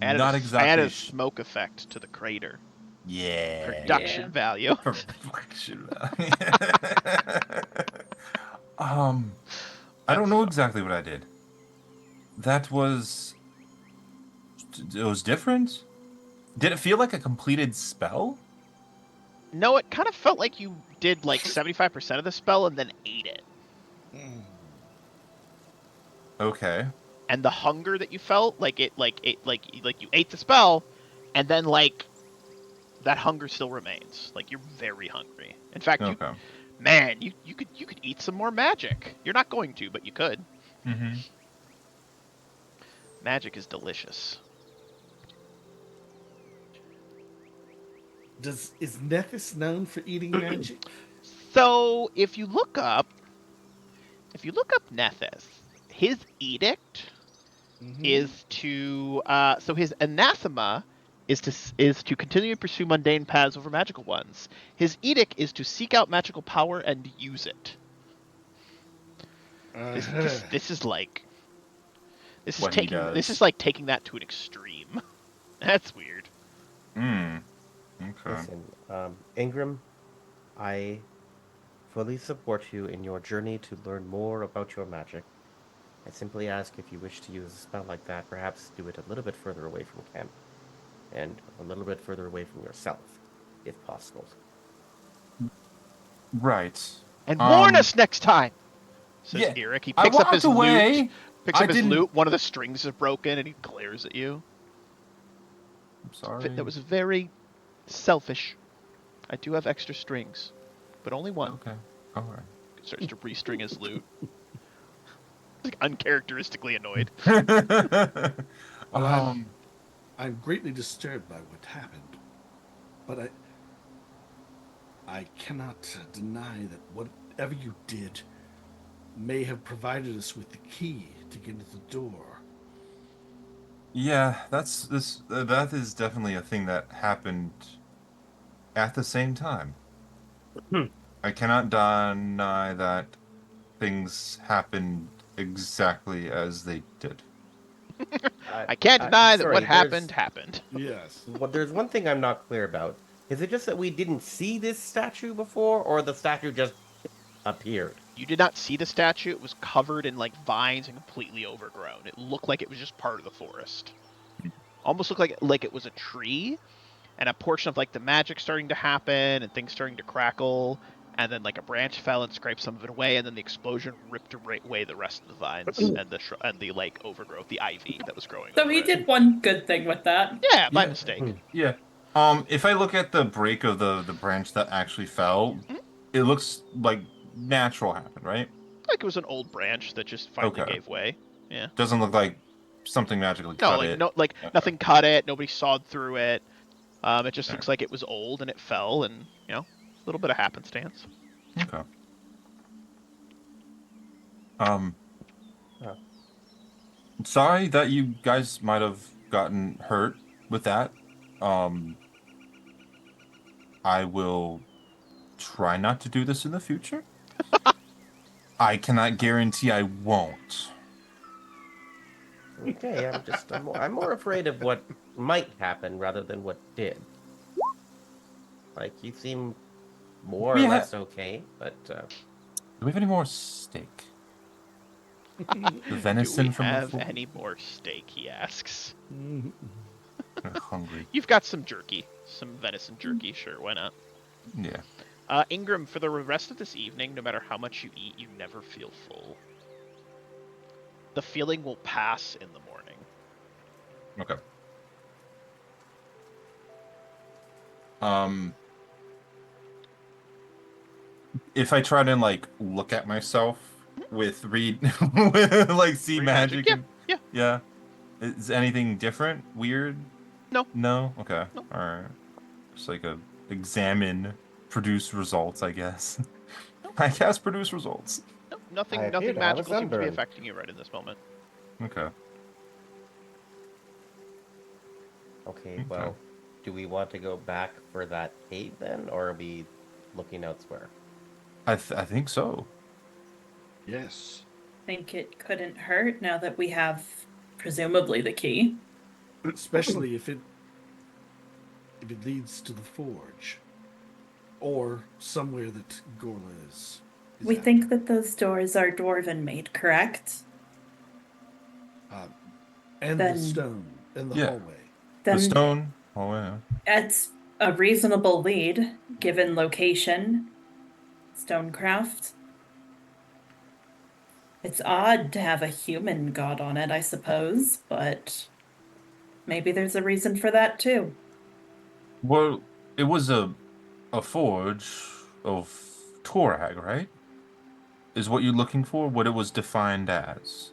Added not added exactly. a smoke effect to the crater. Yeah. Production Yeah. value. Perfection. um, I don't That's know fun. exactly what I did. That was. It was different. Did it feel like a completed spell? No, it kind of felt like you did like 75% of the spell and then ate it. Okay. And the hunger that you felt, like you ate the spell, and then like that hunger still remains. Like you're very hungry. In fact, Okay. you could eat some more magic. You're not going to, but you could. Mm-hmm. Magic is delicious. Is Nethys known for eating magic? So if you look up Nethys, his edict is to so his anathema is to continue to pursue mundane paths over magical ones. His edict is to seek out magical power and use it. This is like What he does. this is like taking that to an extreme. That's weird. Hmm. Okay. Listen, Ingram, I fully support you in your journey to learn more about your magic. I simply ask if you wish to use a spell like that, perhaps do it a little bit further away from camp, and a little bit further away from yourself, if possible. Right. And warn Um, us next time, says yeah, Eric. He I picks up walked his away. loot. Picks I up his didn't- loot. One of the strings is broken, and he glares at you. I'm sorry. That was very selfish. I do have extra strings, but only one. Okay. All right. Starts to restring his loot. Like uncharacteristically annoyed. Well, I'm greatly disturbed by what happened, but I cannot deny that whatever you did may have provided us with the key to get into the door. Yeah, that is definitely a thing that happened at the same time. I cannot deny that things happened exactly as they did. I can't deny that sorry, what happened. Yes. There's one thing I'm not clear about. Is it just that we didn't see this statue before, or the statue just appeared? You did not see the statue. It was covered in like vines and completely overgrown. It looked like it was just part of the forest. Almost looked like it was a tree, and a portion of like the magic starting to happen and things starting to crackle, and then like a branch fell and scraped some of it away, and then the explosion ripped away the rest of the vines and the like overgrowth, the ivy that was growing. So over he it. did one good thing with that. Yeah, my Yeah. mistake. Yeah. If I look at the break of the branch that actually fell, it looks like natural happened, right? Like it was an old branch that just finally Okay. gave way. Yeah. Doesn't look like something magically No, cut like it. Okay. nothing cut it. Nobody sawed through it. It just Okay. looks like it was old and it fell, and a little bit of happenstance. Okay. Oh. Sorry that you guys might have gotten hurt with that. I will try not to do this in the future. I cannot guarantee I won't. Okay, I'm more afraid of what might happen rather than what did. Like, you seem more or Yeah. less okay, but Do we have any more steak? The venison Do we from have before? any more steak? He asks. I'm hungry. You've got some jerky, some venison jerky. Sure, why not? Yeah. Ingram, for the rest of this evening, no matter how much you eat, you never feel full. The feeling will pass in the morning. Okay. If I try to like look at myself with read with like see Read magic magic? and Yeah. yeah. Is anything different? Weird? No. No? Okay. No. Alright. Just like a examine, produce results, I guess. No. I guess produce results. No, I nothing appear to have a magical seems to be sunburn. affecting you right in this moment. Okay. Okay, well, do we want to go back for that cave then, or are we looking elsewhere? I think so. Yes. Think it couldn't hurt now that we have presumably the key. Especially if it leads to the forge. Or somewhere that Gorla is We at. think that those doors are dwarven made, correct? And Then- the stone and the Yeah. hallway. The Then stone. Oh yeah. it's a reasonable lead, given location, stonecraft. It's odd to have a human god on it, I suppose, but maybe there's a reason for that too. Well, it was a forge of Torag, right? Is what you're looking for? What it was defined as?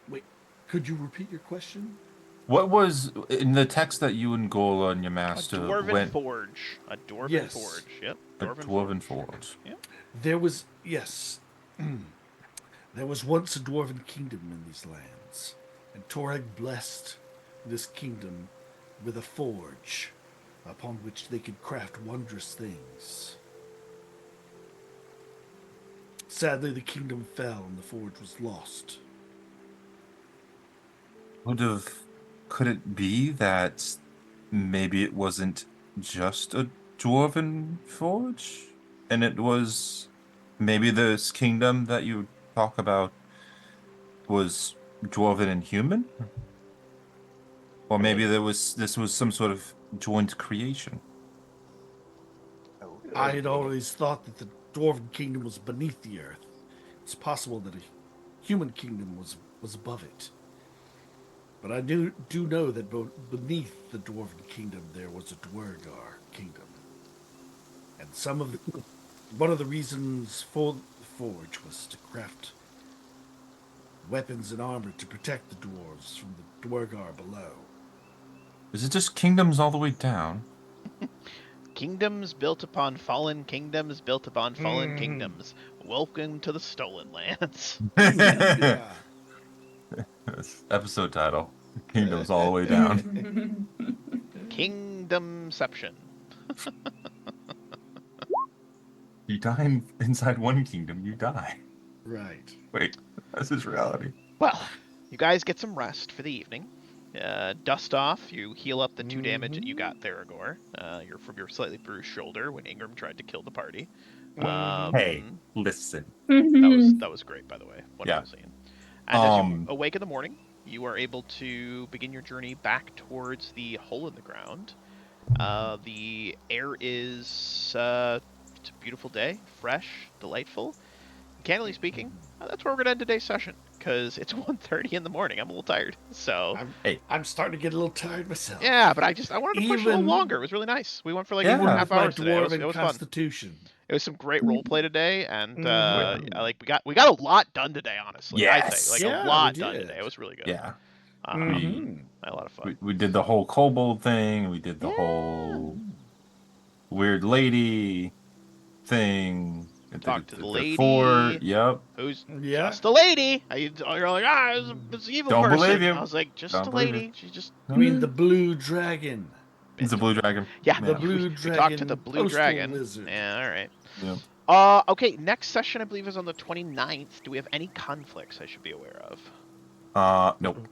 Wait, could you repeat your question? What was in the text that you and Gola and your A master dwarven went? forge. A dwarven Yes. forge. Yep. A dwarven forge. Yep. There was, yes. There was once a dwarven kingdom in these lands, and Torag blessed this kingdom with a forge upon which they could craft wondrous things. Sadly, the kingdom fell and the forge was lost. Could it be that maybe it wasn't just a dwarven forge? And it was maybe this kingdom that you talk about was dwarven and human? Or maybe this was some sort of joint creation. I had always thought that the dwarven kingdom was beneath the earth. It's possible that a human kingdom was above it. But I do know that beneath the dwarven kingdom there was a Dwergar kingdom. And one of the reasons for the forge was to craft weapons and armor to protect the dwarves from the Dwergar below. Is it just kingdoms all the way down? Kingdoms built upon fallen kingdoms built upon fallen kingdoms. Welcome to the Stolen Lands. Yeah. That's episode title. Kingdoms all the way down. Kingdomception. You die inside one kingdom, you die. Right. Wait, that's his reality. Well, you guys get some rest for the evening. Dust off. You heal up the 2 damage that you got, Theragor. You're from your slightly bruised shoulder when Ingram tried to kill the party. Hey, listen. That was great, by the way. Wonderful scene. And as you awake in the morning, you are able to begin your journey back towards the hole in the ground. The air is it's a beautiful day, fresh, delightful. Candidly speaking, that's where we're gonna end today's session because it's 1:30 in the morning. I'm a little tired, so I'm starting to get a little tired myself. yeah. But I wanted to push a little Even- longer. It was really nice. We went for like Yeah. 4.5 With my hours today. It dwarven was fun. constitution. It was some great role play today, and Mhm. we got a lot done today. Honestly, I'd Yes. say Yeah, a lot we done did. today. It was really good. Yeah. Mhm. I had a lot of fun. We did the whole kobold thing. We did the whole weird lady thing. Talk to the lady. Yep. Who's Yeah. just a lady? You're like, it's an evil Don't person. believe you. I was like, just Don't a believe lady. you. She's just I mean, the blue dragon. It's a blue dragon. yeah. The Yeah. blue We dragon. talked to the blue postal dragon. Lizard. Yeah, all right. Yep. Okay, next session I believe is on the 29th. Do we have any conflicts I should be aware of? Nope.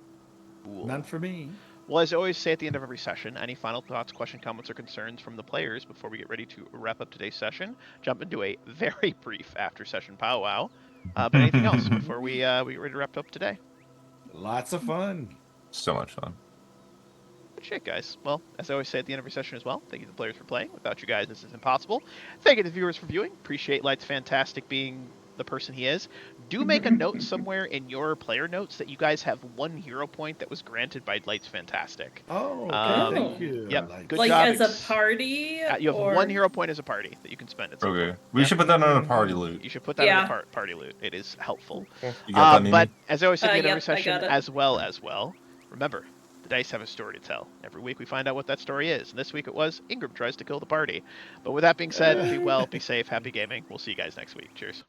Cool. None for me. Well, as I always say at the end of every session, any final thoughts, questions, comments, or concerns from the players before we get ready to wrap up today's session? Jump into a very brief after-session powwow. But anything else before we get ready to wrap up today? Lots of fun. So much fun. Good shit, guys. Well, as I always say at the end of every session as well, thank you to the players for playing. Without you guys, this is impossible. Thank you to the viewers for viewing. Appreciate Light's fantastic being the person he is. Do make a note somewhere in your player notes that you guys have 1 hero point that was granted by Light's fantastic. Oh, okay. Um, Thank you. Yep. Like, Good Like job. as a party? You have or... 1 hero point as a party that you can spend at some Okay. point. We Yep. should put that on a party loot. You should put that in Yeah. the party loot. It is helpful. You got that, Mimi? But as I always say at the end of every Yep, I session, got it. as well, remember, the dice have a story to tell. Every week we find out what that story is. And this week it was Ingram tries to kill the party. But with that being said, be well, be safe, happy gaming. We'll see you guys next week. Cheers.